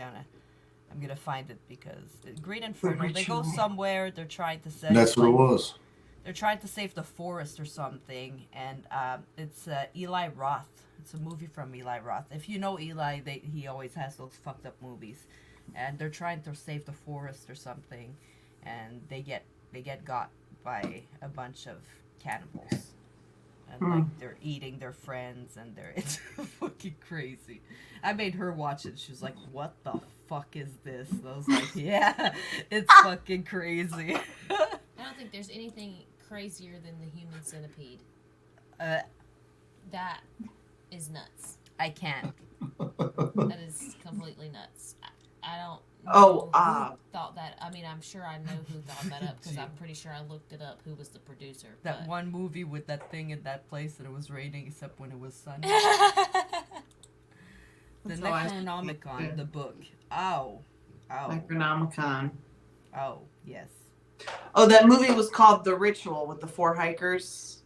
gonna find it because Green Inferno. They go Ritual. somewhere. They're trying to save. That's what it was. They're trying to save the forest or something, and it's Eli Roth. It's a movie from Eli Roth. If you know Eli, he always has those fucked up movies, and they're trying to save the forest or something, and they get got by a bunch of cannibals. and like they're eating their friends, and it's fucking crazy. I made her watch it. She was like, "What the fuck is this?" And I was like, "Yeah, it's fucking crazy." I don't think there's anything crazier than the human centipede. That is nuts. I can't. That is completely nuts. I don't Oh, know who thought that. I mean, I'm sure I know who thought that up because I'm pretty sure I looked it up who was the producer. That but... one movie with that thing in that place and it was raining except when it was sunny. The Necronomicon, the book. Ow. Ow. Necronomicon. Oh, yes. Oh, that movie was called The Ritual with the 4 hikers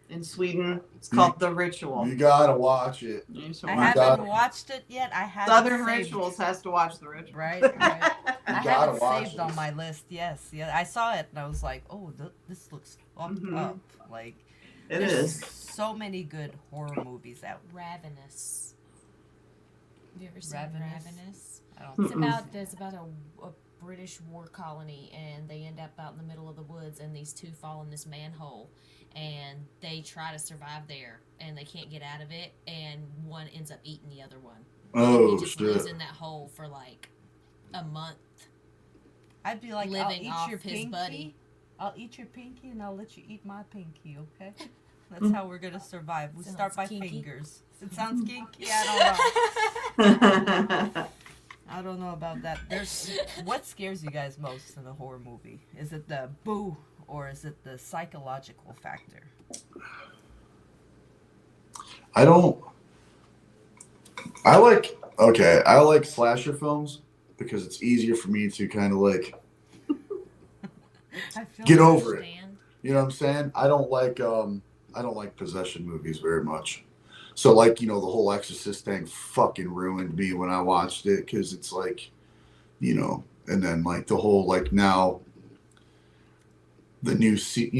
in Sweden. It's called The Ritual. You gotta watch it. I haven't watched it yet. I have Southern Rituals has to watch The Ritual. Right, right. I have gotta it watch saved this. on my list. Yes, yeah. I saw it and I was like, oh, this looks fucked up. Like, It there's is. so many good horror movies out. Ravenous. Have you ever seen Ravenous? Ravenous? I don't It's about a British war colony, and they end up out in the middle of the woods, and these 2 fall in this manhole, and they try to survive there, and they can't get out of it, and one ends up eating the other one. Oh, he just lives shit. in that hole for like a month. I'd be like, I'll Living eat off your his pinky. buddy. I'll eat your pinky and I'll let you eat my pinky, okay? That's how we're gonna survive. We Sounds start by kinky. fingers. It sounds kinky. I don't know. I don't know about that. What scares you guys most in a horror movie? Is it the boo or is it the psychological factor? I like slasher films because it's easier for me to kind of like I feel get like- over it. Understand? You know what I'm saying? I don't like possession movies very much. So like, the whole Exorcist thing fucking ruined me when I watched it because it's like, and then like the whole like now the new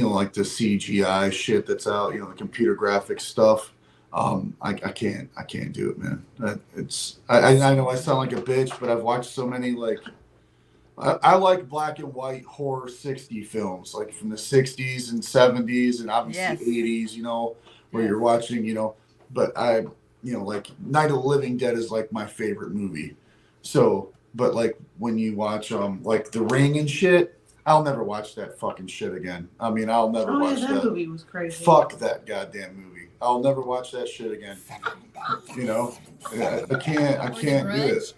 like the CGI shit that's out, the computer graphic stuff. I can't do it, man. I know I sound like a bitch, but I've watched so many like I like black and white horror 60 films, like from the 60s and 70s and obviously 80s, where you're watching, but like Night of the Living Dead is like my favorite movie. So, but like when you watch like The Ring and shit, I'll never watch that fucking shit again. I mean, I'll never watch that movie was crazy. Fuck that goddamn movie. I'll never watch that shit again. I can't do it.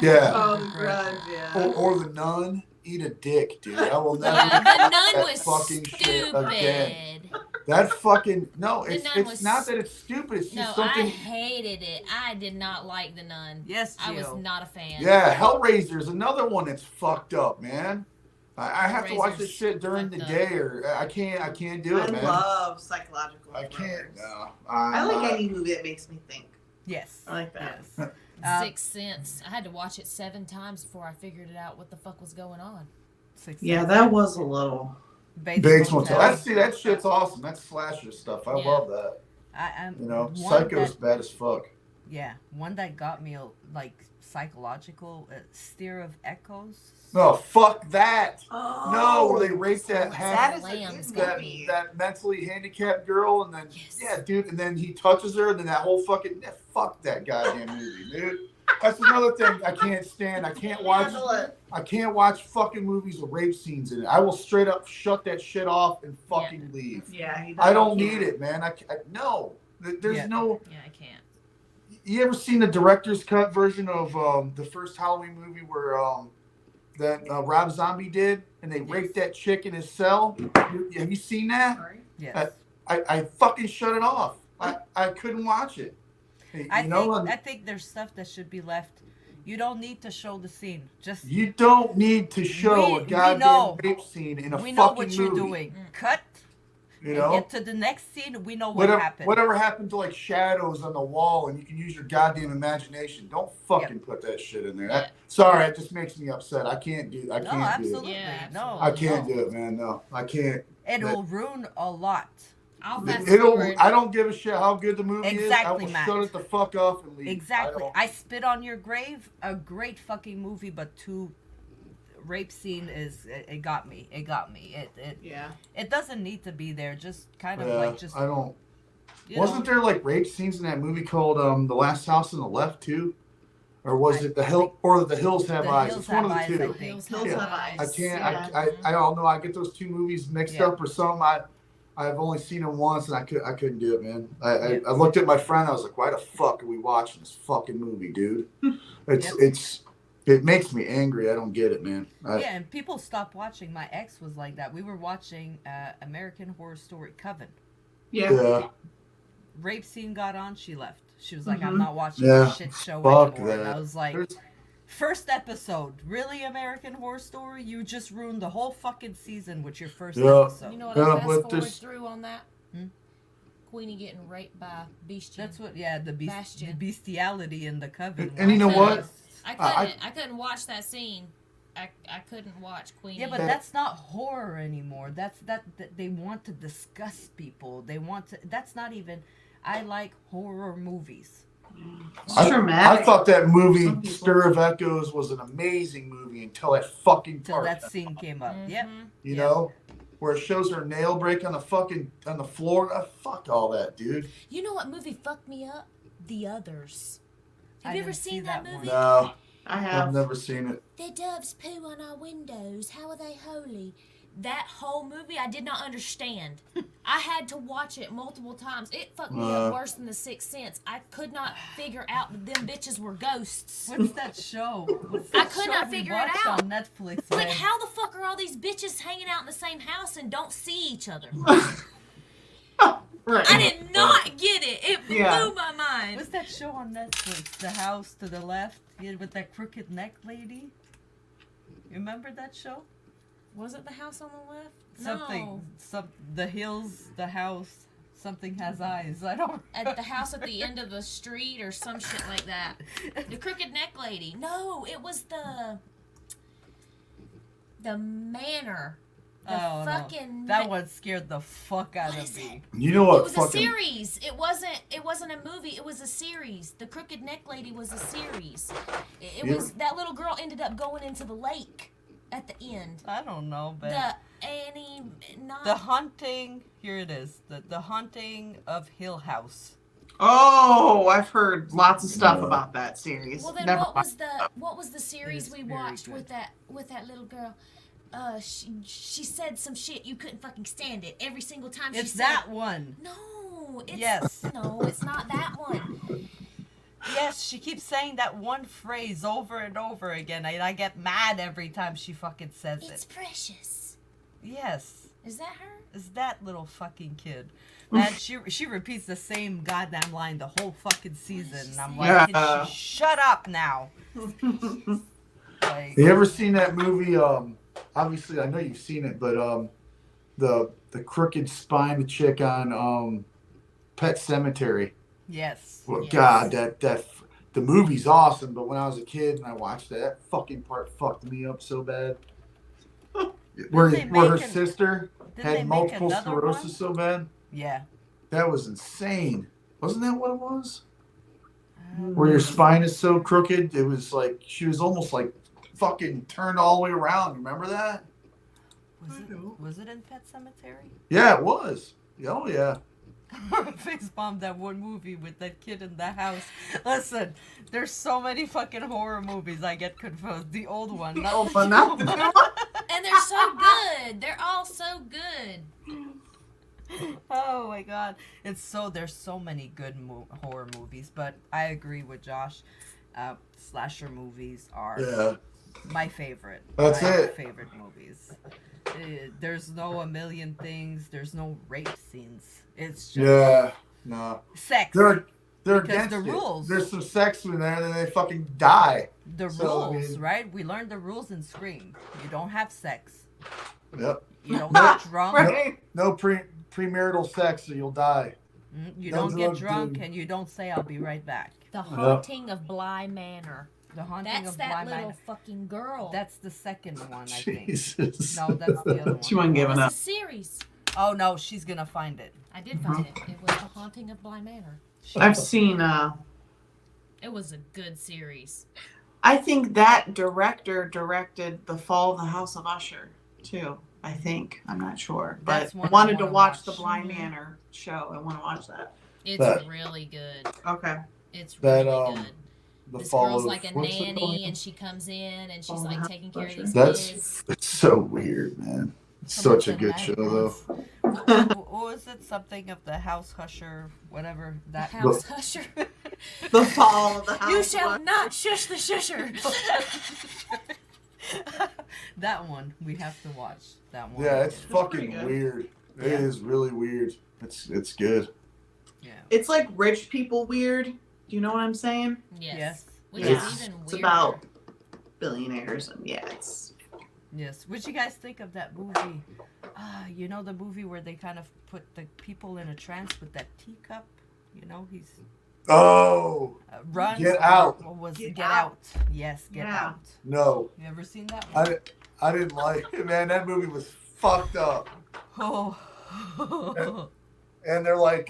Yeah. Oh, The Grudge, yeah. Or The Nun. Eat a dick, dude. I will never Yeah, do the nun that was fucking shit again. stupid. That fucking no, The it's Nun was- not that it's stupid. It's No, just I something. hated it. I did not like the nun. Yes, I was Jill. not a fan. Yeah, Hellraiser is another one that's fucked up, man. I have to watch this Hellraiser's shit during the fucked day, or I can't do it, I man. love psychological I can't. thrillers. No, I like any movie that makes me think. Yes. I like that. Yes. Sixth Sense. I had to watch it 7 times before I figured it out what the fuck was going on. Yeah, that was a little. Bates Motel. That shit's awesome. That's slasher stuff. I Yeah. love that. I'm Psycho's bad as fuck. Yeah, one that got me like psychological. Steer of Echoes. No, fuck that. Oh, No, where they raped that that is a Lambs good got movie. that mentally handicapped girl, and then Yes. yeah, dude, and then he touches her, and then that whole fucking fuck that goddamn movie, dude. That's another thing I can't stand. I can't watch fucking movies with rape scenes in it. I will straight up shut that shit off and fucking leave. Yeah, he I don't doesn't need it, man. No. There's Yeah. no. Yeah, I can't. You ever seen the director's cut version of the first Halloween movie where that Rob Zombie did, and they raped that chick in his cell? Have you seen that? Sorry. Yes. I fucking shut it off. I couldn't watch it. I think there's stuff that should be left. You don't need to show the scene. Just You don't need to show a We goddamn know. rape scene in a we fucking know what you're movie. doing. Cut. You And know, get to the next scene. We know what happened. whatever happened to like shadows on the wall, and you can use your goddamn imagination. Don't fucking put that shit in there. Sorry, it just makes me upset. I can't do. I No, can't do it. absolutely. Yeah, No, I can't no. do it, man. No, I can't. It'll ruin a lot. I'll fast It'll. forward. I don't give a shit how good the movie is. I Exactly, will Matt. shut it the fuck off and leave. Exactly. I don't- I Spit on Your Grave, a great fucking movie, but too rape scene it got me. It got me. Yeah. It doesn't need to be there. Just kind of Yeah, like just. I don't. you Wasn't know, there like rape scenes in that movie called The Last House on the Left too, or was it The Hill or The Hills Have The Eyes? Hills It's one Have of the Eyes, two. I think. Hills Hills Have Have Eyes. I Eyes. can't. Yeah. I don't know. I get those two movies mixed Yeah. up or something. I've only seen them once, and I couldn't do it, man. Yep. I looked at my friend. I was like, "Why the fuck are we watching this fucking movie, dude?" It makes me angry. I don't get it, man. Yeah, and people stopped watching. My ex was like that. We were watching American Horror Story Coven. Yeah. Yeah. Rape scene got on. She left. She was like, Mhm. "I'm not watching Yeah, this shit show fuck anymore." And that. I was like, There's- first episode, really American Horror Story? You just ruined the whole fucking season with your first Yeah. episode. You know what Yeah, I fast but forward this- through on that? Hmm? Queenie getting raped by Beastie. That's what, yeah, the Bastion. bestiality in the coven. And you know was what? just- I couldn't watch that scene. I couldn't watch Queenie. Yeah, but that's not horror anymore. That they want to disgust people. They want to. That's not even. I like horror movies. It's I traumatic. thought that movie Some people- Stir of Echoes was an amazing movie until that fucking Until part. that scene came up. Yep. You Yeah. know, where it shows her nail break on the floor. Fuck all that, dude. You know what movie fucked me up? The Others. Have I you ever didn't see seen that that movie? one. No, I I've have. never seen it. The doves poo on our windows. How are they holy? That whole movie I did not understand. I had to watch it multiple times. It fucked me up worse than The Sixth Sense. I could not figure out that them bitches were ghosts. What's that show? What's I that could show not we figure it watched out. on Netflix. Like, man? how the fuck are all these bitches hanging out in the same house and don't see each other? Right. I did not get it. It blew Yeah. my mind. What's that show on Netflix? The House to the Left, yeah, with that crooked neck lady. You remember that show? Was it The House on the Left? Something, the hills, the house. Something has eyes. I don't. At the house at the end of the street or some shit like that. The crooked neck lady. No, it was the manor. The Oh, no. fucking That one scared the fuck out What of is me. You know what? It was a fucking series. It wasn't a movie. It was a series. The crooked neck lady was a series. It Yeah. was that little girl ended up going into the lake at the end. I don't know, but The Annie not the haunting. Here it is. The haunting of Hill House. Oh, I've heard lots of stuff about that series. Well, then Never what was the series is we very watched good. with that little girl? She said some shit you couldn't fucking stand it every single time It's she said. that one. No, it's Yes. no, it's not that one. Yes, she keeps saying that one phrase over and over again, and I get mad every time she fucking says It's it. Precious. Yes, Is that her? it's that little fucking kid. Man, she repeats the same goddamn line the whole fucking season, and I'm like, Yeah. can she shut up now? Like, You ever seen that movie? Obviously, I know you've seen it, but the crooked spine chick on Pet Cemetery. yes. Well, yes. God, that the movie's awesome, but when I was a kid and I watched that fucking part fucked me up so bad. Where they her make sister Didn't they had make multiple another sclerosis one? so bad. Yeah. That was insane. Wasn't that what it was? Where your spine is so crooked, it was like she was almost like fucking turned all the way around. Remember that? Was it in Pet Cemetery? Yeah, it was. Oh yeah. Face bombed that one movie with that kid in the house. Listen, there's so many fucking horror movies I get confused. The old one, not Oh, but not the new one. And they're so good. They're all so good. Oh my god, there's so many good horror movies, but I agree with Josh. Slasher movies are Yeah. my favorite. That's my it. Favorite movies. There's no a million things. There's no rape scenes. It's just Yeah. No. sex. They're Because against the it. rules. There's some sex in there, and then they fucking die. The So, I rules, mean- right? We learned the rules in Scream. You don't have sex. Yep. You don't No. get drunk. Right. No premarital sex, or you'll die. You No don't get drugs, drunk, dude. and you don't say "I'll be right back." The Haunting of Bly Manor. The haunting That's of that Bly little Manor. fucking girl. That's the second one, I think. Jesus. No, that's the other one. She wasn't it giving was up. a series. Oh no, she's gonna find it. I did find it. It was The Haunting of Bly Manor. I've seen It was a good series. I think that director directed The Fall of the House of Usher too. I think. I'm not sure. That's But one I wanted to wanna watch the watch. Bly Manor show. I want to watch that. It's That- really good. Okay. It's That really good. the This fall girl's of like a what's it called? nanny, and she comes in and she's Fall of the like House taking of care of Usher. these That's kids. it's so weird, man. It's Some of such a the good show, though. madness. What was it? Something of the house husher, whatever. That House Husher. The Fall of the House You of shall Usher. not shush the shusher. that one we have to watch. That one. Yeah, it's pretty fucking good. weird. It Yeah. is really weird. It's good. Yeah. It's like rich people weird. Do you know what I'm saying? Yes. Yes. Which Yeah. is even It's weirder. about billionaires and yeah, it's Yes. What you guys think of that movie? You know the movie where they kind of put the people in a trance with that teacup. You know he's Oh runs. Get or Out. what was Get Get Out. Out? Yes, Get Yeah. Out. no, You ever seen that one? I didn't like it, man. That movie was fucked up. Oh. And they're like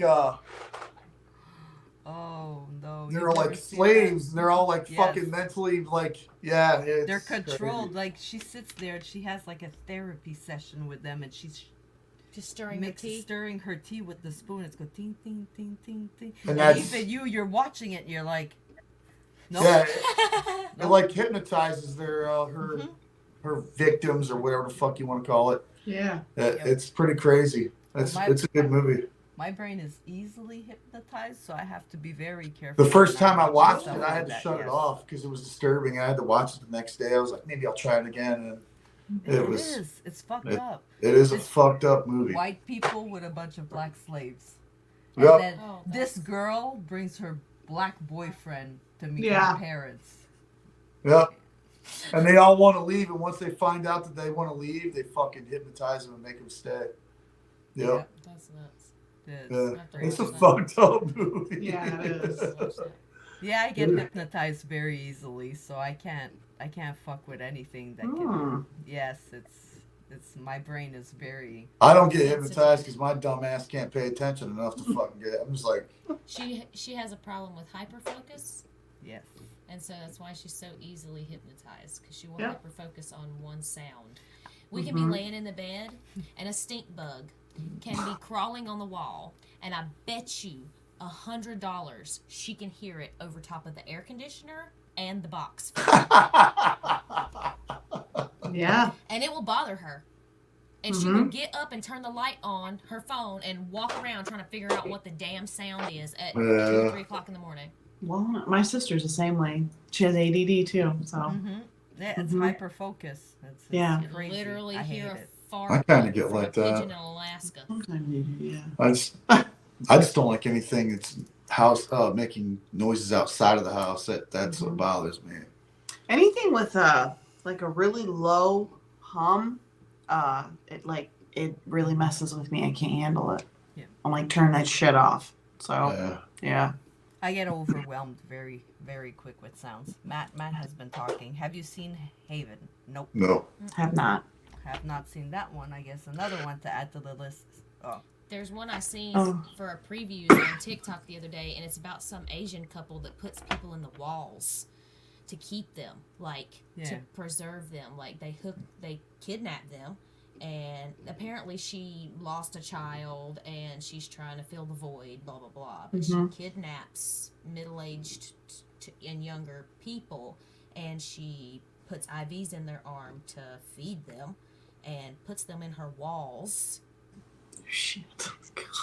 Oh no! they're you've like never seen slaves. that? And they're all like Yes. fucking mentally like it's They're controlled. crazy. Like she sits there and she has like a therapy session with them, and she's Just stirring her tea. stirring her tea with the spoon. It's go ting ting ting ting ting. And And that's- even you're watching it, and you're like, no, Yeah, it like hypnotizes their her Mhm. her victims or whatever the fuck you want to call it. yeah. It's pretty crazy. It's My- it's a good movie. my brain is easily hypnotized, so I have to be very careful. The first when time I watch watched stuff it, I like had to that, shut it yes. off because it was disturbing. I had to watch it the next day. I was like, maybe I'll try it again. And It was is. It's fucked it- up. it is a It's fucked up movie. White people with a bunch of black slaves. Yep. And then Oh, this that's- girl brings her black boyfriend to meet Yeah. her parents. Yep. And they all want to leave, and once they find out that they want to leave, they fucking hypnotize them and make them stay. Yep. That's nuts. Yes. Yeah. It's a Watch that. fucked up movie. Yeah, it is. Watch that. Yeah, I get Yeah. hypnotized very easily, so I can't fuck with anything that can. Hmm. Yes, it's my brain is very. I don't get hypnotized because my dumb ass can't pay attention enough to fucking get it. I'm just like, She has a problem with hyperfocus, Yes. and so that's why she's so easily hypnotized because she will Yeah. hyperfocus on one sound. We can be Mhm. laying in the bed, and a stink bug can be crawling on the wall, and I bet you $100 she can hear it over top of the air conditioner and the box, Yeah. and it will bother her. And she will get up and turn the light on her phone and walk around trying to figure out what the damn sound is at 2 or 3 o'clock in the morning. Well, my sister's the same way. She has ADD too, so Mm-hmm. Yeah, it's Mhm. hyper focus. It's Yeah. You can crazy. literally I hear hate a it. fart I kinda get from like a pigeon that. in Alaska. sometimes you do, yeah. I just don't like anything that's house making noises outside of the house. That's what Mhm. bothers me. Anything with like a really low hum, it really messes with me. I can't handle it. Yeah. I'm like turn that shit off. So Yeah. yeah. I get overwhelmed very, very quick with sounds. Matt has been talking. Have you seen Haven? Nope. No. Have not. Have not seen that one. I guess another one to add to the list. Oh, There's one I seen Oh. for a preview on TikTok the other day, and it's about some Asian couple that puts people in the walls to keep them, like to Yeah. preserve them. Like they kidnap them, and apparently she lost a child, and she's trying to fill the void. Blah blah blah. But Mhm. she kidnaps middle-aged and younger people, and she puts IVs in their arm to feed them, and puts them in her walls. Shit.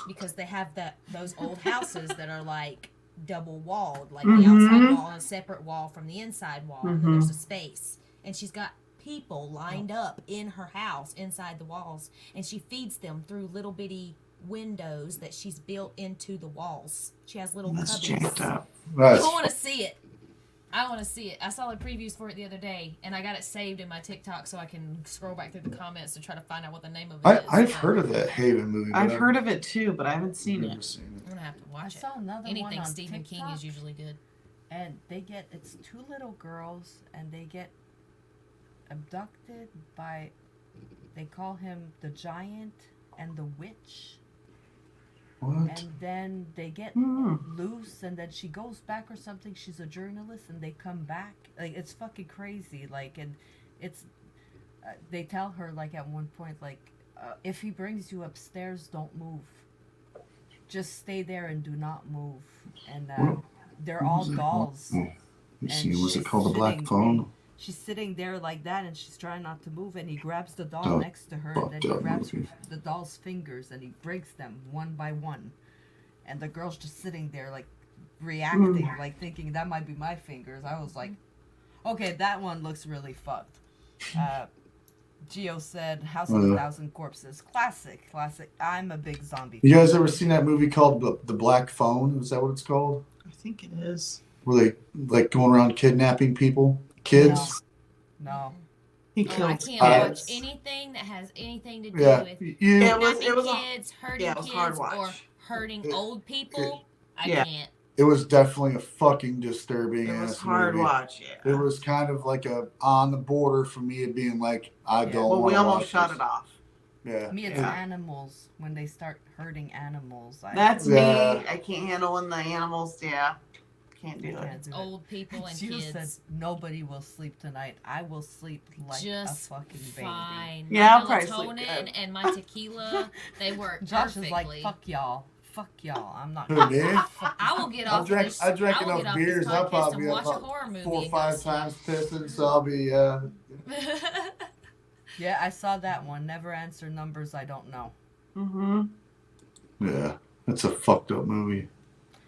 Because they have those old houses that are like double walled, like Mhm. the outside wall and a separate wall from the inside wall, and then Mhm. there's a space. And she's got people lined up in her house inside the walls, and she feeds them through little bitty windows that she's built into the walls. She has little That's cubbies. jacked up. That's, I want to see it. I want to see it. I saw the previews for it the other day, and I got it saved in my TikTok so I can scroll back through the comments to try to find out what the name of it is. I've heard of that Haven movie. but I've heard of it too, but I haven't seen never it. seen I'm it. gonna have to I watch it. saw another one Anything on Stephen King TikTok, is usually good. and it's two little girls, and they get abducted by. They call him the giant and the witch. What? and then they get Mm. loose, and then she goes back or something. She's a journalist, and they come back. Like, it's fucking crazy. Like, and it's they tell her, like, at one point, like, if he brings you upstairs, don't move. Just stay there and do not move. And What- they're what all was it? dolls. Oh, you And see, was it she's called the Black sitting- Phone? She's sitting there like that, and she's trying not to move, and he grabs the doll Oh, next to her, and then he fucked up grabs movie. the doll's fingers, and he breaks them one by one. And the girl's just sitting there, like, reacting, like, thinking, that might be my fingers. I was like, okay, that one looks really fucked. Gio said, House of a Thousand Corpses. Classic. I'm a big zombie You fan. guys ever seen that movie called the Black Phone? Is that what it's called? I think it is. Where they like going around kidnapping people, kids? No. He Oh, I killed can't kids. watch anything that has anything to do Yeah. with Yeah. It was kidnapping a- kids, hurting yeah, it was hard kids, watch. or hurting It- old people. I Yeah. can't. It was definitely a fucking disturbing It was ass hard movie. watch, yeah. It was kind of like a on the border for me of being like, I Yeah. don't Well, want we to almost watch shut this. it off. Yeah. Me, it's Yeah. animals. When they start hurting animals, That's Yeah. me. I can't handle when the animals, yeah. Can't do I it. can't do it. Old people and You kids. said nobody will sleep tonight. I will sleep like Just a fucking baby. fine. Yeah, I'll My probably sleep melatonin good. and my tequila, they work Josh perfectly. is like, fuck y'all. Fuck y'all. I'm not Who, gonna me? I will get I off drank, this. I drank I will enough get off beers. this I'll podcast probably and be watch a about horror movie 4 or and go 5 sleep. times pissing, so I'll be, Yeah, I saw that one. Never answer numbers I don't know. Mm-hmm. yeah, it's a fucked up movie.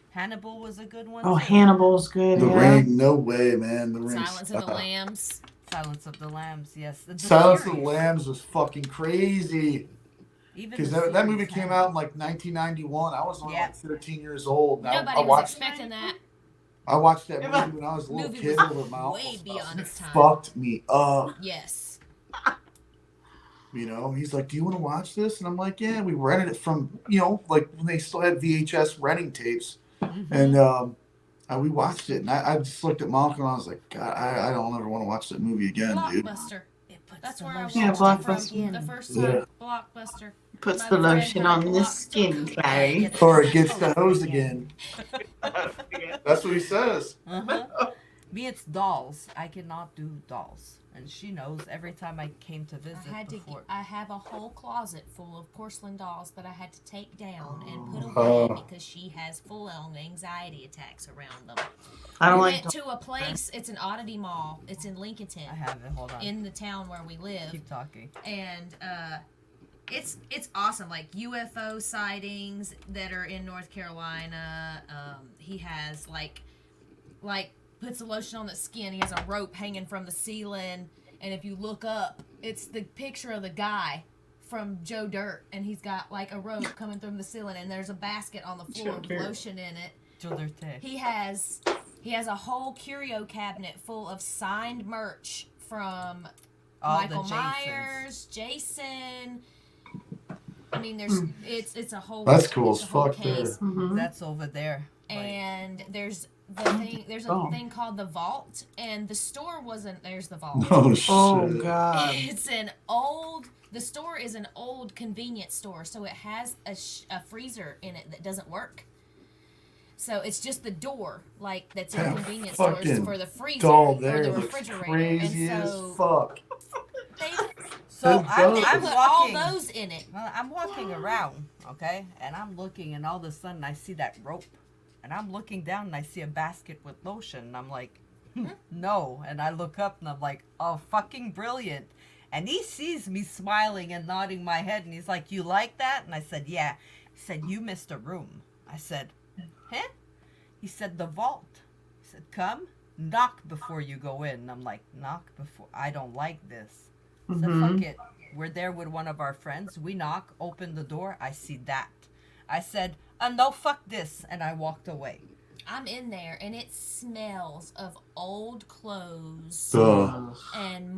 Hannibal was a good one. Oh, too. Hannibal's good, The yeah. Ring, no way, man. The Ring. Silence of the Lambs. Silence of the Lambs, yes. The Silence of the series. Lambs was fucking crazy. Even Because the that movie series, came Hannibal. out in like 1991. I was only Yeah. like 13 years old. Now, Nobody I was watched expecting that. I watched that Yeah, movie when I was a little movie kid was over my way uncle's beyond house, and its it time. fucked me up. Yes. You know, he's like, "Do you want to watch this?" And I'm like, "Yeah." We rented it from, like when they still had VHS renting tapes, and we watched it. And I just looked at my uncle and I was like, "God, I don't ever want to watch that movie again, dude." Blockbuster. It puts That's the where I watched lotion Yeah, it on from. Blockbuster. The first Yeah. time. Blockbuster. Puts My the friend lotion got on the blocked. skin, Clay. Or it gets the hose again. That's what he says. Uh-huh. Me, it's dolls. I cannot do dolls. And she knows every time I came to visit before. I have a whole closet full of porcelain dolls that I had to take down and put away Oh. because she has full-on anxiety attacks around them. I don't We like went to a place. It's an oddity mall. It's in Lincolnton, I have it. Hold on. in the town where we live, Keep talking. and it's awesome. Like UFO sightings that are in North Carolina. He has like puts the lotion on the skin. He has a rope hanging from the ceiling, and if you look up, it's the picture of the guy from Joe Dirt, and he's got like a rope coming from the ceiling, and there's a basket on the floor with lotion in it. He has a whole curio cabinet full of signed merch from All Michael the Jasons. Myers, Jason. I mean, it's a whole. That's cool it's as a whole fuck there. case. Mhm. That's over there. Like, And there's a Oh. thing called the Vault, and the store wasn't. There's the Vault. Oh shit! Oh, God. The store is an old convenience store, so it has a freezer in it that doesn't work. So it's just the door, like that's in That convenience stores fucking for the freezer Doll or there the looks refrigerator, crazy and as so fuck. they so That I'm, does. I'm put all walking. those in it. Well, I'm walking around, okay, and I'm looking, and all of a sudden I see that rope, and I'm looking down, and I see a basket with lotion, and I'm like, no, and I look up, and I'm like, oh, fucking brilliant, and he sees me smiling and nodding my head, and he's like, you like that? And I said, yeah. He said, you missed a room. I said, huh? He said, the vault. He said, come, knock before you go in. And I'm like, knock before? I don't like this. I said, fuck it. We're there with one of our friends. We knock, open the door. I see that. I said, no, fuck this. And I walked away. I'm in there, and it smells of old clothes Ugh. and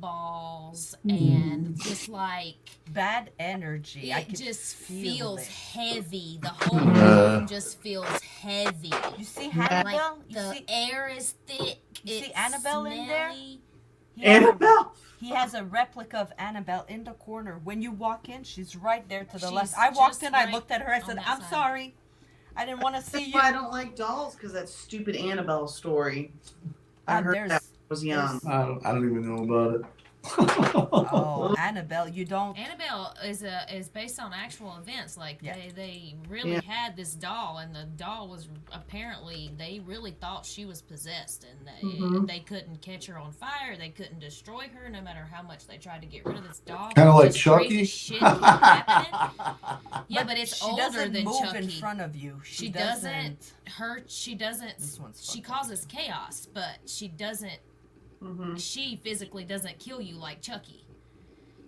mothballs and just like Bad energy. I it could just feel feels it. heavy. The whole room just feels heavy. You see Like Annabelle? the air is thick. You see it's Annabelle in there? smelly. He has a- Annabelle. He has a replica of Annabelle in the corner. When you walk in, she's right there to the She's left. I walked just in, I right looked at her, I on said, that I'm side. sorry. I didn't want to see That's you. why I don't like dolls, because that stupid Annabelle story. I heard that when I was young. I don't even know about it. Oh, Annabelle, you don't. Annabelle is based on actual events. Like Yeah. they really Yeah. had this doll, and the doll was apparently they really thought she was possessed, and they couldn't catch her on fire. They couldn't destroy her, no matter how much they tried to get rid of this doll. Kind of like Just crazy Chucky. shit kept happening. Yeah, but it's she older doesn't than move Chucky. in front of you. She doesn't. She doesn't. This one's She fucked up. causes chaos, but she doesn't. She physically doesn't kill you like Chucky.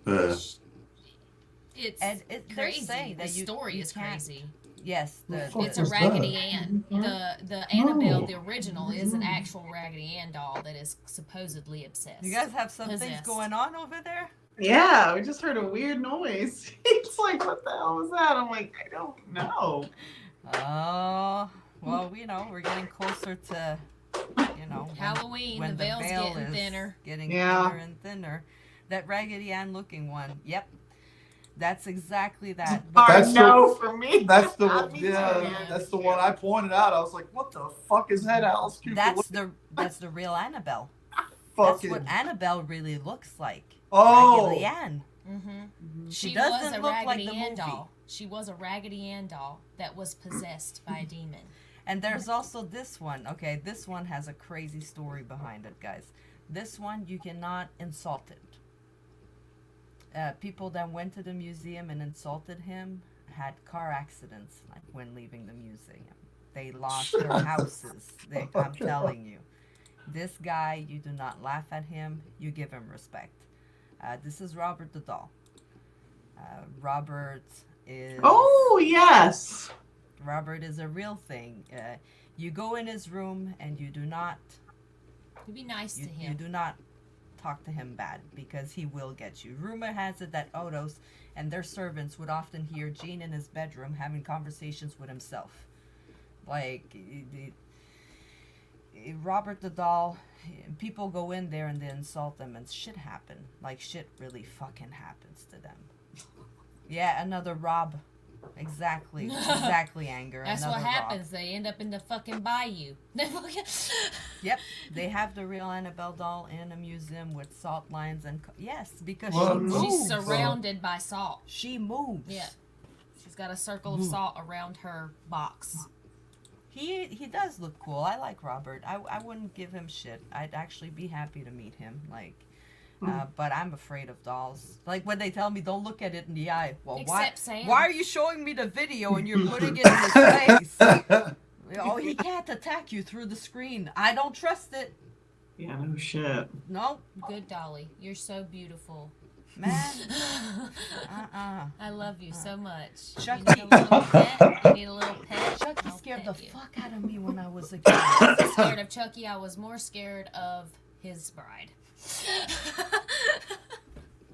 It's And they're crazy. saying The that you- story you is can't- crazy. Yes, fuck It's a was Raggedy that? Ann. The Annabelle, the original, is an actual Raggedy Ann doll that is supposedly obsessed. You guys have some things Possessed. going on over there? Yeah, we just heard a weird noise. It's like, what the hell was that? I'm like, I don't know. Oh, well, we're getting closer to, when- Halloween, when the veil's getting is thinner. Getting Yeah. thinner and thinner. That Raggedy Ann looking one. Yep. That's exactly that. But Hard That's no for me. That's the Not one. me Yeah, too. that's the one I pointed out. I was like, "What the fuck is that, Alice Cooper?" that's the real Annabelle. fucking. That's what Annabelle really looks like. Oh. Raggedy Ann. Mm-hmm. She She doesn't was a look like Raggedy the Ann movie. doll. She was a Raggedy Ann doll that was possessed by a demon. And there's also this one. Okay, this one has a crazy story behind it, guys. This one, you cannot insult it. People that went to the museum and insulted him had car accidents, like when leaving the museum. They lost their houses. I'm telling you. This guy, you do not laugh at him. You give him respect. This is Robert the doll. Robert is... Oh, yes. Robert is a real thing. You go in his room and you do not You be nice to you him. do not talk to him bad, because he will get you. Rumor has it that Odos and their servants would often hear Gene in his bedroom having conversations with himself. Like Robert the doll, people go in there and they insult them and shit happen. Like shit really fucking happens to them. Yeah, another Rob. Exactly, Anger. That's another what Rob. happens. They end up in the fucking bayou. They fucking- Yep, they have the real Annabelle doll in a museum with salt lines and yes, because What? she moves. She's surrounded by salt. She moves. Yeah. She's got a circle of salt around her box. He does look cool. I like Robert. I wouldn't give him shit. I'd actually be happy to meet him. Like, but I'm afraid of dolls. Like when they tell me don't look at it in the eye. Well, Except Sam. why are you showing me the video and you're putting it in his face? Oh, he can't attack you through the screen. I don't trust it. Yeah, no shit. No, Good Dolly. You're so beautiful. man. I love you so much. Chucky. You need a little pet. You need a little pet. Chucky I'll scared pet the you. fuck out of me when I was a kid. I wasn't scared of Chucky. I was more scared of his bride.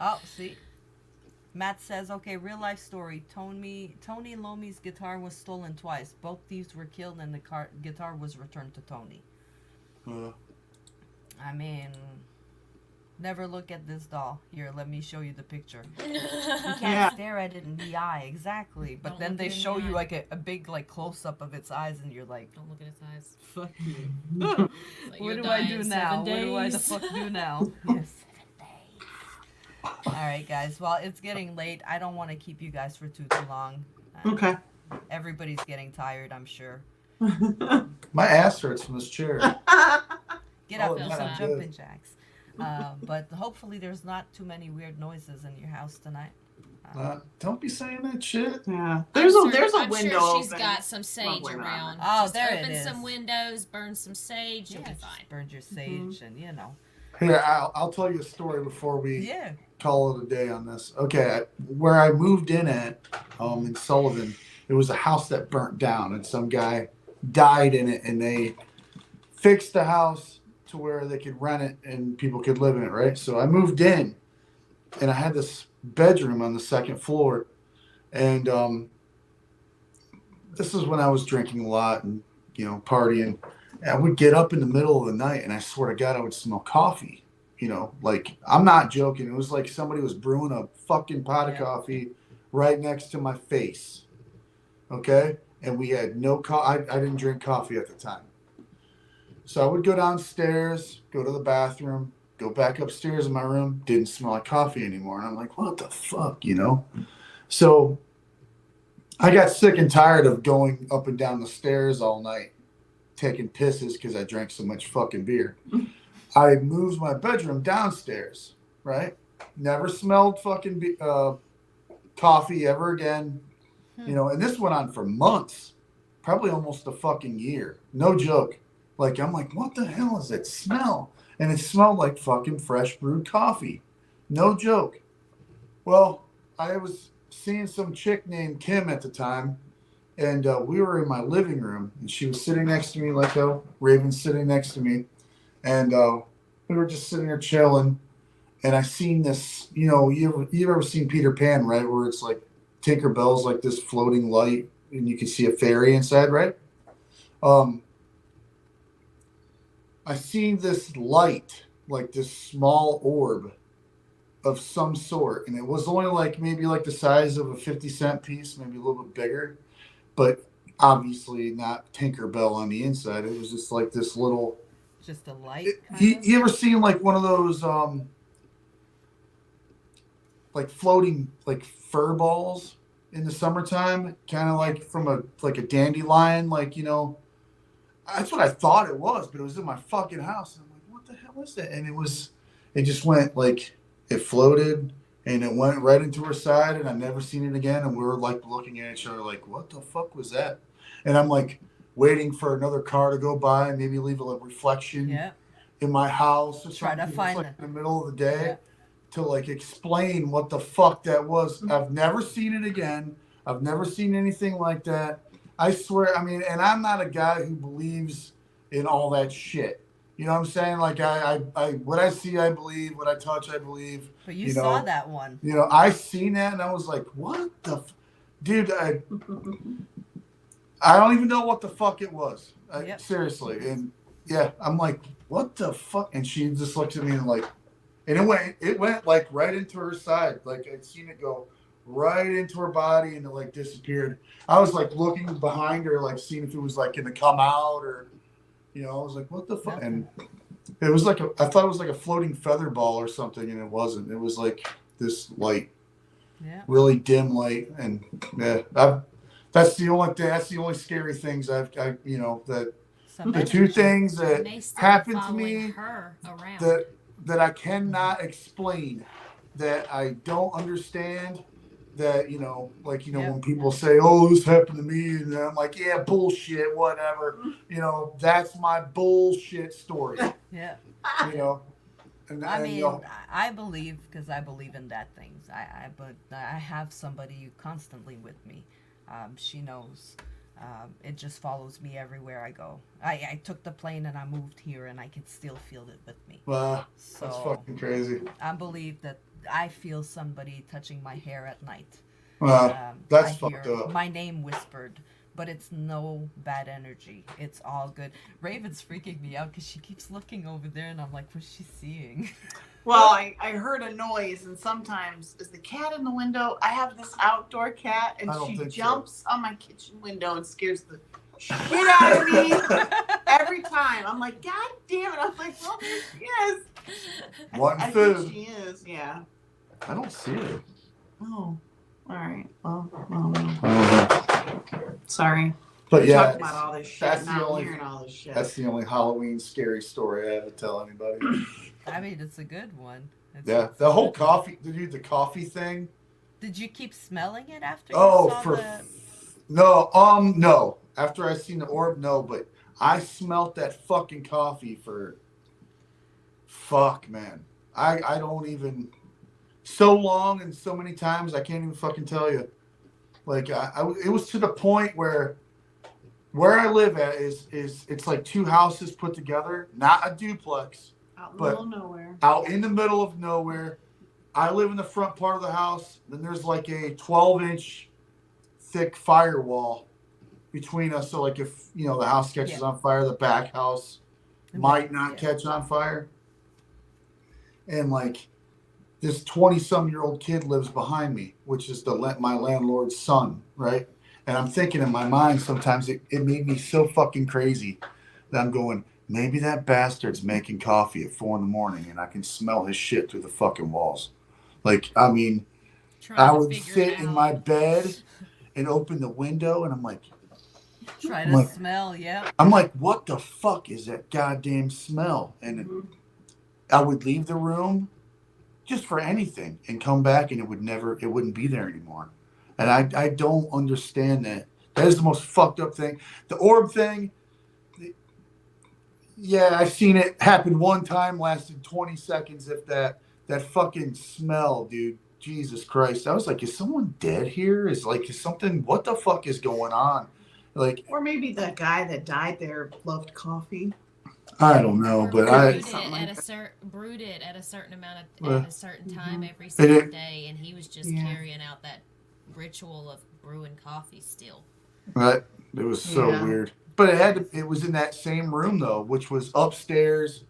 Oh, see. Matt says, okay, real life story. Tony Lomi's guitar was stolen twice. Both thieves were killed and the guitar was returned to Tony. I mean, never look at this doll. Here, let me show you the picture. You can't Yeah. stare at it in the eye, exactly. But Don't then look they it in show the you eye. like a big like close up of its eyes, and you're like, Don't look at his eyes. fuck you. Like, What you're do I dying do in now? 7 What do I the days. fuck do now? Yes. All right, guys. Well, it's getting late. I don't want to keep you guys for too long. Okay. Everybody's getting tired, I'm sure. My ass hurts from this chair. Get up Oh, and yeah, some I'm jumping jacks. But hopefully there's not too many weird noises in your house tonight. Don't be saying that shit. Yeah. There's a I'm window sure she's open. got some sage Probably not. around. Oh, Just there it open is. some windows, burn some sage, you'll be just fine. burn your sage and, you know. Here, I'll tell you a story before we Yeah. call it a day on this. Okay, where I moved in at, in Sullivan, it was a house that burnt down, and some guy died in it, and they fixed the house to where they could rent it and people could live in it, right? So I moved in, and I had this bedroom on the second floor, and this is when I was drinking a lot and partying. And I would get up in the middle of the night, and I swear to God, I would smell coffee like I'm not joking. It was like somebody was brewing a fucking pot of coffee right next to my face. Okay. And we had no coffee. I didn't drink coffee at the time. So I would go downstairs, go to the bathroom, go back upstairs in my room. Didn't smell like coffee anymore. And I'm like, what the fuck, So I got sick and tired of going up and down the stairs all night, taking pisses because I drank so much fucking beer. I moved my bedroom downstairs, right? Never smelled fucking coffee ever again. And this went on for months, probably almost a fucking year. No joke. Like, I'm like, what the hell is that smell? And it smelled like fucking fresh brewed coffee. No joke. Well, I was seeing some chick named Kim at the time, and we were in my living room, and she was sitting next to me like a Raven's sitting next to me. And we were just sitting there chilling, and I seen this, you've ever seen Peter Pan, right? Where it's like Tinkerbell's like this floating light, and you can see a fairy inside, right? I seen this light, like this small orb of some sort, and it was only like maybe like the size of a 50-cent piece, maybe a little bit bigger, but obviously not Tinkerbell on the inside. It was just like this little. Just a light. You ever seen like one of those like floating like fur balls in the summertime, kind of like from a dandelion, like that's what I thought it was, but it was in my fucking house. And I'm like, what the hell is that? And it just went like, it floated and it went right into her side, and I've never seen it again. And we were like looking at each other like, what the fuck was that? And I'm like waiting for another car to go by and maybe leave a reflection in my house or Try something. to find like in the middle of the day to like explain what the fuck that was. I've never seen it again. I've never seen anything like that. I swear, and I'm not a guy who believes in all that shit. You know what I'm saying? Like I what I see, I believe. What I touch, I believe. But you saw that one. I seen that and I was like, what the, dude? I don't even know what the fuck it was. Seriously, and I'm like, what the fuck? And she just looked at me and like, and it went like right into her side. Like I'd seen it go right into her body and it like disappeared. I was like looking behind her, like seeing if it was like gonna come out or, I was like, what the fuck? And it was like I thought it was like a floating feather ball or something, and it wasn't. It was like this light, really dim light, and that's the only scary things that the two things that happened to me that I cannot explain, that I don't understand. That when people say, "Oh, this happened to me," and I'm like, "Yeah, bullshit, whatever." That's my bullshit story. Yeah. And, I believe, because I believe in that things. But I have somebody constantly with me. She knows. It just follows me everywhere I go. I took the plane and I moved here, and I can still feel it with me. Wow, that's fucking crazy. I believe that I feel somebody touching my hair at night. That's I fucked hear up. my name whispered, but it's no bad energy. It's all good. Raven's freaking me out because she keeps looking over there, and I'm like, what's she seeing? Well, I heard a noise, and sometimes is the cat in the window. I have this outdoor cat, and she jumps on my kitchen window and scares the shit out of me every time. I'm like, God damn it! I'm like, well, there she is. Wanting I food. think she is, yeah. I don't see her. Oh, all right. Well, sorry. But We're talking about all this shit, that's not hearing all this shit. That's the only Halloween scary story I ever tell anybody. It's a good one. The whole coffee, the coffee thing. Did you keep smelling it after you saw no. After I seen the orb, no, but I smelt that fucking coffee for man. I don't even, so long and so many times I can't even fucking tell you. Like it was to the point where I live at is it's like two houses put together, not a duplex, out in the middle of nowhere. Out in the middle of nowhere. I live in the front part of the house. Then there's like a 12-inch thick firewall between us. So like if the house catches on fire, the back house might not catch on fire. and like this 20-some-year-old kid lives behind me, which is my landlord's son, right? And I'm thinking in my mind sometimes it made me so fucking crazy that I'm going, maybe that bastard's making coffee at 4 a.m. and I can smell his shit through the fucking walls. Like, I mean, Trying I to would figure sit it in out. my bed and open the window, and I'm like, Try I'm to like- smell, yeah. I'm like, what the fuck is that goddamn smell? And I would leave the room just for anything and come back, and it wouldn't be there anymore. And I don't understand that. That is the most fucked up thing. The orb thing, yeah, I've seen it happen one time, lasted 20 seconds, if that. That fucking smell, dude. Jesus Christ. I was like, is someone dead here? Is something, what the fuck is going on? Like, Or maybe the guy that died there loved coffee. I don't know, Or but brewed it at a certain amount of Well, at a certain time every it- single day, and he was just Yeah. carrying out that ritual of brewing coffee still. Right. It was so Yeah. weird. But it was in that same room though, which was upstairs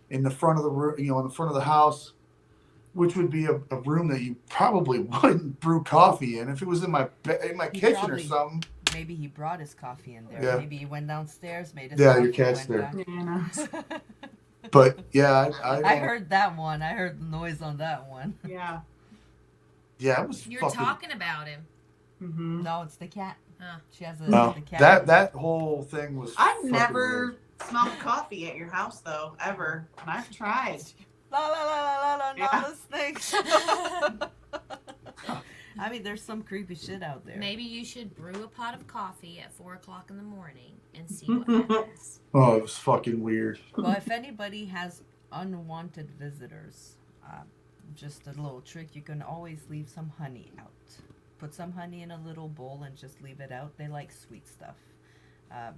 in the front of the room, in the front of the house, which would be a room that you probably wouldn't brew coffee in if it was in my He kitchen probably- or something. Maybe he brought his coffee in there. Yeah. Maybe he went downstairs, made his Yeah, coffee, your cat's went there. back. But yeah, I heard that one. I heard the noise on that one. Yeah. Yeah, it was You're fucking talking about him. Mm-hmm. No, it's the cat. Huh. She has no. the cat. That whole thing was I've fucking never weird. smelled coffee at your house though, ever. And I've tried. La la la la la la, Yeah. not listening. I mean, there's some creepy shit out there. Maybe you should brew a pot of coffee at 4:00 in the morning and see what happens. Oh, it was fucking weird. Well, if anybody has unwanted visitors, just a little trick, you can always leave some honey out. Put some honey in a little bowl and just leave it out. They like sweet stuff.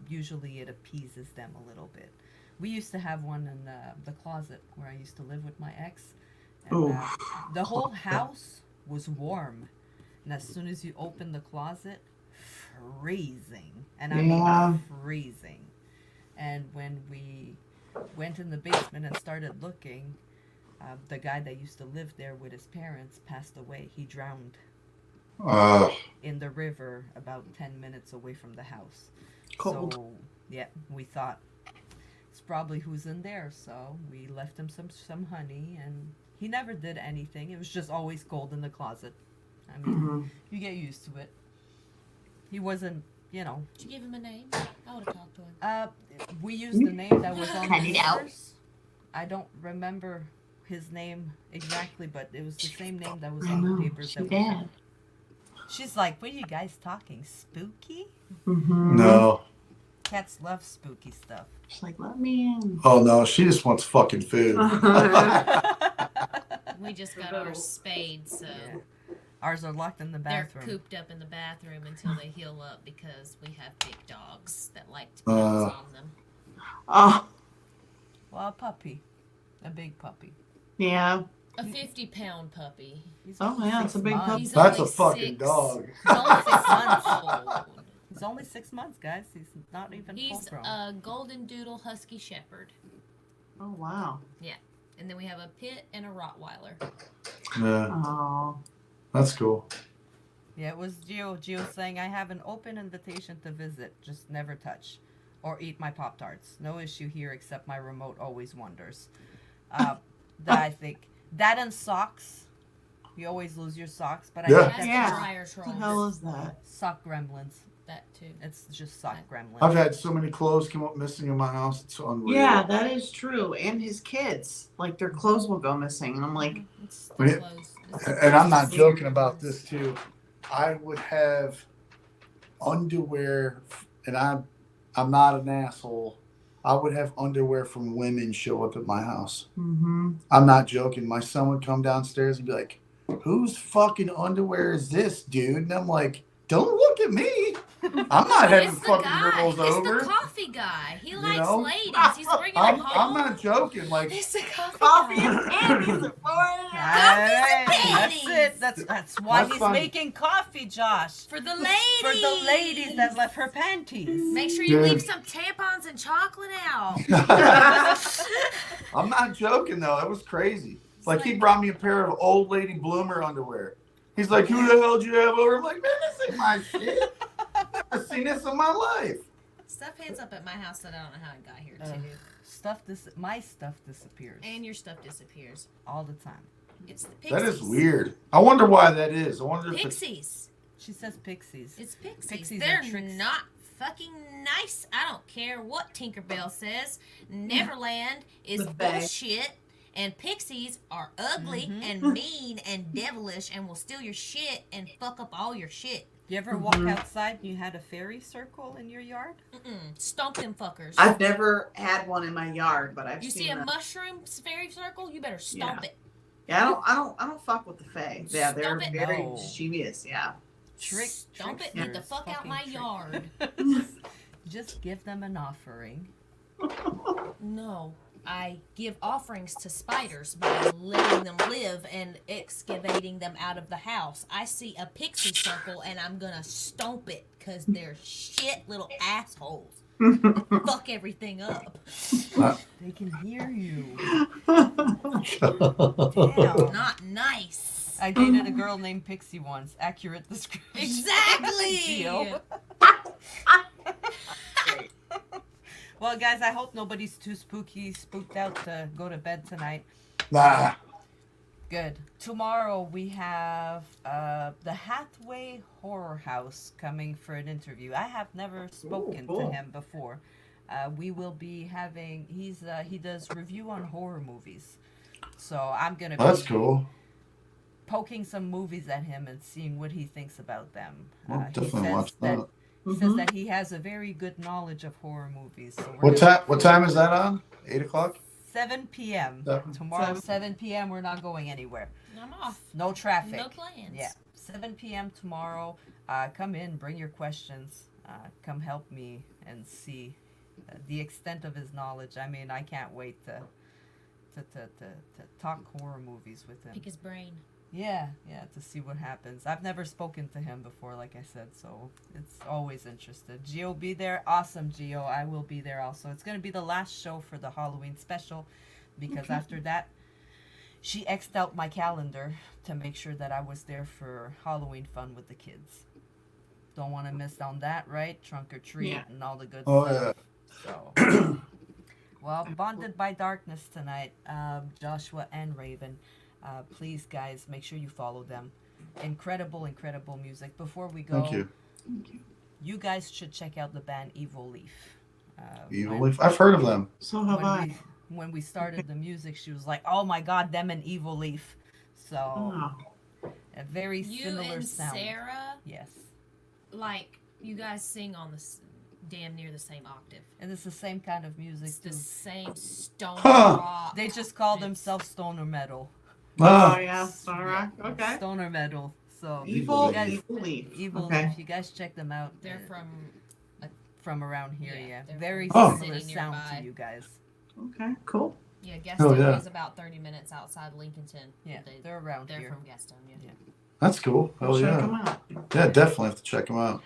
Usually it appeases them a little bit. We used to have one in the closet where I used to live with my ex. And, the whole house was warm. And as soon as you open the closet, freezing. And I Yeah. mean freezing. And when we went in the basement and started looking, the guy that used to live there with his parents passed away. He drowned in the river about 10 minutes away from the house. Cold. So, yeah, we thought it's probably who's in there. So we left him some honey, and he never did anything. It was just always cold in the closet. I mean, you get used to it. He wasn't, Did you give him a name? I would have talked to him. we used the name that was on Cut the it out. papers. I don't remember his name exactly, but it was the same name that was on the papers that we found. She's like, what are you guys talking? Spooky? Mm-hmm. No. Cats love spooky stuff. She's like, let me in. Oh no, she just wants fucking food. We just got ours spayed, so Yeah. Ours are locked in the they're bathroom. cooped up in the bathroom until they heal up because we have big dogs that like to pounce on them. Oh, Well, a puppy. A big puppy. yeah. A 50-pound puppy. He's Oh, only yeah, 6 it's a big months. puppy. He's That's a only fucking 6 dog. He's only 6 months old. He's only 6 months, guys. He's not even full He's grown. a golden doodle husky shepherd. Oh, wow. And then we have a pit and a Rottweiler. Yeah, Oh. that's cool. Yeah, it was Gio. Gio saying, I have an open invitation to visit, just never touch. Or eat my Pop-Tarts. No issue here except my remote always wanders. That I think. That and socks. You always lose your socks, but I Yeah. think That's Yeah. the dryer What the trolls. hell is that? sock gremlins. That too. It's just sock gremlins. I've had so many clothes come up missing in my house. It's unreal. Yeah, that is true. And his kids, like their clothes will go missing, and I'm like, It's I mean, close. It's And I'm not weird. joking about this too. I would have underwear, and I'm not an asshole. I would have underwear from women show up at my house. I'm not joking. My son would come downstairs and be like, "Whose fucking underwear is this, dude?" And I'm like, "Don't look at me. I'm not having It's the fucking guy. girls It's over." the coffee guy. He likes know? ladies. He's bringing I'm them home. not joking. Like, It's the coffee, coffee guy. and panties are pouring out. Hey, panties. that's it. That's why That's he's fine. making coffee, Josh. For the ladies. For the ladies that left her panties. Make sure you Dude. leave some tampons and chocolate out. I'm not joking though. It was crazy. Like he brought me a pair of old lady bloomer underwear. He's like, who the hell did you have over? I'm like, man, this ain't my shit. I've never seen this in my life. Stuff ends up at my house that I don't know how it got here too. My stuff disappears And your stuff disappears. all the time. It's the pixies. That is weird. I wonder why that is. I wonder if it's... Pixies. She says pixies. It's pixies. Pixies They're are tricks. not fucking nice. I don't care what Tinkerbell says. Neverland is The Fae. bullshit. And pixies are ugly and mean and devilish and will steal your shit and fuck up all your shit. You ever walk outside and you had a fairy circle in your yard? Stomp them fuckers. I've never had one in my yard, but I've You seen see a them. mushroom fairy circle? You better stomp it. Yeah, I don't fuck with the Fae. Yeah, they're Stop it. very No. mischievous. Yeah. Stomp it. Get the fuck out my yard. Just give them an offering. No. I give offerings to spiders by letting them live and excavating them out of the house. I see a pixie circle and I'm gonna stomp it because they're shit little assholes. Fuck everything up. They can hear you. Damn. Not nice. I dated a girl named Pixie once. Accurate description. Exactly. Deal. Well, guys, I hope nobody's too spooked out to go to bed tonight. Nah. Good. Tomorrow we have the Hathaway Horror House coming for an interview. I have never spoken to him before. We will be having. He does review on horror movies, so I'm gonna. That's be cool. Poking some movies at him and seeing what he thinks about them. I'll He definitely says watch that. He says that he has a very good knowledge of horror movies. So What time is that on? 8 o'clock? 7 p.m. Tomorrow, 7 p.m. We're not going anywhere. I'm off. No traffic. No plans. Yeah. 7 p.m. tomorrow. Come in, bring your questions. Come help me and see the extent of his knowledge. I mean, I can't wait to talk horror movies with him. Pick his brain. Yeah, to see what happens. I've never spoken to him before, like I said, so it's always interested. Gio be there. Awesome, Gio. I will be there also. It's going to be the last show for the Halloween special because after that, she X'd out my calendar to make sure that I was there for Halloween fun with the kids. Don't want to miss on that, right? Trunk or treat and all the good stuff. So, well, Bonded by Darkness tonight, Joshua and Raven. Please, guys, make sure you follow them. Incredible music. Before we go, Thank you. You guys should check out the band Evil Leaf. Evil Leaf? I've heard of them. So have I. When we started the music, she was like, "Oh my God, them and Evil Leaf." So a very similar sound. Sarah, yes, like you guys sing on the damn near the same octave. And it's the same kind of music It's too. the same stone rock. They just call themselves stoner metal. Oh yeah, Sarah. Okay. Stoner metal. So Evil you guys, Leaf. Evil Okay. Leaf. You guys check them out. They're from around here. Yeah, Yeah, they're very from similar city sound nearby. to you guys. Okay. Cool. Yeah, Oh, Gastonia yeah. is about 30 minutes outside Lincolnton. Yeah, But they're around they're here. from Gastonia. Yeah. That's cool. Oh, Check yeah. them out. Yeah, definitely have to check them out.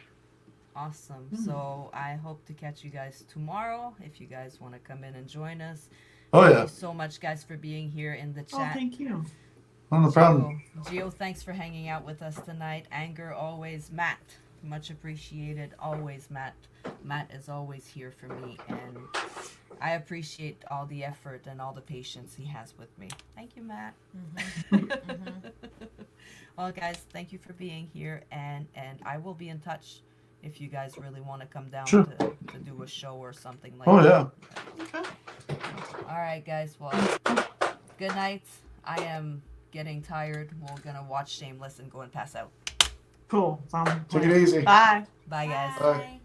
Awesome. So I hope to catch you guys tomorrow if you guys want to come in and join us. Oh, Thank yeah. you so much, guys, for being here in the Oh, chat. thank you. Oh, no problem. Gio, thanks for hanging out with us tonight. Anger, always. Matt, much appreciated. Always, Matt. Matt is always here for me, and I appreciate all the effort and all the patience he has with me. Thank you, Matt. Well, guys, thank you for being here, and I will be in touch if you guys really want to come down Sure. to do a show or something like Oh, that. yeah. All right, guys. Well, good night. I am getting tired. We're gonna watch Shameless and go and pass out. Cool. Take it easy. Bye. Bye, guys. Bye.